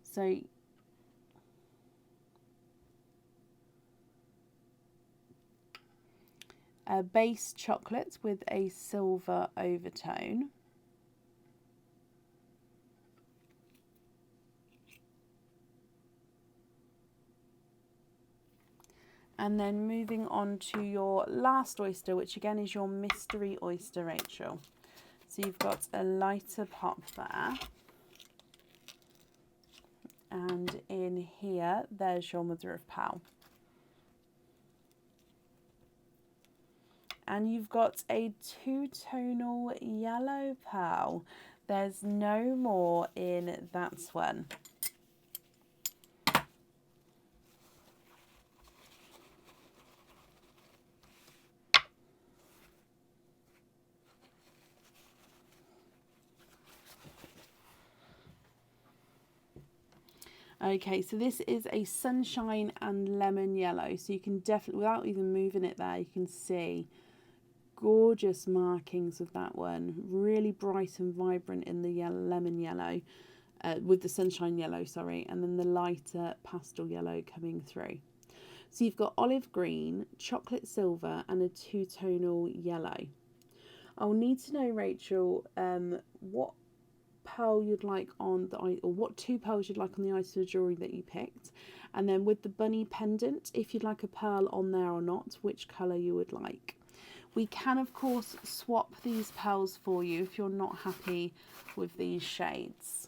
So a base chocolate with a silver overtone. And then moving on to your last oyster, which again is your mystery oyster, Rachel. So you've got a lighter pop there. And in here, there's your mother of pearl. And you've got a two-tonal yellow pearl. There's no more in that one. Okay, so this is a sunshine and lemon yellow. So you can definitely, without even moving it there, you can see gorgeous markings of that one. Really bright and vibrant in the yellow, lemon yellow, with the sunshine yellow, sorry, and then the lighter pastel yellow coming through. So you've got olive green, chocolate silver, and a two-tonal yellow. I'll need to know, Rachel, what pearl you'd like on the, or what 2 pearls you'd like on the item of jewellery that you picked, and then with the bunny pendant, if you'd like a pearl on there or not, which colour you would like. We can of course swap these pearls for you if you're not happy with these shades.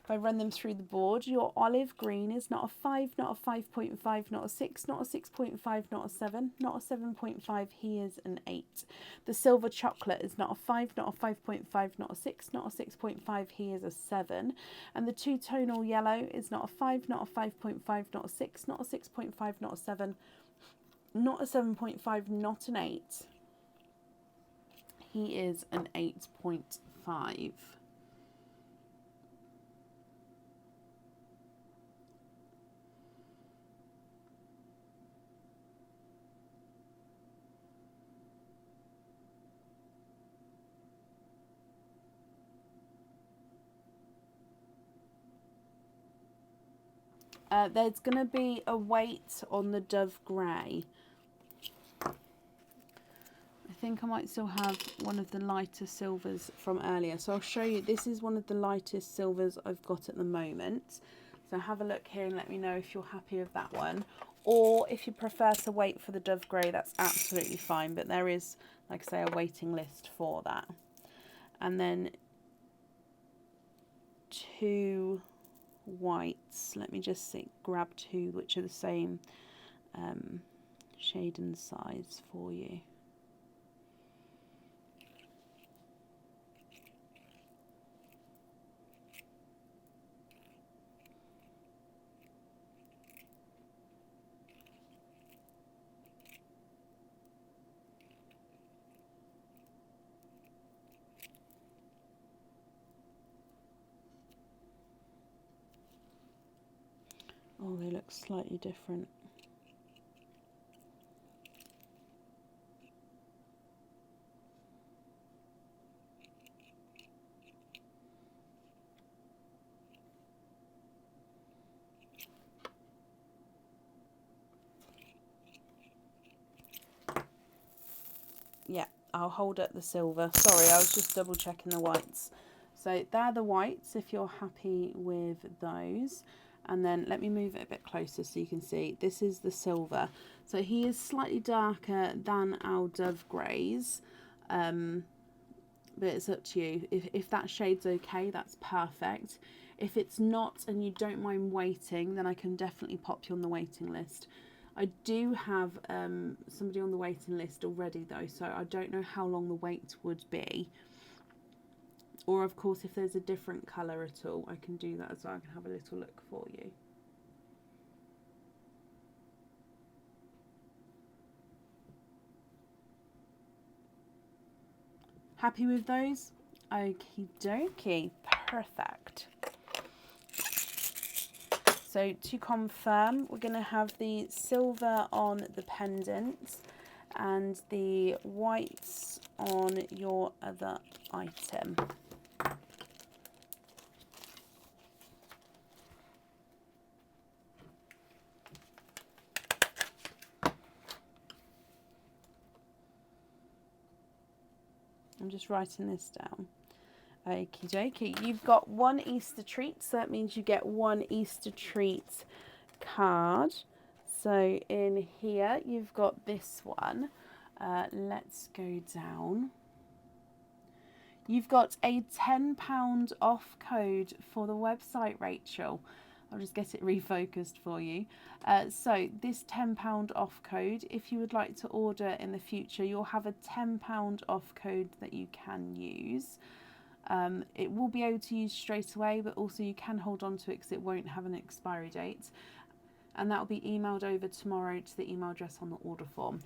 If I run them through the board, your olive green is not a 5, not a 5.5, not a 6, not a 6.5, not a 7, not a 7.5, he is an 8. The silver chocolate is not a 5, not a 5.5, not a 6, not a 6.5, he is a 7. And the two-tonal yellow is not a 5, not a 5.5, not a 6, not a 6.5, not a 7, not a 7.5, not an 8. He is an 8.5. There's going to be a weight on the Dove Grey. I think I might still have one of the lighter silvers from earlier. So I'll show you. This is one of the lightest silvers I've got at the moment. So have a look here and let me know if you're happy with that one. Or if you prefer to wait for the Dove Grey, that's absolutely fine. But there is, like I say, a waiting list for that. And then 2 whites. Let me just grab 2 which are the same shade and size for you. Oh, they look slightly different. Yeah, I'll hold up the silver. Sorry, I was just double checking the whites. So they're the whites if you're happy with those. And then let me move it a bit closer so you can see. This is the silver. So he is slightly darker than our Dove Greys. But it's up to you. If that shade's okay, that's perfect. If it's not and you don't mind waiting, then I can definitely pop you on the waiting list. I do have somebody on the waiting list already though, so I don't know how long the wait would be. Or of course, if there's a different colour at all, I can do that as well. I can have a little look for you. Happy with those? Okie dokie, perfect. So to confirm, we're going to have the silver on the pendant and the whites on your other item. I'm just writing this down. Okie dokie. You've got one Easter treat, so that means you get one Easter treat card. So in here, you've got this one. Let's go down. You've got a £10 off code for the website, Rachel. I'll just get it refocused for you. So this £10 off code, if you would like to order in the future, you'll have a £10 off code that you can use. It will be able to use straight away, but also you can hold on to it because it won't have an expiry date. And that will be emailed over tomorrow to the email address on the order form.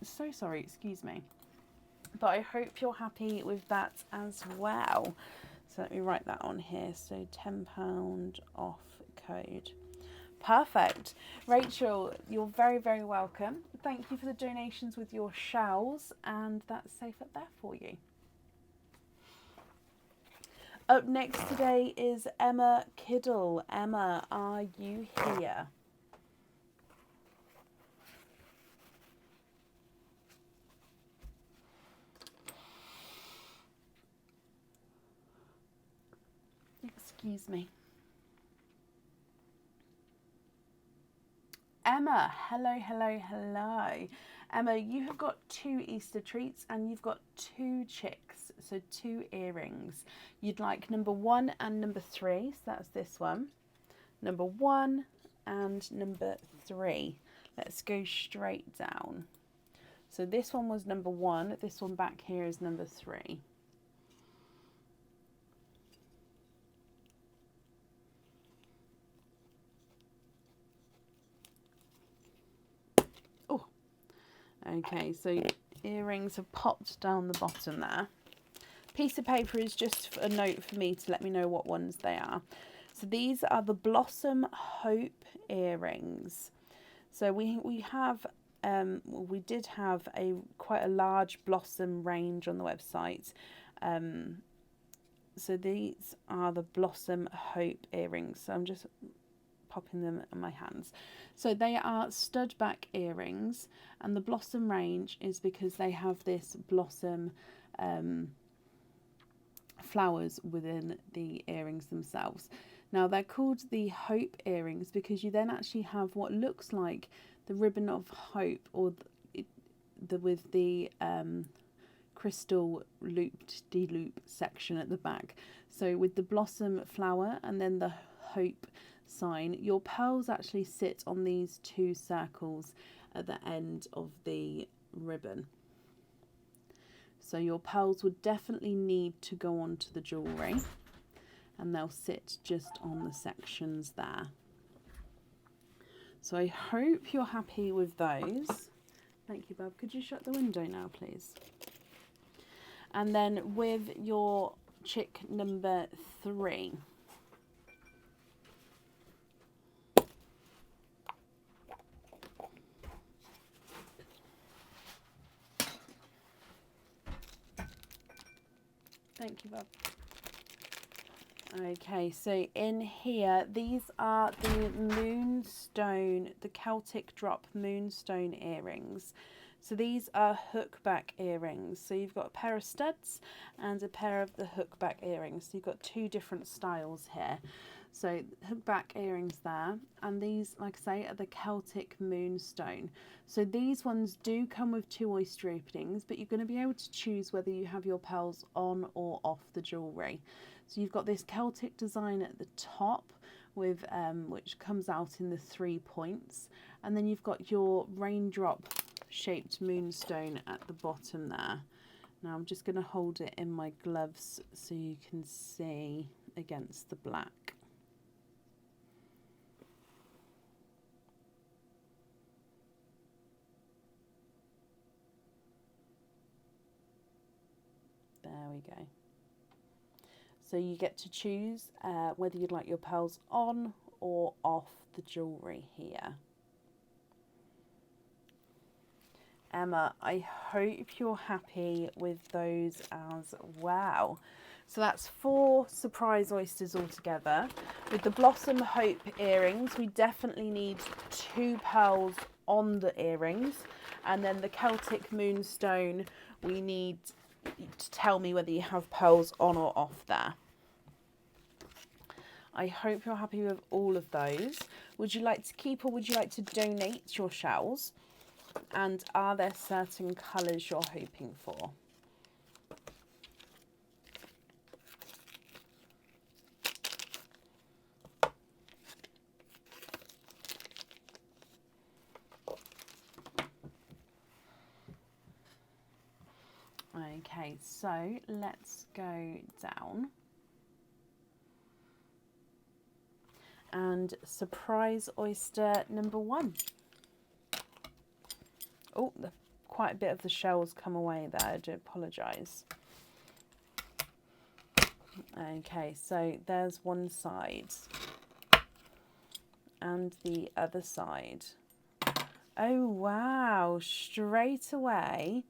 So sorry, excuse me. But I hope you're happy with that as well. So let me write that on here. So £10 off code. Perfect. Rachel, you're very, very welcome. Thank you for the donations with your shells, and that's safe up there for you. Up next today is Emma Kiddle. Emma, are you here? Excuse me. Emma, hello, hello, hello. Emma, you have got 2 Easter treats and you've got 2 chicks, so 2 earrings. You'd like number 1 and number 3, so that's this one. Number 1 and number 3. Let's go straight down. So this one was number 1, this one back here is number 3. Okay, so earrings have popped down the bottom there. Piece of paper is just a note for me to let me know what ones they are. So these are the Blossom Hope earrings. So we did have quite a large Blossom range on the website. So these are the Blossom Hope earrings. So I'm just popping them in my hands. So they are stud back earrings, and the Blossom range is because they have this blossom flowers within the earrings themselves. Now they're called the Hope earrings because you then actually have what looks like the ribbon of hope, or with the crystal looped de-loop section at the back. So with the blossom flower and then the hope sign, your pearls actually sit on these 2 circles at the end of the ribbon. So your pearls would definitely need to go onto the jewellery, and they'll sit just on the sections there. So I hope you're happy with those. Thank you, Bob. Could you shut the window now, please? And then with your chick number 3. Thank you, Bob. Okay, so in here, these are the moonstone, the Celtic drop moonstone earrings. So these are hook back earrings. So you've got a pair of studs and a pair of the hook back earrings. So you've got two different styles here. So hook back earrings there, and these, like I say, are the Celtic Moonstone. So these ones do come with two oyster openings, but you're going to be able to choose whether you have your pearls on or off the jewellery. So you've got this Celtic design at the top with which comes out in the 3 points, and then you've got your raindrop shaped moonstone at the bottom there. Now I'm just going to hold it in my gloves so you can see against the black. There we go. So you get to choose whether you'd like your pearls on or off the jewellery here. Emma, I hope you're happy with those as well. So that's 4 surprise oysters altogether. With the Blossom Hope earrings, we definitely need 2 pearls on the earrings. And then the Celtic Moonstone, we need to tell me whether you have pearls on or off there. I hope you're happy with all of those. Would you like to keep or would you like to donate your shells? And are there certain colours you're hoping for? Okay, so let's go down. And surprise oyster number 1. Oh, quite a bit of the shells come away there. I do apologise. Okay, so there's one side. And the other side. Oh, wow. Straight away.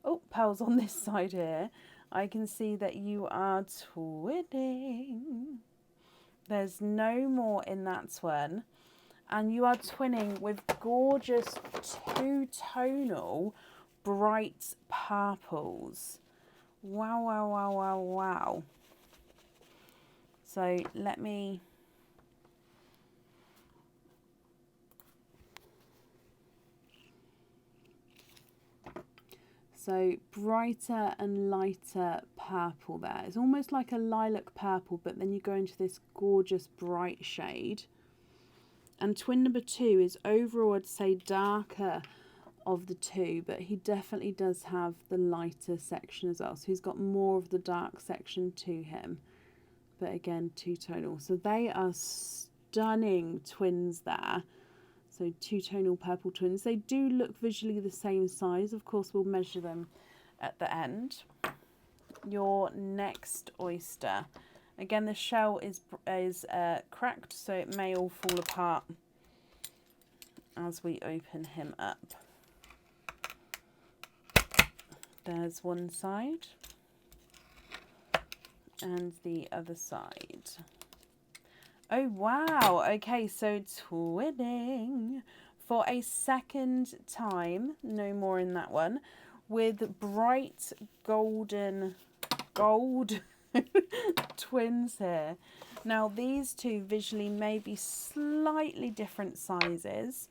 Oh, pearls on this side here. I can see that you are twinning. There's no more in that one. And you are twinning with gorgeous two-tonal bright purples. Wow, wow, wow, wow, wow. So let me... So brighter and lighter purple there. It's almost like a lilac purple, but then you go into this gorgeous bright shade. And twin number 2 is overall, I'd say, darker of the two, but he definitely does have the lighter section as well. So he's got more of the dark section to him. But again, two-tonal. So they are stunning twins there. So two-tonal purple twins. They do look visually the same size. Of course, we'll measure them at the end. Your next oyster. Again, the shell is cracked, so it may all fall apart as we open him up. There's one side and the other side. Oh, wow. Okay, so twinning for a second time, no more in that one, with bright gold twins here. Now, these two visually may be slightly different sizes.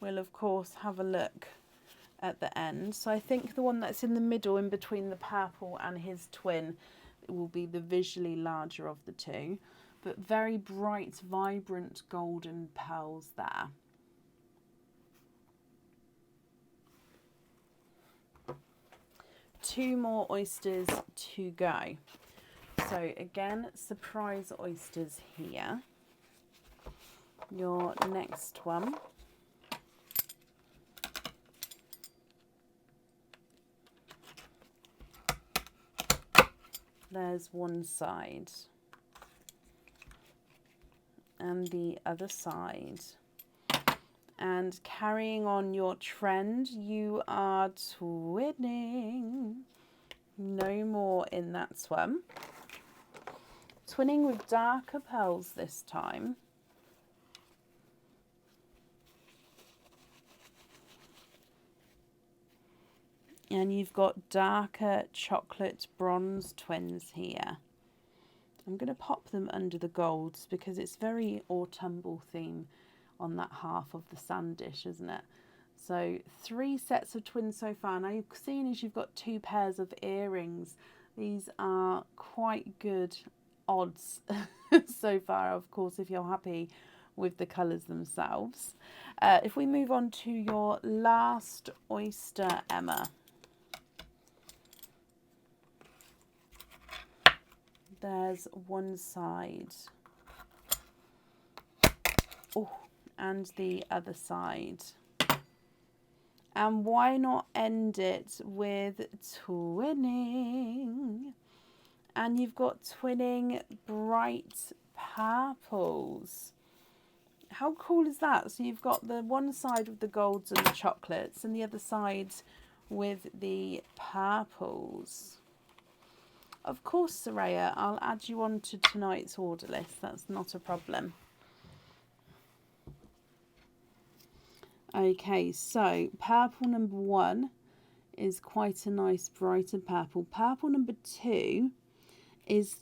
We'll, of course, have a look at the end. So I think the one that's in the middle, in between the purple and his twin, will be the visually larger of the two. But very bright, vibrant golden pearls there. Two more oysters to go. So again, surprise oysters here. Your next one. There's one side. And the other side. And carrying on your trend, you are twinning. No more in that one. Twinning with darker pearls this time. And you've got darker chocolate bronze twins here. I'm going to pop them under the golds because it's very autumnal theme on that half of the sand dish, isn't it? So 3 sets of twins so far. Now you've seen as you've got 2 pairs of earrings. These are quite good odds so far, of course, if you're happy with the colours themselves. If we move on to your last oyster, Emma. There's one side. Oh, and the other side. And why not end it with twinning? And you've got twinning bright purples. How cool is that? So you've got the one side with the golds and the chocolates and the other side with the purples. Of course, Soraya, I'll add you on to tonight's order list. That's not a problem. Okay, so purple number 1 is quite a nice brighter purple. Purple number 2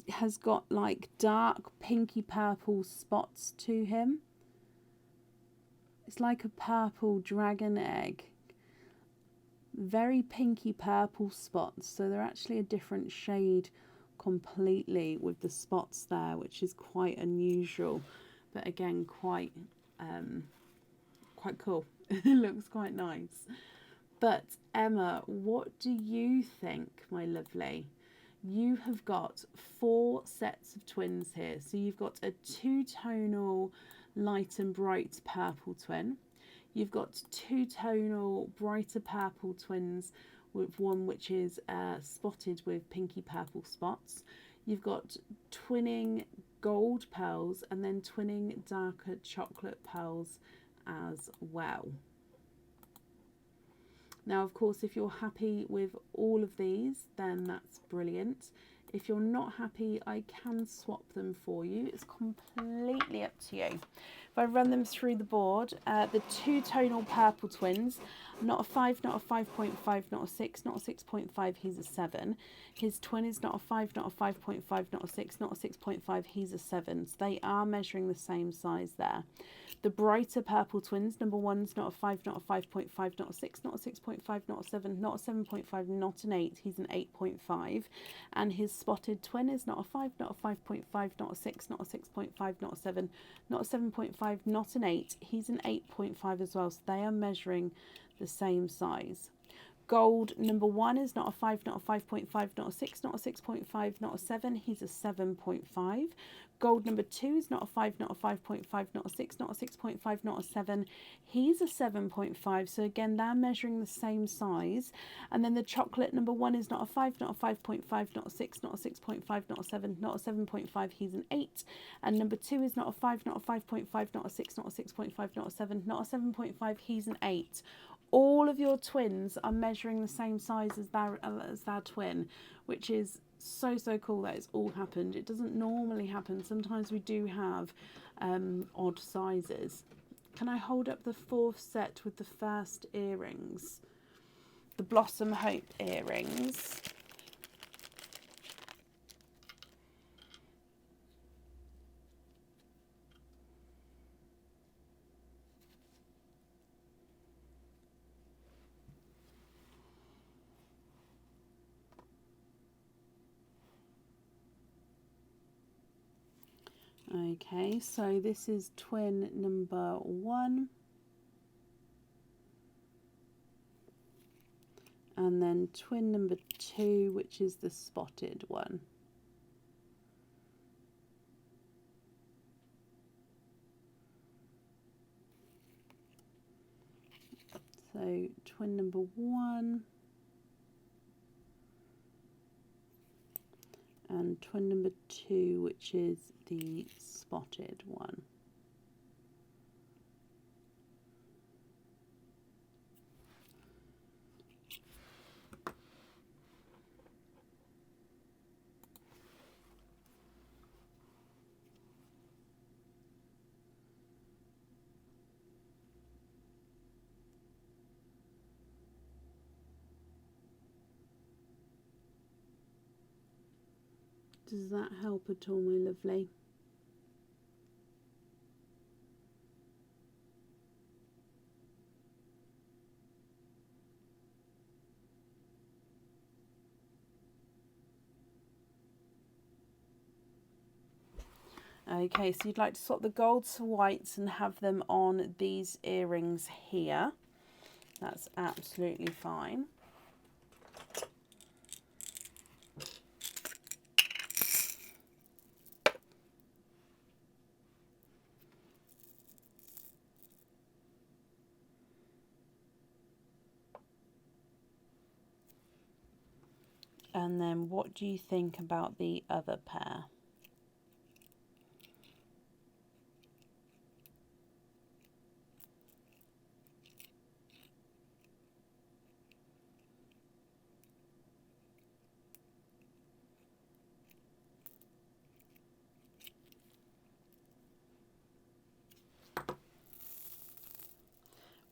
has got like dark pinky purple spots to him. It's like a purple dragon egg. Very pinky purple spots, so they're actually a different shade completely with the spots there, which is quite unusual, but again quite cool. It looks quite nice. But Emma, what do you think, my lovely? You have got 4 sets of twins here. So you've got a 2-tonal light and bright purple twin. You've got 2-tonal brighter purple twins with one which is spotted with pinky purple spots. You've got twinning gold pearls and then twinning darker chocolate pearls as well. Now, of course, if you're happy with all of these, then that's brilliant. If you're not happy, I can swap them for you. It's completely up to you. If I run them through the board, the 2-tonal purple twins, not a 5, not a 5.5, not a 6, not a 6.5, he's a 7. His twin is not a 5, not a 5.5, not a 6, not a 6.5, he's a 7. So they are measuring the same size there. The brighter purple twins, number 1's not a 5, not a 5.5, not a 6, not a 6.5, not a 7, not a 7.5, not an 8, he's an 8.5. And his spotted twin is not a 5, not a 5.5, not a 6, not a 6.5, not a 7, not a 7.5, not an 8, he's an 8.5 as well. So they are measuring the same size. Gold number 1 is not a 5, not a 5.5, not a 6, not a 6.5, not a 7, he's a 7.5. Gold number 2 is not a 5, not a 5.5, not a 6, not a 6.5, not a 7, he's a 7.5. So again, they're measuring the same size. And then the chocolate number 1 is not a 5, not a 5.5, not a 6, not a 6.5, not a 7, not a 7.5, he's an 8. And number 2 is not a 5, not a 5.5, not a 6, not a 6.5, not a 7, not a 7.5, he's an 8. All of your twins are measuring the same size as their twin, which is so cool that it's all happened. It doesn't normally happen. Sometimes we do have odd sizes. Can I hold up the 4th set with the first earrings? The Blossom Hope earrings. Okay, so this is twin number 1. And then twin number 2, which is the spotted one. So twin number 1 and twin number 2, which is the spotted one. Does that help at all, my lovely? Okay, so you'd like to swap the golds for whites and have them on these earrings here. That's absolutely fine. And then what do you think about the other pair?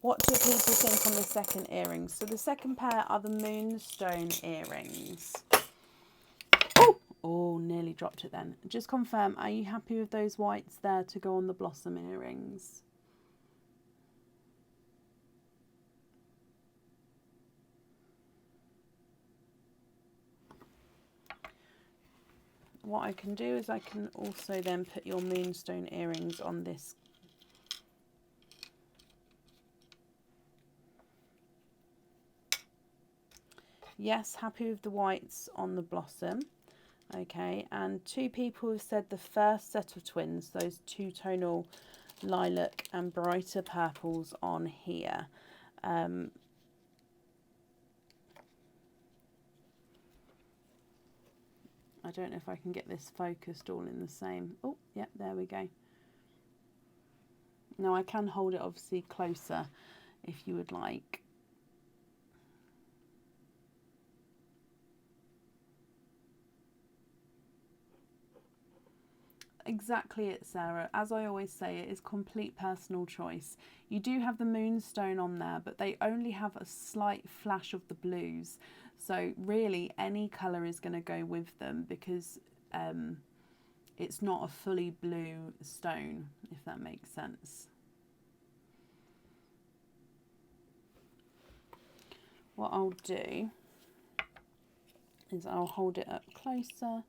What do people think on the second earrings? So the second pair are the moonstone earrings. Oh, nearly dropped it then. Just confirm, are you happy with those whites there to go on the blossom earrings? What I can do is I can also then put your moonstone earrings on this. Yes, happy with the whites on the blossom. Okay, and 2 people have said the first set of twins, those 2-tonal lilac and brighter purples on here. I don't know if I can get this focused all in the same. Oh, yeah, there we go. Now I can hold it obviously closer if you would like. Exactly it, Sarah. As I always say, it is complete personal choice. You do have the moonstone on there, but they only have a slight flash of the blues. So really any colour is going to go with them because it's not a fully blue stone, if that makes sense. What I'll do is I'll hold it up closer.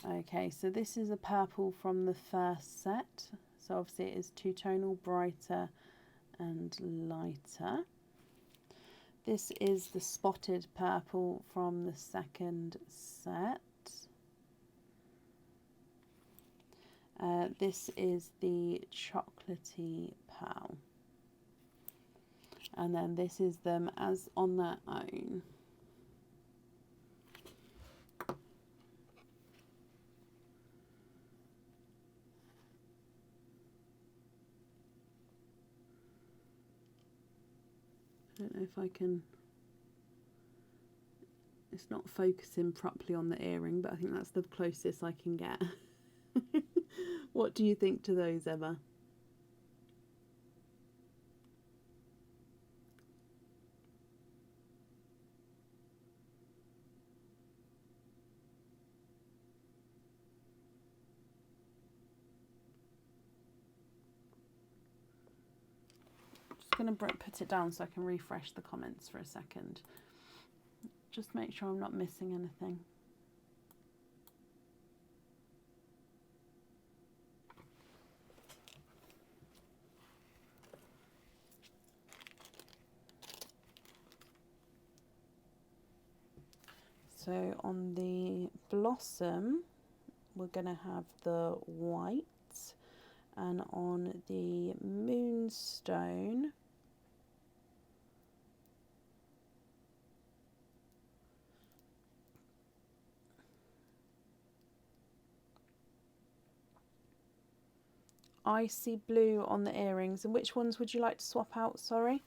Okay, so this is a purple from the first set. So obviously it is 2-tonal, brighter and lighter. This is the spotted purple from the second set. This is the chocolatey pearl. And then this is them as on their own. I don't know if I can, it's not focusing properly on the earring, but I think that's the closest I can get. What do you think to those, Emma? Just going to put it down so I can refresh the comments for a second. Just make sure I'm not missing anything. So on the blossom, we're going to have the white, and on the moonstone, icy blue on the earrings. And which ones would you like to swap out, sorry?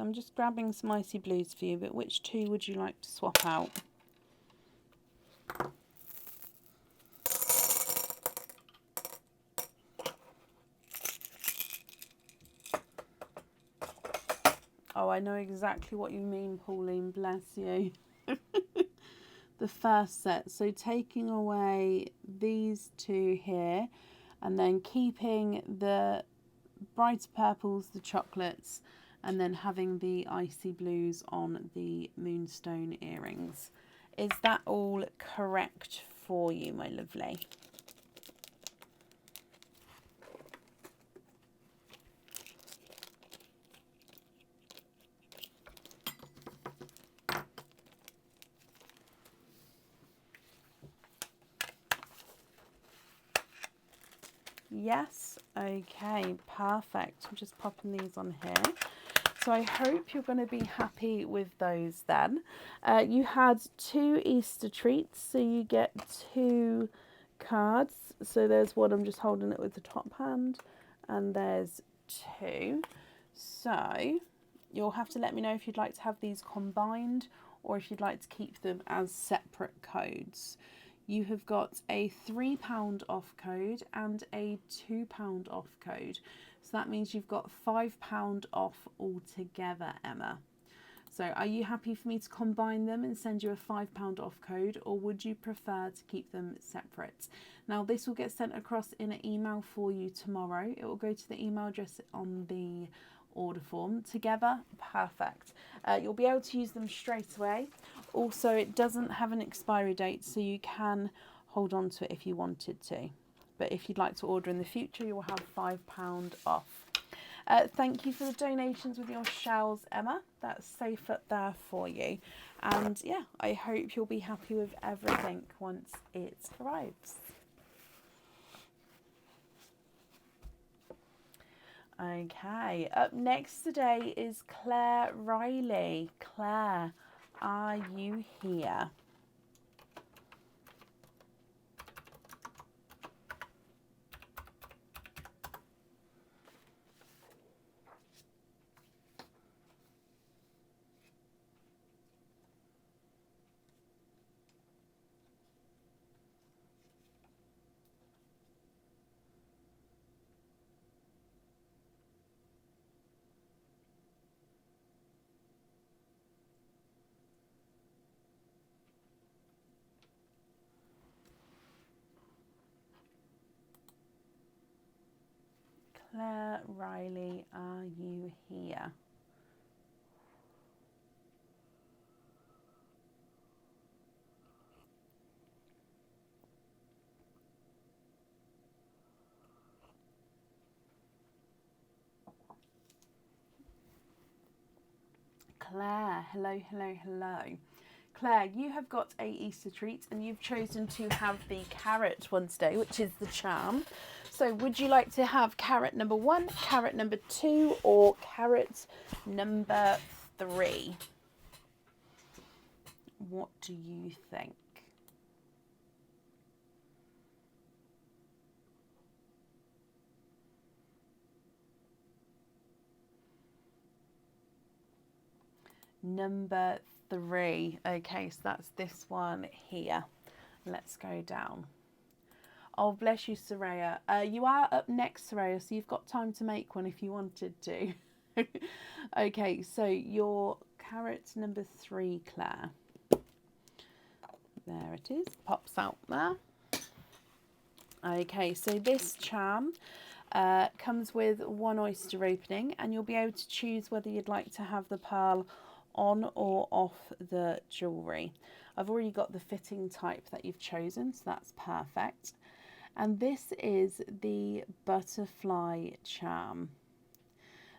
I'm just grabbing some icy blues for you, but which two would you like to swap out? Oh, I know exactly what you mean, Pauline, bless you. The first set, so taking away these two here and then keeping the brighter purples, the chocolates, and then having the icy blues on the moonstone earrings. Is that all correct for you, my lovely? Yes, okay, perfect. I'm just popping these on here. So I hope you're going to be happy with those then. You had 2 Easter treats, so you get 2 cards. So there's one, I'm just holding it with the top hand, and there's 2. So you'll have to let me know if you'd like to have these combined or if you'd like to keep them as separate codes. You have got a £3 off code and a £2 off code. So that means you've got £5 off altogether, Emma. So are you happy for me to combine them and send you a £5 off code, or would you prefer to keep them separate? Now this will get sent across in an email for you tomorrow. It will go to the email address on the order form. Together, perfect. You'll be able to use them straight away. Also, it doesn't have an expiry date, so you can hold on to it if you wanted to. But if you'd like to order in the future, you will have £5 off. Thank you for the donations with your shells, Emma. That's safe up there for you. And yeah, I hope you'll be happy with everything once it arrives. Okay, up next today is Claire Riley. Claire, are you here? Claire Riley, are you here? Claire, hello, hello, hello. Claire, you have got a Easter treat and you've chosen to have the carrot one today, which is the charm. So would you like to have carrot number 1, carrot number 2, or carrot number 3? What do you think? Number 3. Okay, so that's this one here. Let's go down. Oh, bless you, Soraya. You are up next, Soraya, so you've got time to make one if you wanted to. Okay, so your carrot number 3, Claire. There it is, pops out there. Okay, so this charm comes with 1 oyster opening, and you'll be able to choose whether you'd like to have the pearl on or off the jewellery. I've already got the fitting type that you've chosen, so that's perfect. And this is the butterfly charm.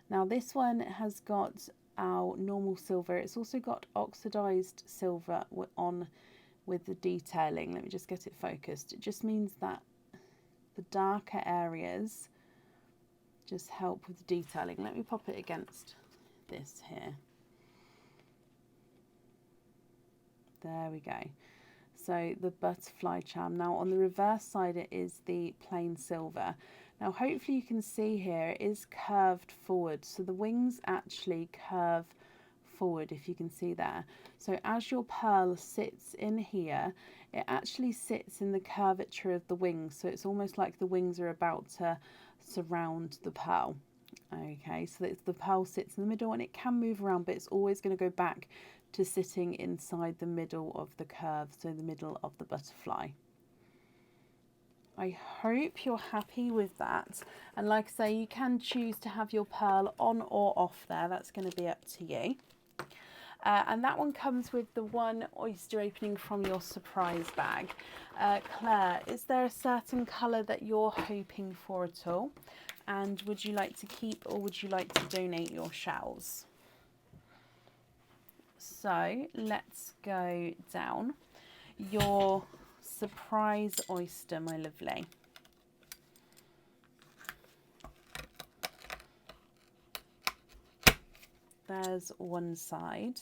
Now this one has got our normal silver. It's also got oxidized silver on with the detailing. Let me just get it focused. It just means that the darker areas just help with the detailing. Let me pop it against this here. There we go. So the butterfly charm. Now on the reverse side it is the plain silver. Now hopefully you can see here it is curved forward, so the wings actually curve forward, if you can see there. So as your pearl sits in here, it actually sits in the curvature of the wings, so it's almost like the wings are about to surround the pearl. Okay, so the pearl sits in the middle and it can move around, but it's always going to go back to sitting inside the middle of the curve, so the middle of the butterfly. I hope you're happy with that. And like I say, you can choose to have your pearl on or off there. That's going to be up to you. And that one comes with the one oyster opening from your surprise bag. Claire, is there a certain colour that you're hoping for at all? And would you like to keep or would you like to donate your shells? So let's go down. Your surprise oyster, my lovely. There's one side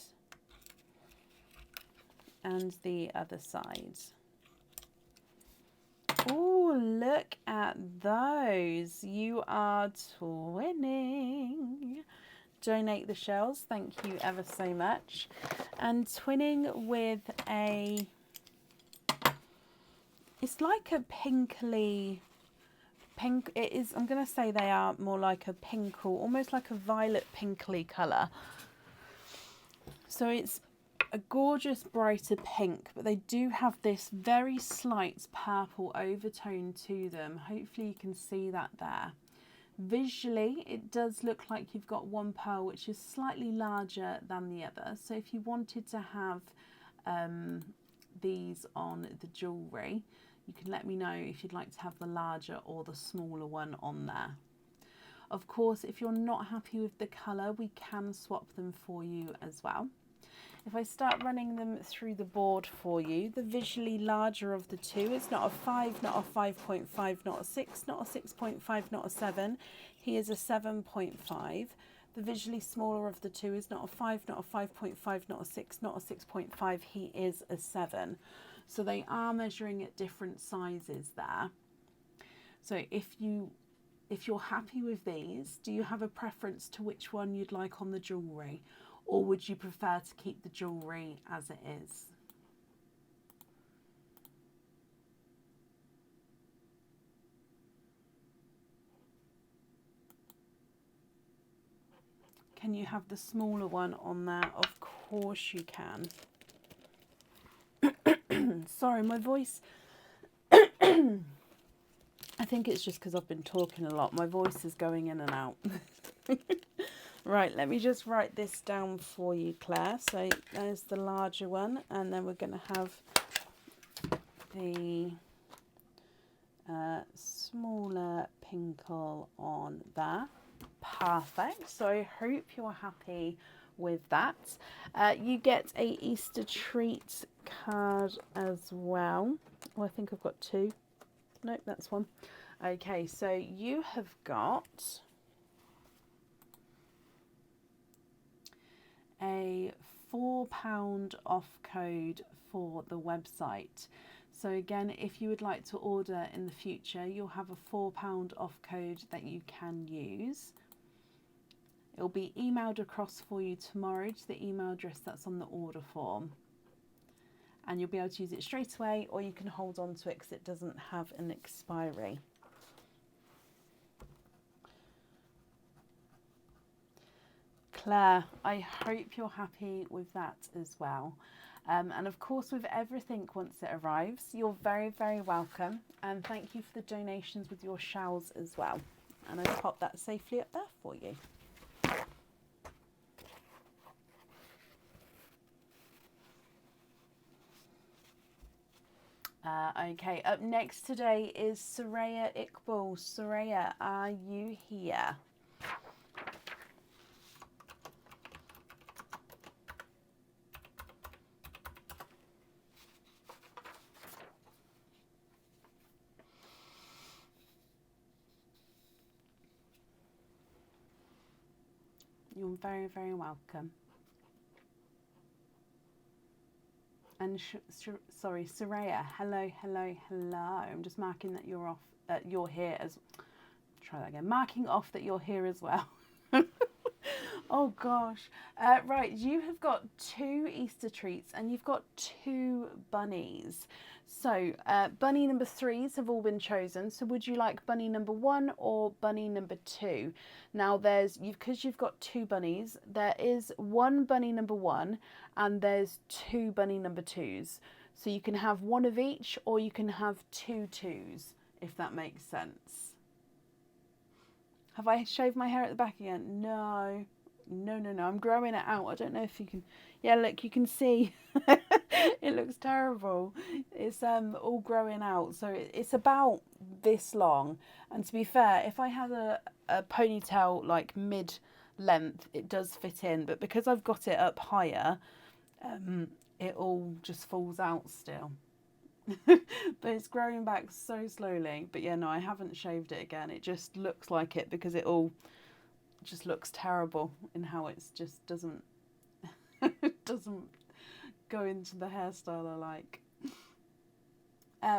and the other side. Oh, look at those. You are twinning. Donate the shells. Thank you ever so much. And twinning with a, it's like a pinkly, pink, it is, I'm going to say they are more like a pink or almost like a violet pinkly colour. So it's a gorgeous brighter pink, but they do have this very slight purple overtone to them. Hopefully you can see that there. Visually, it does look like you've got one pearl which is slightly larger than the other. So if you wanted to have these on the jewellery, you can let me know if you'd like to have the larger or the smaller one on there. Of course, if you're not happy with the colour, we can swap them for you as well. If I start running them through the board for you, the visually larger of the two, it's not a 5, not a 5.5, not a 6, not a 6.5, not a 7. He is a 7.5. The visually smaller of the two is not a 5, not a 5.5, not a 6, not a 6.5. He is a 7. So they are measuring at different sizes there. So if you're happy with these, do you have a preference to which one you'd like on the jewellery? Or would you prefer to keep the jewellery as it is? Can you have the smaller one on there? Of course you can. Sorry, my voice. I think it's just because I've been talking a lot. My voice is going in and out. Right, let me just write this down for you, Claire. So there's the larger one, and then we're going to have the smaller pinkle on there. Perfect. So I hope you're happy with that. You get a Easter treat card as well. Oh, I think I've got two. Nope, that's one. Okay, so you have got a £4 off code for the website. So again, if you would like to order in the future, you'll have a £4 off code that you can use. It'll be emailed across for you tomorrow to the email address that's on the order form. And you'll be able to use it straight away, or you can hold on to it because it doesn't have an expiry. Claire, I hope you're happy with that as well. And of course, with everything once it arrives, you're very, very welcome. And thank you for the donations with your shells as well. And I'll pop that safely up there for you. Okay, up next today is Soraya Iqbal. Soraya, are you here? You're very, very welcome. And sorry, Soraya, hello, hello, hello. I'm just marking that you're off. You're here as Try that again. Marking off that you're here as well. Oh gosh. Right, you have got 2 Easter treats and you've got 2 bunnies. So bunny number 3s have all been chosen. So would you like bunny number 1 or bunny number 2? Now because you've got 2 bunnies, there is 1 bunny number 1 and there's 2 bunny number 2s. So you can have 1 of each or you can have 2 2s, if that makes sense. Have I shaved my hair at the back again? No. I'm growing it out. I don't know if you can. Yeah, look, you can see. It looks terrible. It's all growing out. So it's about this long. And to be fair, if I had a ponytail like mid length, it does fit in. But because I've got it up higher, it all just falls out still. But it's growing back so slowly. But yeah, no, I haven't shaved it again. It just looks like it because it all just looks terrible in how it's just doesn't go into the hairstyle I like.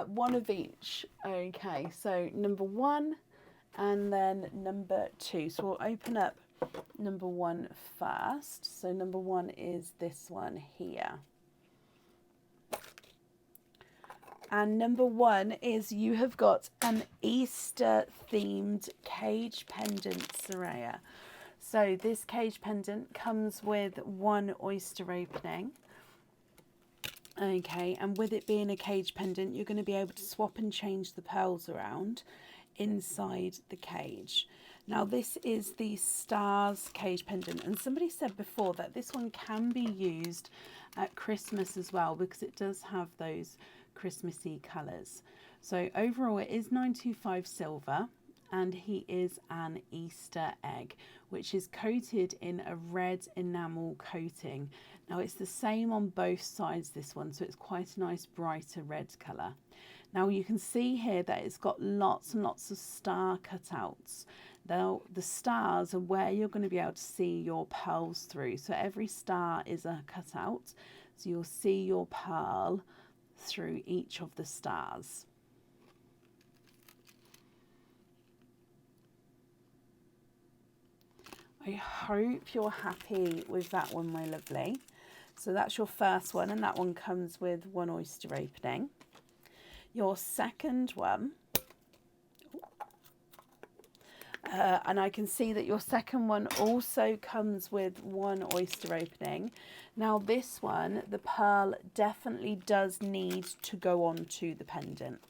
1 of each. Okay, so number 1 and then number 2. So we'll open up number 1 first. So number 1 is this one here. And number 1 is you have got an Easter themed cage pendant, Soraya. So this cage pendant comes with 1 oyster opening. Okay, and with it being a cage pendant, you're going to be able to swap and change the pearls around inside the cage. Now this is the Stars cage pendant, and somebody said before that this one can be used at Christmas as well because it does have those Christmassy colours. So overall it is 925 silver and he is an Easter egg, which is coated in a red enamel coating. Now it's the same on both sides, this one, so it's quite a nice brighter red colour. Now you can see here that it's got lots and lots of star cutouts. Now the stars are where you're going to be able to see your pearls through. So every star is a cutout, so you'll see your pearl through each of the stars. I hope you're happy with that one, my lovely. So that's your first one, and that one comes with 1 oyster opening. Your second one, and I can see that your second one also comes with 1 oyster opening. Now this one, the pearl definitely does need to go on to the pendant.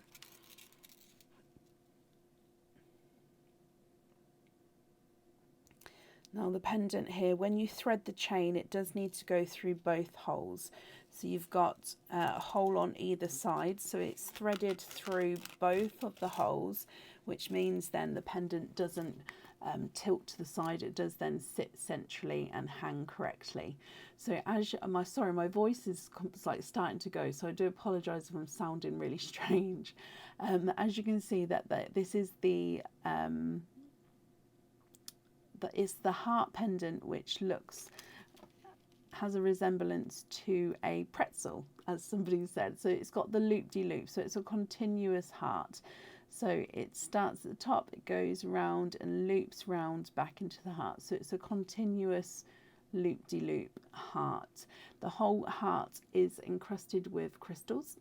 Now the pendant here, when you thread the chain, it does need to go through both holes. So you've got a hole on either side, so it's threaded through both of the holes, which means then the pendant doesn't tilt to the side. It does then sit centrally and hang correctly. So my voice is like starting to go, so I do apologise if I'm sounding really strange. As you can see that this is the heart pendant, which has a resemblance to a pretzel, as somebody said. So it's got the loop-de-loop, so it's a continuous heart. So it starts at the top, it goes round and loops round back into the heart. So it's a continuous loop-de-loop heart. The whole heart is encrusted with crystals,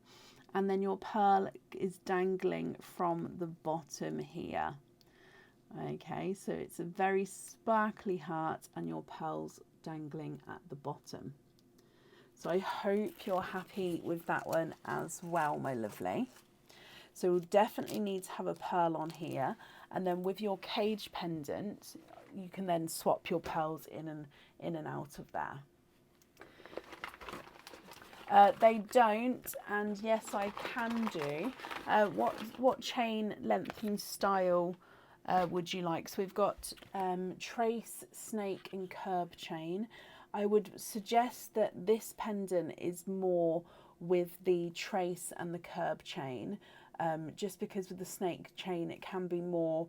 and then your pearl is dangling from the bottom here. Okay, so it's a very sparkly heart and your pearls dangling at the bottom. So I hope you're happy with that one as well, my lovely. So we'll definitely need to have a pearl on here, and then with your cage pendant you can then swap your pearls in and out of there. They don't, and yes, I can do. What chain length and style would you like? So we've got trace, snake and curb chain. I would suggest that this pendant is more with the trace and the curb chain, just because with the snake chain it can be more,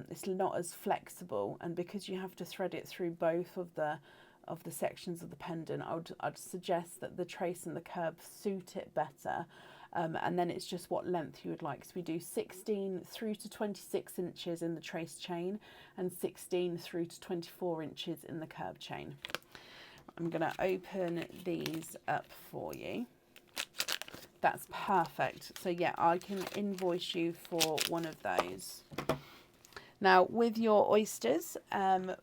it's not as flexible, and because you have to thread it through both of the sections of the pendant, I'd suggest that the trace and the curb suit it better. and then it's just what length you would like. So we do 16 through to 26 inches in the trace chain and 16 through to 24 inches in the curb chain. I'm going to open these up for you. That's perfect. So yeah, I can invoice you for one of those. Now with your oysters, so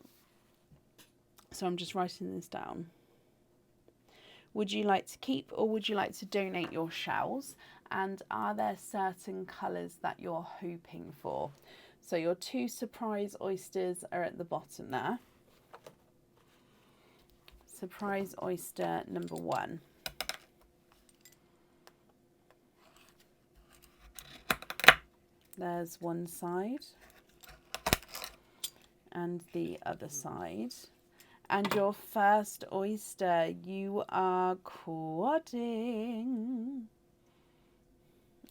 I'm just writing this down. Would you like to keep or would you like to donate your shells? And are there certain colours that you're hoping for? So your 2 surprise oysters are at the bottom there. Surprise oyster number 1. There's one side and the other side. And your first oyster, you are quadding.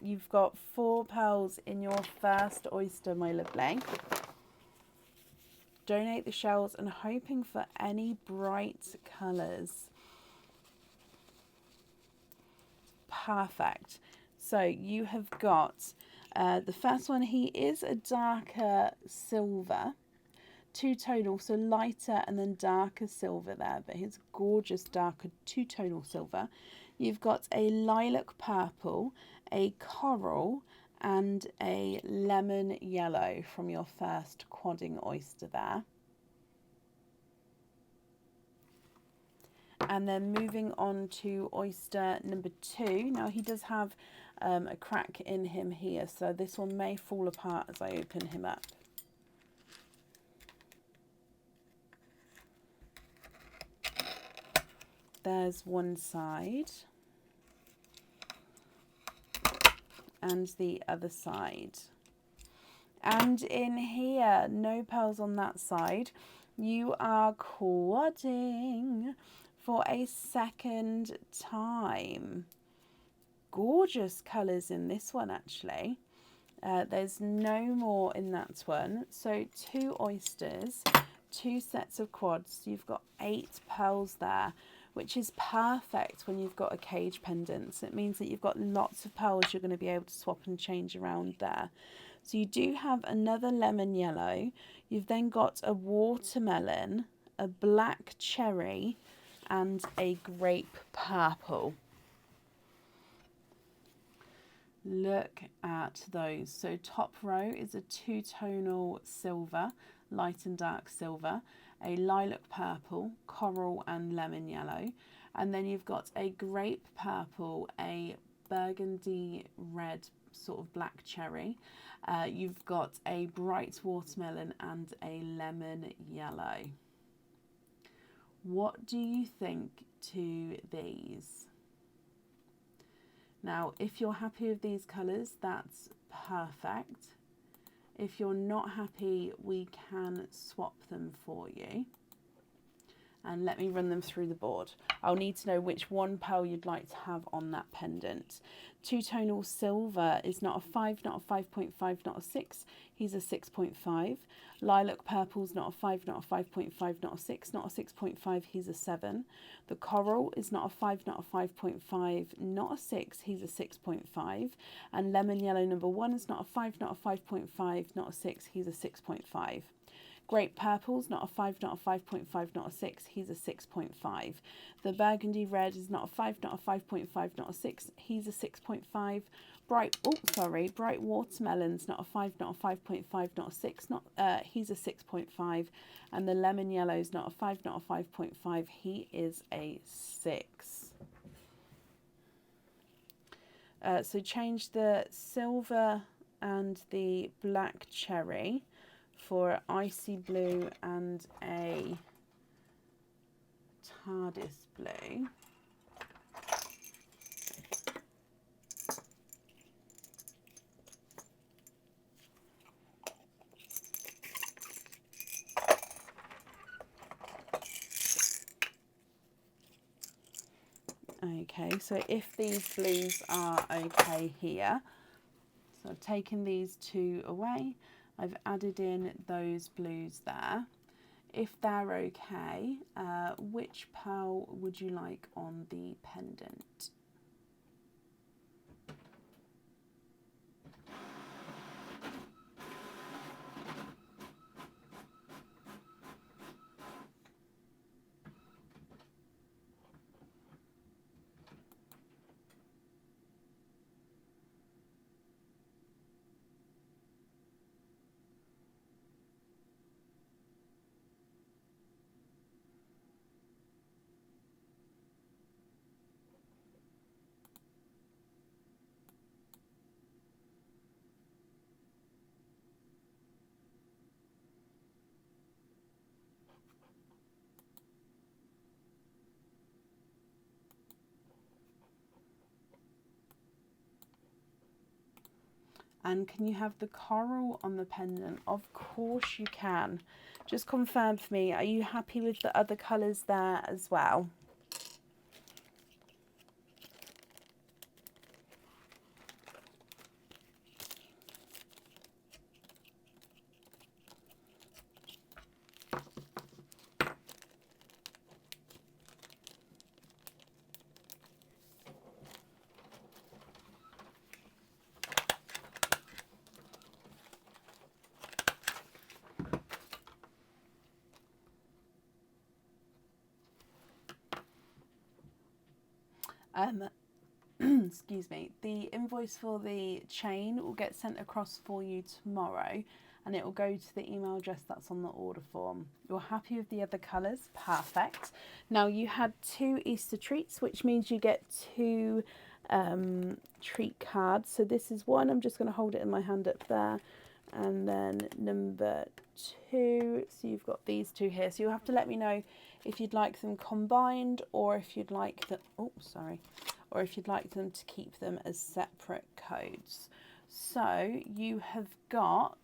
You've got 4 pearls in your first oyster, my lovely. Donate the shells and hoping for any bright colours. Perfect. So you have got the first one, he is a darker silver. 2-tonal, so lighter and then darker silver there, but his gorgeous darker 2-tonal silver. You've got a lilac purple, a coral and a lemon yellow from your first quadding oyster there. And then moving on to oyster number 2. Now he does have a crack in him here, so this one may fall apart as I open him up. There's one side and the other side. And in here, no pearls on that side. You are quadding for a second time. Gorgeous colours in this one actually. There's no more in that one. So 2 oysters, 2 sets of quads. You've got 8 pearls there, which is perfect when you've got a cage pendant. So it means that you've got lots of pearls you're going to be able to swap and change around there. So you do have another lemon yellow. You've then got a watermelon, a black cherry, and a grape purple. Look at those. So top row is a 2-tonal silver, light and dark silver, a lilac purple, coral and lemon yellow, and then you've got a grape purple, a burgundy red sort of black cherry, you've got a bright watermelon and a lemon yellow. What do you think to these? Now if you're happy with these colours, that's perfect. If you're not happy, we can swap them for you. And let me run them through the board. I'll need to know which one pearl you'd like to have on that pendant. 2-tonal silver is not a 5, not a 5.5, not a 6. He's a 6.5. Lilac purple's not a 5, not a 5.5, not a 6, not a 6.5. He's a 7. The coral is not a 5, not a 5.5, not a 6. He's a 6.5. And lemon yellow number 1 is not a 5, not a 5.5, not a 6. He's a 6.5. Grape purple's not a 5, not a 5.5, not a 6. He's a 6.5. The burgundy red is not a 5, not a 5.5, not a 6. He's a 6.5. Bright watermelon's not a 5, not a 5.5, not a 6. He's a 6.5. And the lemon yellow's not a 5, not a 5.5. He is a 6. So change the silver and the black cherry for icy blue and a TARDIS blue. Okay, so if these blues are okay here, so I've taken these 2 away. I've added in those blues there. If they're okay, which pearl would you like on the pendant? And can you have the coral on the pendant? Of course you can. Just confirm for me, are you happy with the other colours there as well? Excuse me, the invoice for the chain will get sent across for you tomorrow, and it will go to the email address that's on the order form. You're happy with the other colours? Perfect. Now you had 2 Easter treats, which means you get 2 treat cards. So this is one, I'm just going to hold it in my hand up there, and then number 2, so you've got these 2 here. So you'll have to let me know if you'd like them combined, or if you'd like them, or if you'd like them to keep them as separate codes. So you have got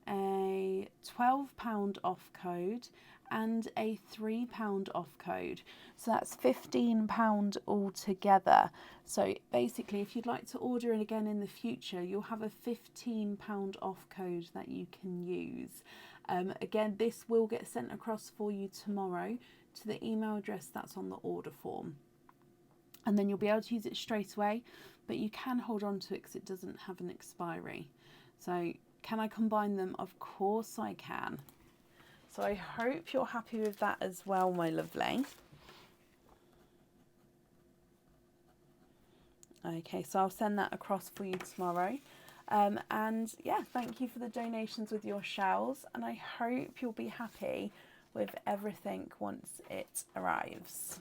a £12 off code and a £3 off code. So that's £15 altogether. So basically, if you'd like to order it again in the future, you'll have a £15 off code that you can use. Again, this will get sent across for you tomorrow to the email address that's on the order form. And then you'll be able to use it straight away, but you can hold on to it because it doesn't have an expiry. So can I combine them? Of course I can. So I hope you're happy with that as well, my lovely. Okay, so I'll send that across for you tomorrow. And yeah, thank you for the donations with your shells, and I hope you'll be happy with everything once it arrives.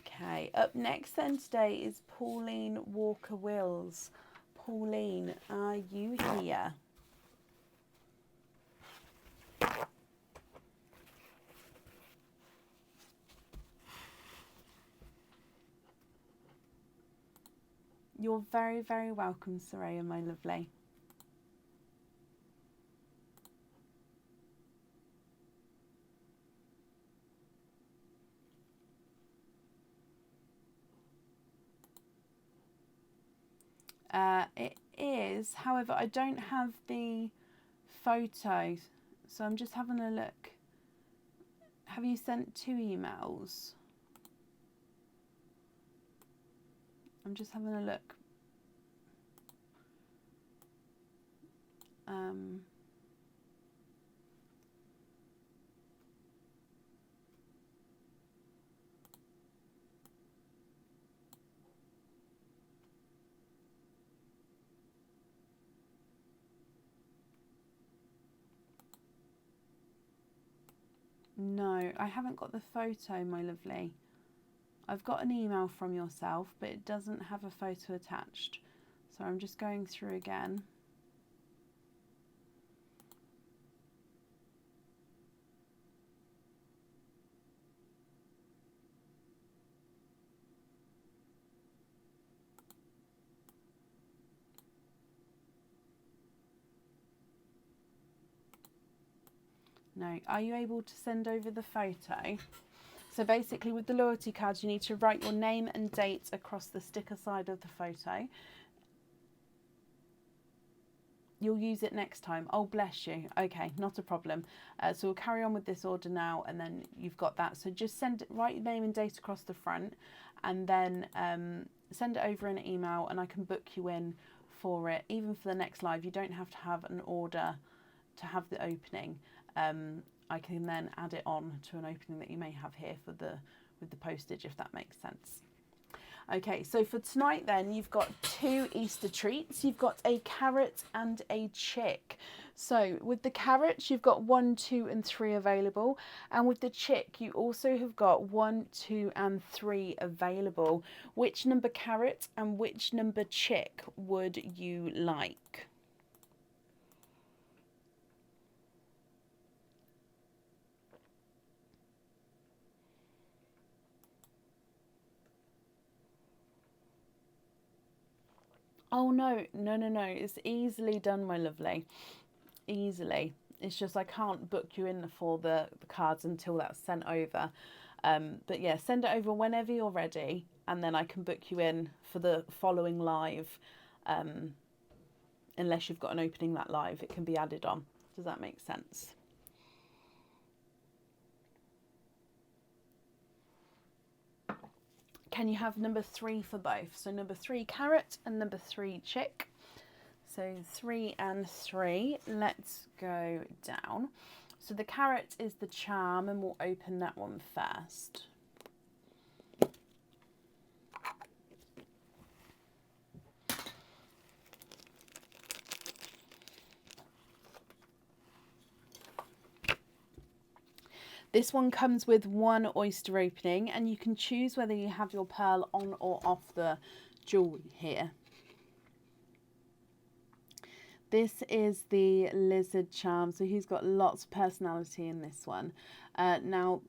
Okay, up next then today is Pauline Walker-Wills. Pauline, are you here? You're very, very welcome, Soraya, my lovely. It is, however, I don't have the photo, so I'm just having a look. Have you sent 2 emails? I'm just having a look. No, I haven't got the photo, my lovely. I've got an email from yourself, but it doesn't have a photo attached. So I'm just going through again. No, are you able to send over the photo? So basically with the loyalty cards, you need to write your name and date across the sticker side of the photo. You'll use it next time. Oh, bless you. Okay, not a problem. So we'll carry on with this order now, and then you've got that. So just write your name and date across the front, and then send it over in an email, and I can book you in for it. Even for the next live, you don't have to have an order to have the opening. I can then add it on to an opening that you may have here for with the postage, if that makes sense. Okay, so for tonight then, you've got 2 Easter treats. You've got a carrot and a chick. So with the carrots, you've got 1, 2 and 3 available. And with the chick, you also have got 1, 2 and 3 available. Which number carrot and which number chick would you like? Oh, no, no, no, no. It's easily done, my lovely. Easily. It's just I can't book you in for the cards until that's sent over. But yeah, send it over whenever you're ready, and then I can book you in for the following live. Unless you've got an opening that live, it can be added on. Does that make sense? Can you have number 3 for both? So number 3 carrot and number 3 chick. So 3 and 3. Let's go down. So the carrot is the charm, and we'll open that one first. This one comes with 1 oyster opening, and you can choose whether you have your pearl on or off the jewellery here. This is the lizard charm, so he's got lots of personality in this one. Now,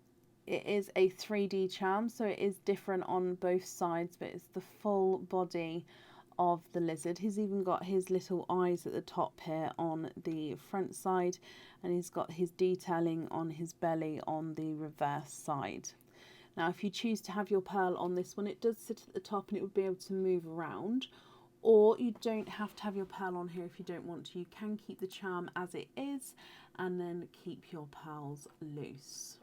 it is a 3D charm, so it is different on both sides, but it's the full body of the lizard. He's even got his little eyes at the top here on the front side, and he's got his detailing on his belly on the reverse side. Now, if you choose to have your pearl on this one, it does sit at the top and it would be able to move around, or you don't have to have your pearl on here if you don't want to. You can keep the charm as it is and then keep your pearls loose.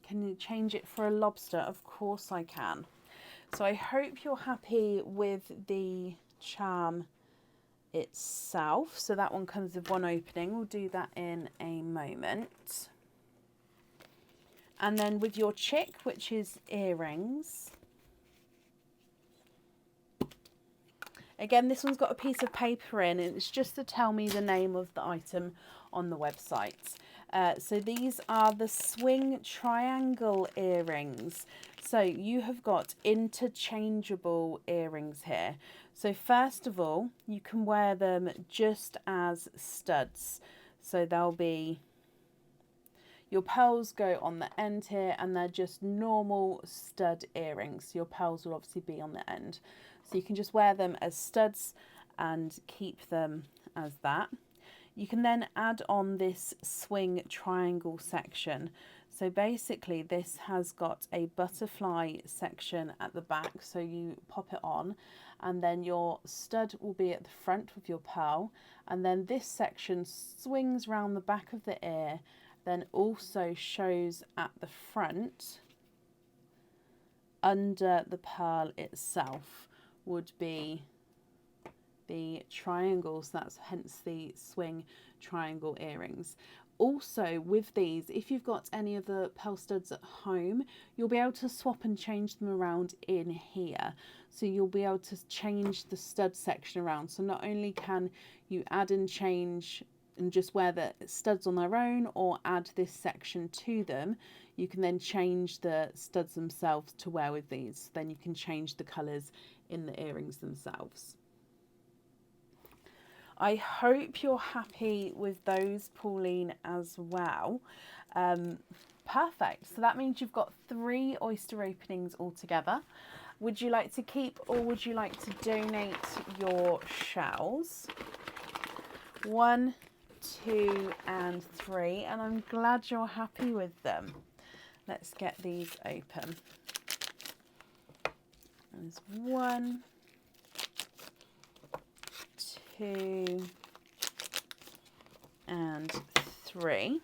Can you change it for a lobster? Of course I can. So I hope you're happy with the charm itself. So that one comes with 1 opening. We'll do that in a moment. And then with your chick, which is earrings. Again, this one's got a piece of paper in, and it's just to tell me the name of the item on the website. So these are the swing triangle earrings. So you have got interchangeable earrings here. So first of all, you can wear them just as studs. So they'll be, your pearls go on the end here, and they're just normal stud earrings. Your pearls will obviously be on the end. So you can just wear them as studs and keep them as that. You can then add on this swing triangle section. So basically this has got a butterfly section at the back, so you pop it on, and then your stud will be at the front with your pearl, and then this section swings round the back of the ear, then also shows at the front under the pearl itself would be the triangles. That's hence the swing triangle earrings. Also with these, if you've got any of the pearl studs at home, you'll be able to swap and change them around in here. So you'll be able to change the stud section around. So not only can you add and change and just wear the studs on their own, or add this section to them, you can then change the studs themselves to wear with these. Then you can change the colours in the earrings themselves. I hope you're happy with those, Pauline, as well. Perfect. So that means you've got 3 oyster openings altogether. Would you like to keep, or would you like to donate your shells? 1, 2 and 3, and I'm glad you're happy with them. Let's get these open. There's 1, 2 and 3.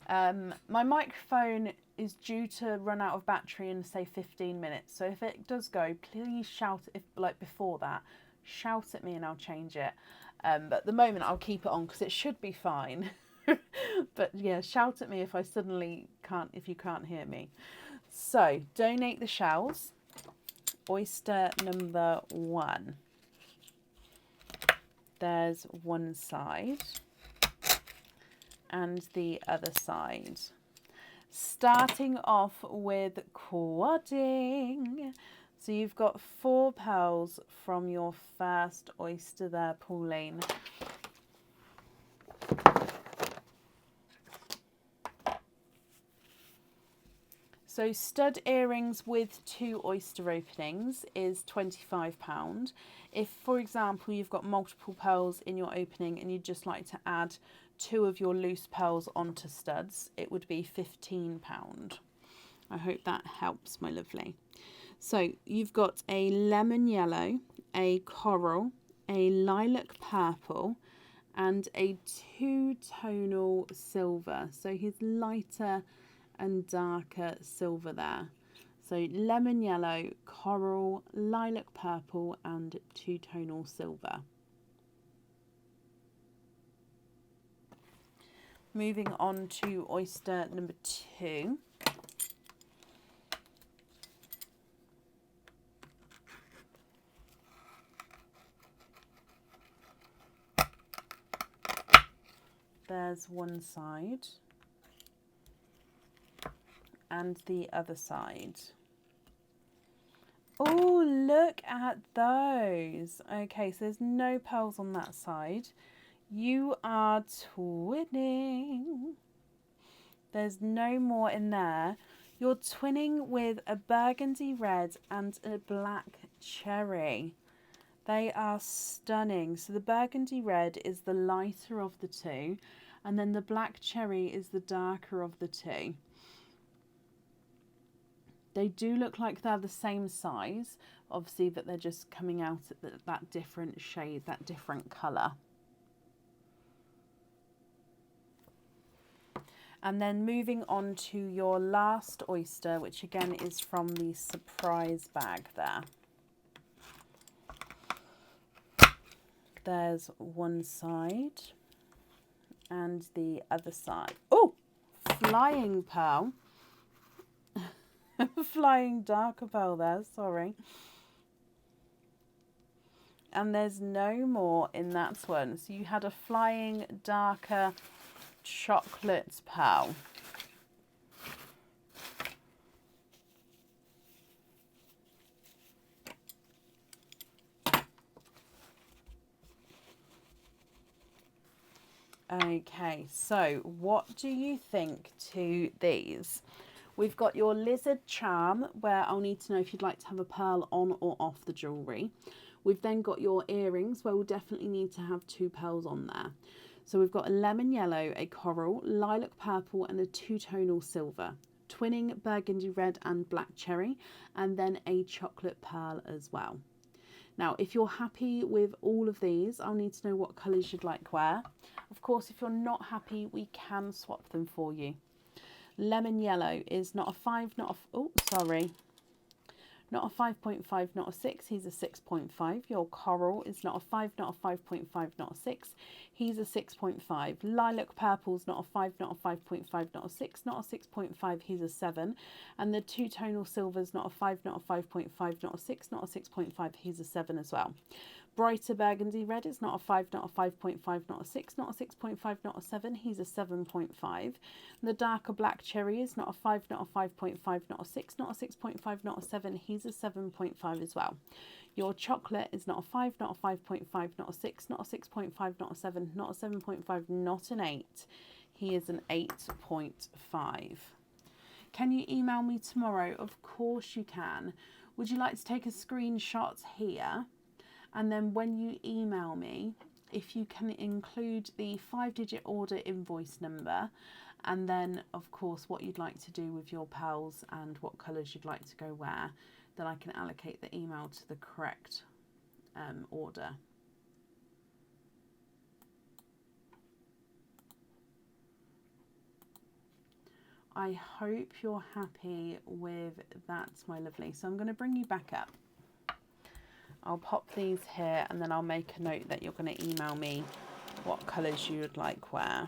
My microphone is due to run out of battery in say 15 minutes, so if it does go, please shout, if like before that, shout at me and I'll change it. But at the moment I'll keep it on because it should be fine. But yeah, shout at me if I suddenly can't, if you can't hear me. So donate the shells. Oyster number 1. There's one side and the other side. Starting off with quadding. So you've got 4 pearls from your first oyster there, Pauline. So So stud earrings with 2 oyster openings is £25. If, for example, you've got multiple pearls in your opening and you'd just like to add 2 of your loose pearls onto studs, it would be £15. I hope that helps, my lovely. So you've got a lemon yellow, a coral, a lilac purple, and a 2-tonal silver. So his lighter and darker silver there. So lemon yellow, coral, lilac purple, and 2-tonal silver. Moving on to oyster number 2. There's one side and the other side. Oh, look at those. Okay, so there's no pearls on that side. You are twinning. There's no more in there. You're twinning with a burgundy red and a black cherry. They are stunning. So the burgundy red is the lighter of the two, and then the black cherry is the darker of the two. They do look like they're the same size, obviously, but they're just coming out at that different shade, that different colour. And then moving on to your last oyster, which again is from the surprise bag there. There's one side and the other side. Oh, flying pearl. Flying darker pearl there, sorry. And there's no more in that one. So you had a flying darker chocolate pearl. Okay, so what do you think to these? We've got your lizard charm, where I'll need to know if you'd like to have a pearl on or off the jewellery. We've then got your earrings, where we'll definitely need to have 2 pearls on there. So we've got a lemon yellow, a coral, lilac purple, and a 2-tonal silver. Twinning burgundy red and black cherry, and then a chocolate pearl as well. Now, if you're happy with all of these, I'll need to know what colours you'd like wear. Of course, if you're not happy, we can swap them for you. Lemon yellow is not a 5, not a 5.5, not a 6, he's a 6.5. Your coral is not a 5, not a 5.5, not a 6, he's a 6.5. Lilac purple's not a 5, not a 5.5, not a 6, not a 6.5, he's a 7. And the 2-tonal silver's not a 5, not a 5.5, not a 6, not a 6.5, he's a 7 as well. Brighter burgundy red is not a 5, not a 5.5, not a 6, not a 6.5, not a 7, he's a 7.5. The darker black cherry is not a 5, not a 5.5, not a 6, not a 6.5, not a 7, he's a 7.5 as well. Your chocolate is not a 5, not a 5.5, not a 6, not a 6.5, not a 7, not a 7.5, not an 8. He is an 8.5. Can you email me tomorrow? Of course you can. Would you like to take a screenshot here? And then when you email me, if you can include the 5-digit order invoice number, and then of course what you'd like to do with your pearls and what colours you'd like to go wear, then I can allocate the email to the correct order. I hope you're happy with that, my lovely. So I'm going to bring you back up. I'll pop these here and then I'll make a note that you're going to email me what colours you would like wear.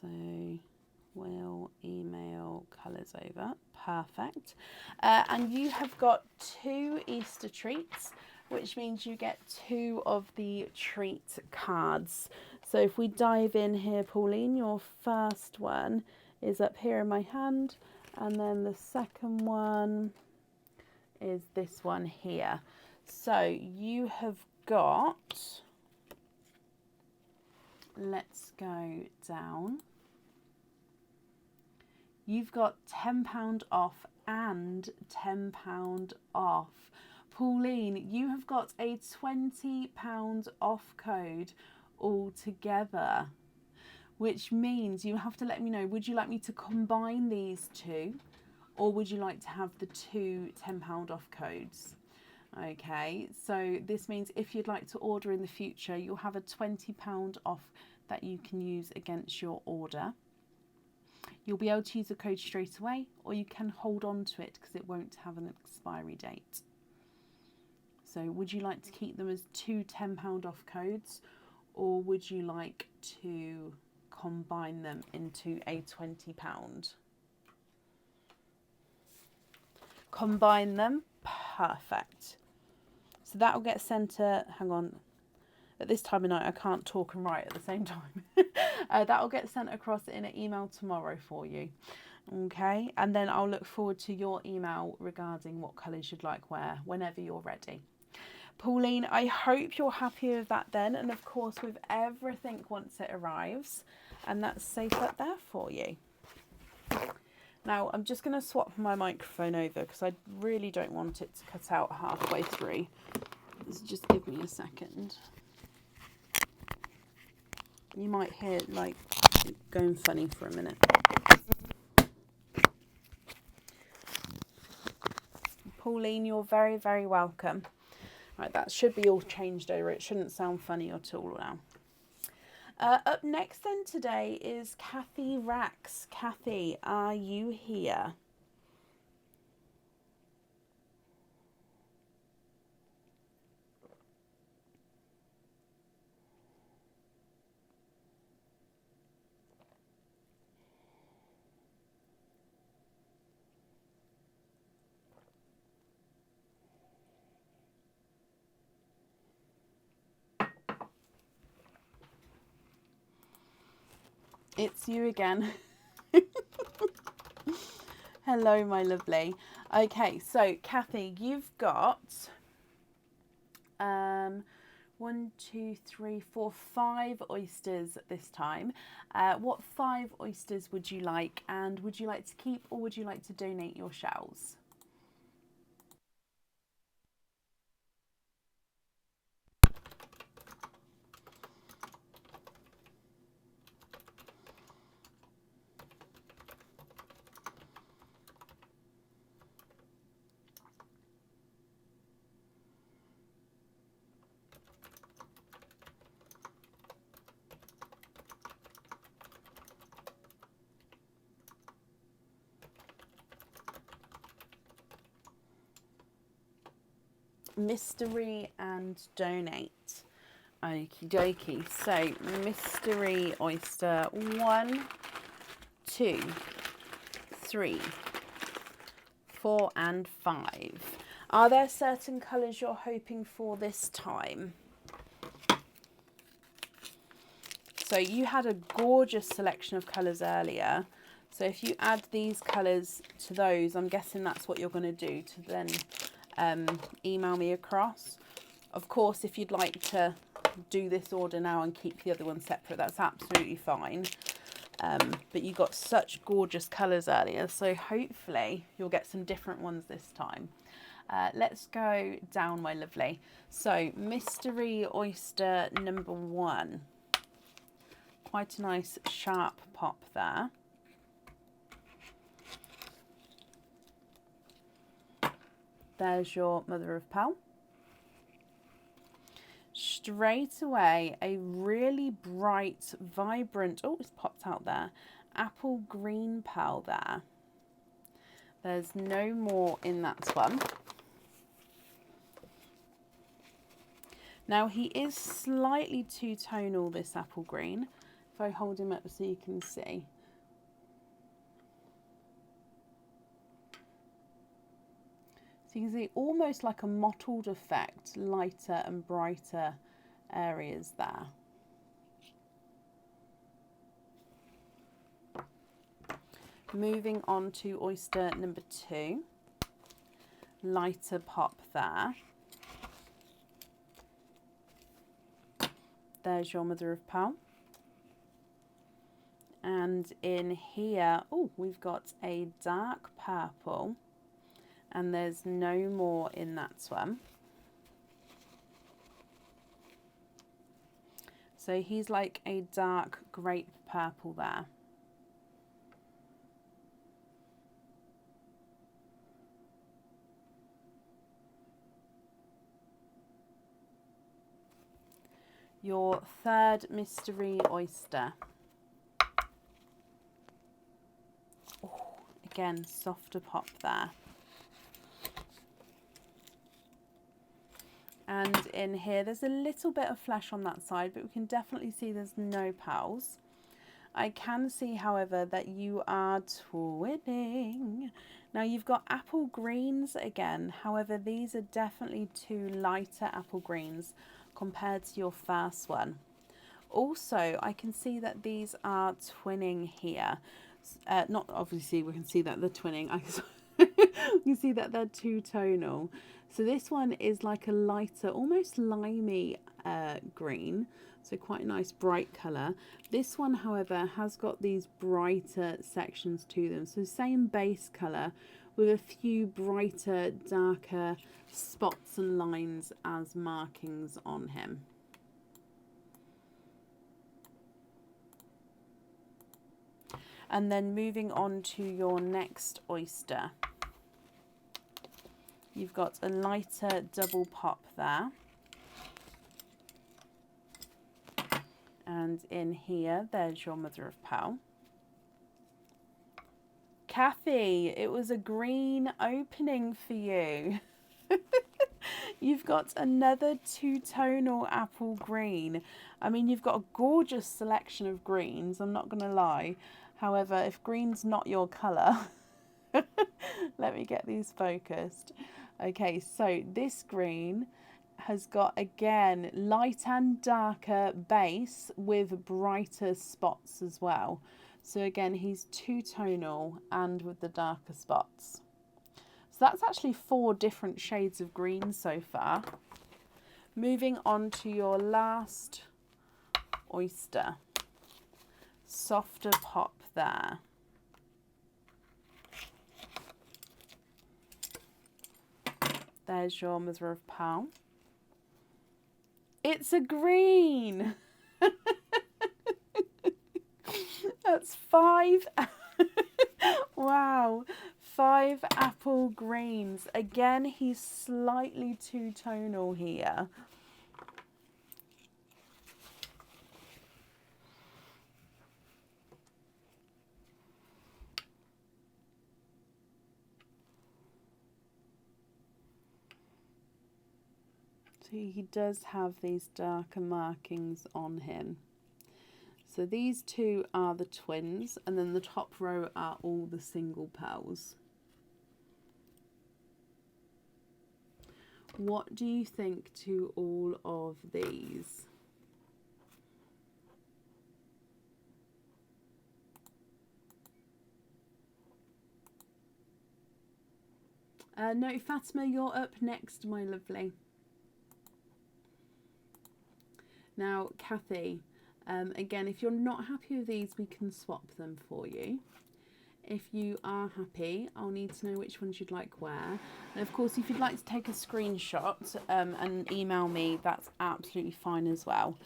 So we'll email colours over. Perfect. And you have got 2 Easter treats, which means you get 2 of the treat cards. So if we dive in here, Pauline, your first one is up here in my hand, and then the second one is this one here. So you have got, let's go down. You've got £10 off and £10 off. Pauline, you have got a £20 off code altogether, which means you have to let me know, would you like me to combine these two, or would you like to have the two £10 off codes? Okay, so this means if you'd like to order in the future, you'll have a £20 off that you can use against your order. You'll be able to use the code straight away, or you can hold on to it because it won't have an expiry date. So would you like to keep them as two £10 off codes, or would you like to combine them into a £20? Combine them, perfect. So that will get sent to, hang on, at this time of night I can't talk and write at the same time. That will get sent across in an email tomorrow for you. Okay, and then I'll look forward to your email regarding what colours you'd like whenever you're ready. Pauline, I hope you're happy with that then, and of course with everything once it arrives, and that's safe up there for you. Now I'm just going to swap my microphone over because I really don't want it to cut out halfway through. So just give me a second. You might hear it like going funny for a minute. Pauline, you're very, very welcome. Right, that should be all changed over. It shouldn't sound funny at all now. Up next then today is Kathy Rax. Kathy, are you here? It's you again. Hello, my lovely. Okay, so Kathy, you've got 1, 2, 3, 4, 5 oysters this time. What 5 oysters would you like, and would you like to keep or would you like to donate your shells? Mystery and donate. Okie dokie. So mystery oyster 1, 2, 3, 4 and 5. Are there certain colours you're hoping for this time? So you had a gorgeous selection of colours earlier. So if you add these colours to those, I'm guessing that's what you're going to do to then email me across. Of course, if you'd like to do this order now and keep the other one separate, that's absolutely fine. But you got such gorgeous colours earlier, so hopefully you'll get some different ones this time. Let's go down, my lovely. So mystery oyster number 1. Quite a nice sharp pop there. There's your mother of pearl. Straight away, a really bright, vibrant, oh, it's popped out there, apple green pearl there. There's no more in that one. Now, he is slightly two-tonal, this apple green. If I hold him up so you can see. So you can see almost like a mottled effect, lighter and brighter areas there. Moving on to oyster number 2. Lighter pop there. There's your mother of pearl. And in here, oh, we've got a dark purple, and there's no more in that one. So he's like a dark grape purple there. Your third mystery oyster. Oh, again, softer pop there. And in here, there's a little bit of flesh on that side, but we can definitely see there's no pearls. I can see, however, that you are twinning. Now, you've got apple greens again. However, these are definitely 2 lighter apple greens compared to your first one. Also, I can see that these are twinning here. Not obviously, we can see that they're twinning. You can see that they're 2-tonal. So this one is like a lighter, almost limey green. So quite a nice bright colour. This one, however, has got these brighter sections to them. So same base colour with a few brighter, darker spots and lines as markings on him. And then moving on to your next oyster. You've got a lighter double pop there. And in here, there's your mother of pearl. Kathy, it was a green opening for you. You've got another 2-tonal apple green. I mean, you've got a gorgeous selection of greens, I'm not going to lie. However, if green's not your colour, let me get these focused. Okay, so this green has got, again, light and darker base with brighter spots as well. So again, he's 2-tonal and with the darker spots. So that's actually 4 different shades of green so far. Moving on to your last oyster. Softer pop there. There's your mother of pearl. It's a green. That's 5. Wow. 5 apple greens. Again, he's slightly 2-tonal here. So he does have these darker markings on him. So these 2 are the twins, and then the top row are all the single pearls. What do you think to all of these? No, Fatima, you're up next, my lovely. Now, Kathy, again, if you're not happy with these, we can swap them for you. If you are happy, I'll need to know which ones you'd like where. And of course, if you'd like to take a screenshot and email me, that's absolutely fine as well.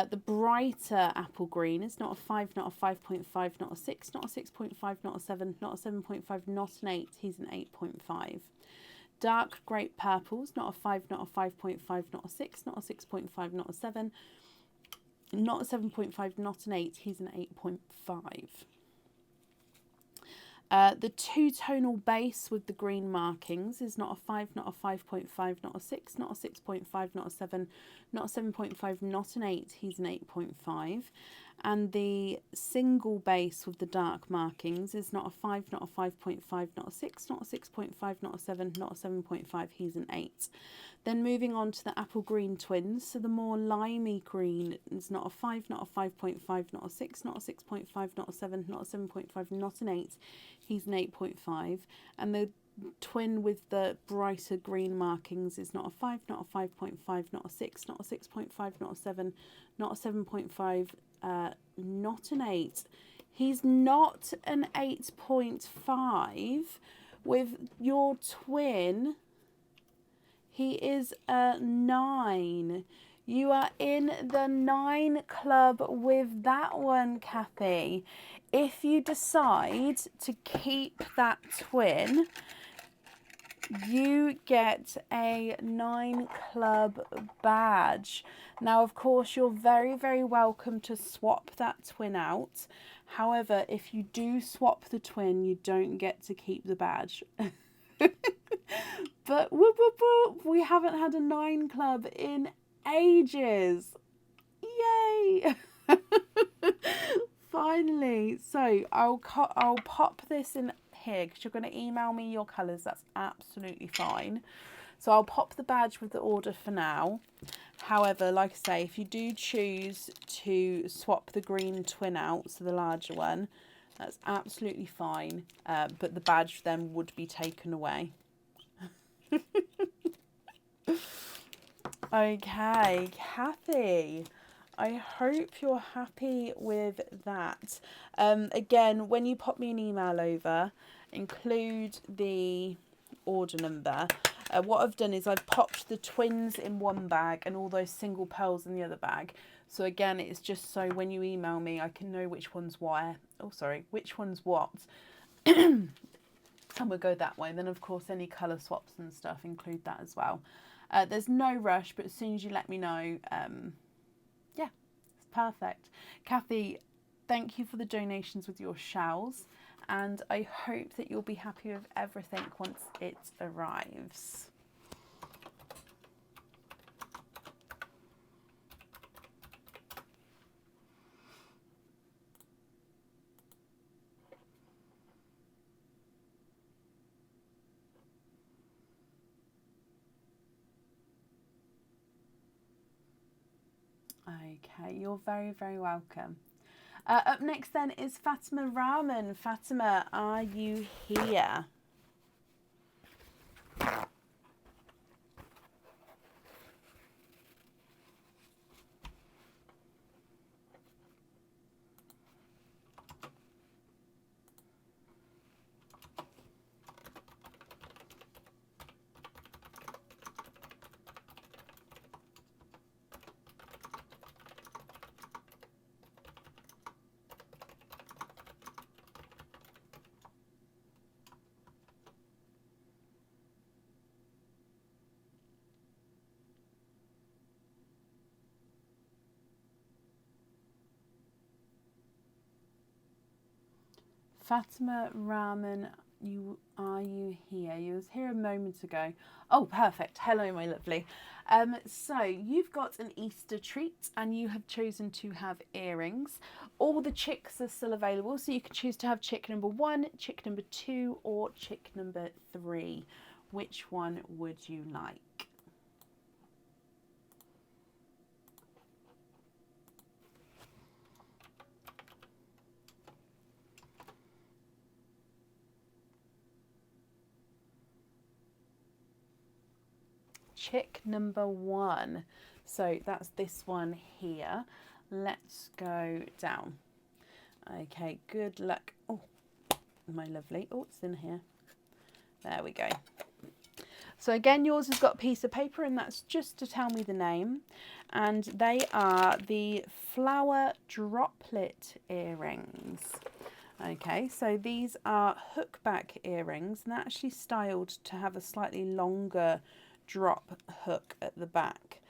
The brighter apple green is not a 5, not a 5.5, not a 6, not a 6.5, not a 7, not a 7.5, not an 8. He's an 8.5. Dark grape purples, not a 5, not a 5.5, not a 6, not a 6.5, not a 7, not a 7.5, not an 8. He's an 8.5. The 2-tonal base with the green markings is not a 5, not a 5.5, not a 6, not a 6.5, not a 7, not a 7.5, not an 8. He's an 8.5. And the single base with the dark markings is not a 5, not a 5.5, not a 6, not a 6.5, not a 7, not a 7.5. He's an 8. Then moving on to the apple green twins. So the more limey green is not a 5, not a 5.5, not a 6, not a 6.5, not a 7, not a 7.5, not an 8. He's an 8.5. And the twin with the brighter green markings is not a 5, not a 5.5, not a 6, not a 6.5, not a 7, not a 7.5, not an 8. He's not an 8.5. With your twin, he is a 9. You are in the 9 club with that one, Kathy. If you decide to keep that twin, you get a 9 club badge. Now, of course, you're very, very welcome to swap that twin out. However, if you do swap the twin, you don't get to keep the badge. But whoop, whoop, whoop, we haven't had a 9 club in ages. Yay! Finally. So I'll pop this in here because you're going to email me your colours. That's absolutely fine. So I'll pop the badge with the order for now. However, like I say, if you do choose to swap the green twin out, so the larger one, that's absolutely fine. But the badge then would be taken away. Okay, Kathy, I hope you're happy with that. Again, when you pop me an email over, include the order number. What I've done is I've popped the twins in one bag and all those single pearls in the other bag. So again, it's just so when you email me, I can know which one's where. Oh, sorry, which one's what. And we'll go that way. Then, of course, any colour swaps and stuff, include that as well. There's no rush, but as soon as you let me know, yeah, it's perfect. Kathy, thank you for the donations with your shells, and I hope that you'll be happy with everything once it arrives. Okay, you're very, very welcome. Up next then is Fatima Rahman. Fatima, are you here? Fatima Rahman, are you here? You was here a moment ago. Oh, perfect. Hello, my lovely. So you've got an Easter treat and you have chosen to have earrings. All the chicks are still available, so you can choose to have chick number 1, chick number 2, or chick number 3. Which one would you like? Chick number 1. So that's this one here. Let's go down. Okay, good luck. Oh, my lovely. Oh, it's in here. There we go. So again, yours has got a piece of paper, and that's just to tell me the name. And they are the flower droplet earrings. Okay, so these are hook back earrings, and they're actually styled to have a slightly longer drop hook at the back.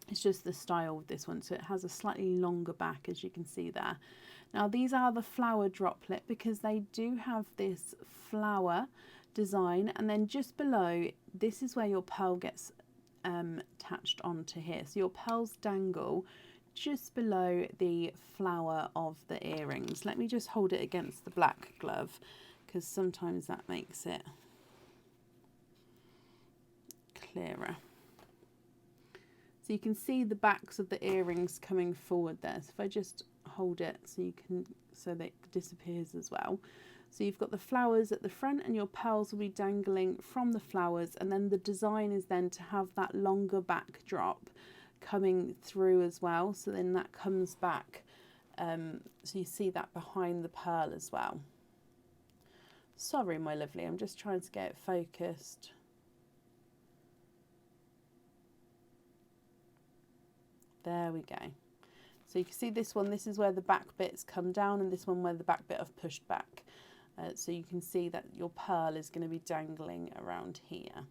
It's just the style with this one, so it has a slightly longer back, as you can see there. Now these are the flower droplet because they do have this flower design, and then just below, this is where your pearl gets attached onto here. So your pearls dangle just below the flower of the earrings. Let me just hold it against the black glove because sometimes that makes it clearer. So you can see the backs of the earrings coming forward there. So if I just hold it so that it disappears as well. So you've got the flowers at the front and your pearls will be dangling from the flowers, and then the design is then to have that longer backdrop coming through as well. So then that comes back, so you see that behind the pearl as well. Sorry, my lovely, I'm just trying to get it focused. There we go. So you can see this one, this is where the back bits come down, and this one where the back bit I've pushed back. So you can see that your pearl is going to be dangling around here.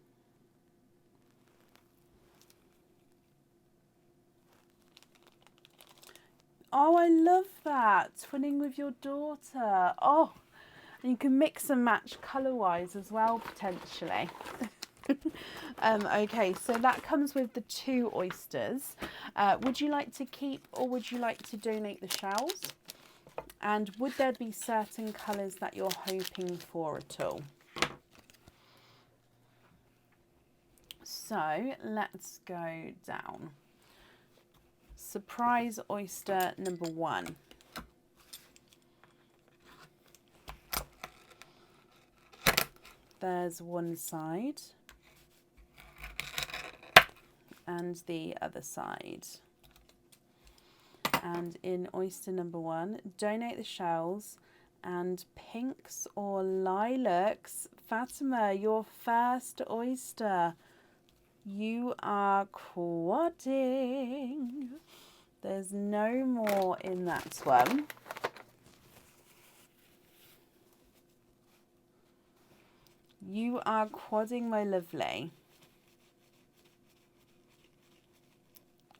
Oh, I love that. Twinning with your daughter. Oh, and you can mix and match colour-wise as well, potentially. Okay, so that comes with the 2 oysters. Would you like to keep or would you like to donate the shells? And would there be certain colours that you're hoping for at all? So let's go down. Surprise oyster number 1. There's one side and the other side. And in oyster number 1, donate the shells and pinks or lilacs. Fatima, your first oyster. You are quadding. There's no more in that one. You are quadding, my lovely.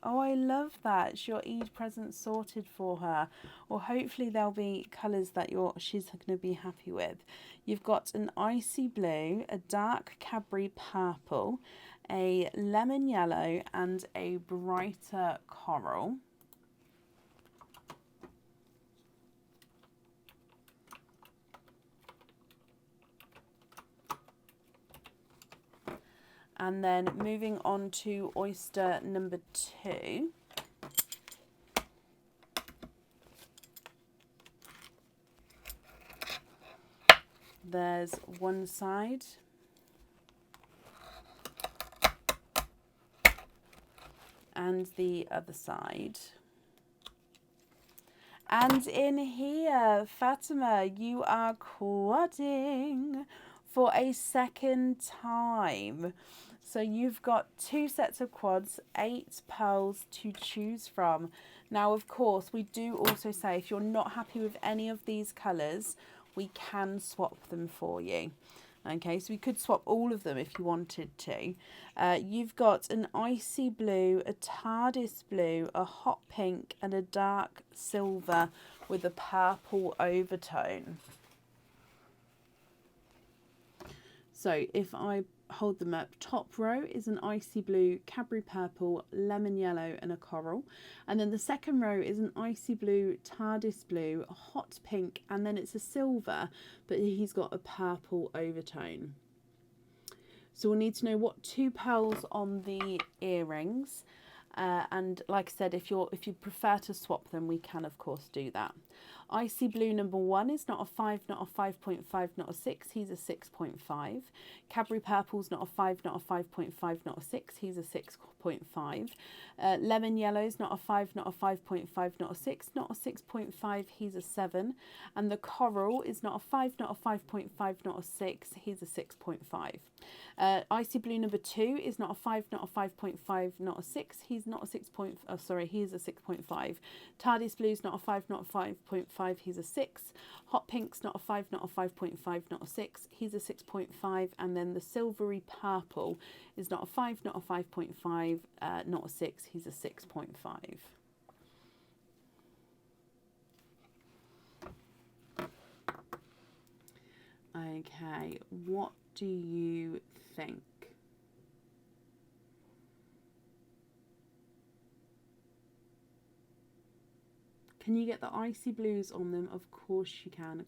Oh, I love that. It's your Eid present sorted for her. Or hopefully there'll be colours that she's going to be happy with. You've got an icy blue, a dark Cadbury purple, a lemon yellow and a brighter coral. And then moving on to oyster number 2. There's one side. And the other side. And in here, Fatima, you are quadding for a second time. So you've got 2 sets of quads, 8 pearls to choose from. Now, of course, we do also say if you're not happy with any of these colours, we can swap them for you. Okay, so we could swap all of them if you wanted to. You've got an icy blue, a TARDIS blue, a hot pink and a dark silver with a purple overtone. So if I hold them up, top row is an icy blue, Cadbury purple, lemon yellow and a coral. And then the second row is an icy blue, TARDIS blue, a hot pink, and then it's a silver, but he's got a purple overtone. So we'll need to know what 2 pearls on the earrings. And like I said, if you prefer to swap them, we can of course do that. Icy blue number 1 is not a 5, not a 5.5, not a 6, he's a 6.5. Cadbury purple's not a 5, not a 5.5, not a 6, he's a 6.5. Lemon yellow's not a 5, not a 5.5, not a 6, not a 6.5, he's a 7. And the coral is not a 5, not a 5.5, not a 6, he's a 6.5. Icy blue number 2 is not a 5, not a 5.5, not a 6, he's not a 6. He is a 6.5. TARDIS blue's not a 5, not a 5.5, he's a 6. Hot pink's not a 5, not a 5.5, not a 6, he's a 6.5. And then the silvery purple is not a 5, not a 5.5, not a 6, he's a 6.5. Okay, what do you think? Can you get the icy blues on them? Of course you can.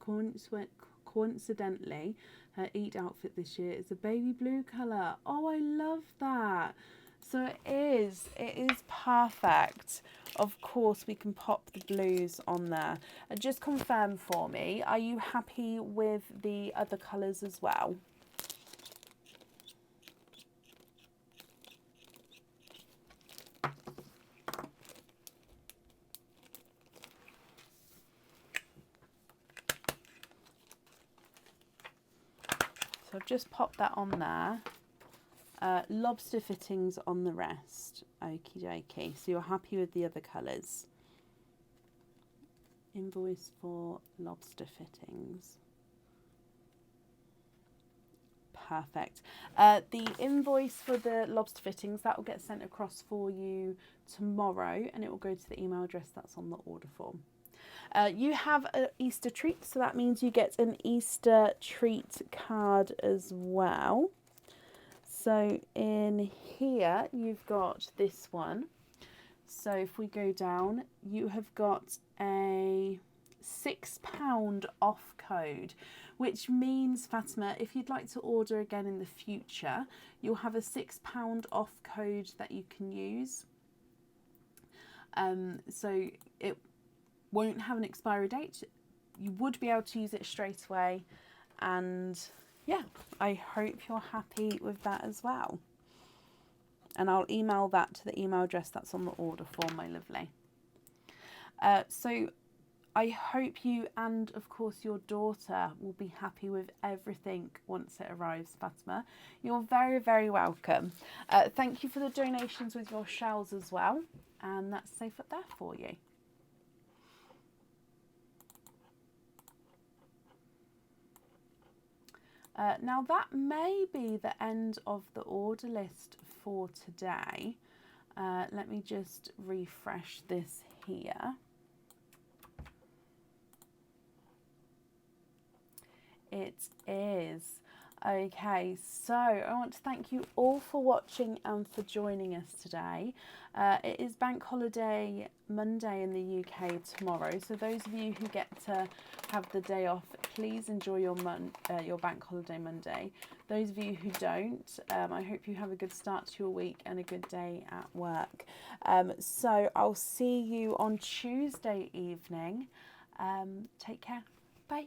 Coincidentally, her Eat outfit this year is a baby blue colour. Oh, I love that. So it is perfect. Of course we can pop the blues on there. And just confirm for me, are you happy with the other colours as well? So I've just popped that on there. Lobster fittings on the rest. Okie dokie. So you're happy with the other colours. Invoice for lobster fittings. Perfect. The invoice for the lobster fittings, that will get sent across for you tomorrow, and it will go to the email address that's on the order form. You have an Easter treat, so that means you get an Easter treat card as well. So in here, you've got this one. So if we go down, you have got a £6 off code, which means, Fatima, if you'd like to order again in the future, you'll have a £6 off code that you can use. So it won't have an expiry date. You would be able to use it straight away, and yeah, I hope you're happy with that as well. And I'll email that to the email address that's on the order form, my lovely. So I hope you and of course your daughter will be happy with everything once it arrives, Fatima. You're very, very welcome. Thank you for the donations with your shells as well, and that's safe up there for you. Now that may be the end of the order list for today. Let me just refresh this here. It is. Okay, so I want to thank you all for watching and for joining us today. It is Bank Holiday Monday in the UK tomorrow, so those of you who get to have the day off, please enjoy your Bank Holiday Monday. Those of you who don't, I hope you have a good start to your week and a good day at work. So I'll see you on Tuesday evening. Take care. Bye.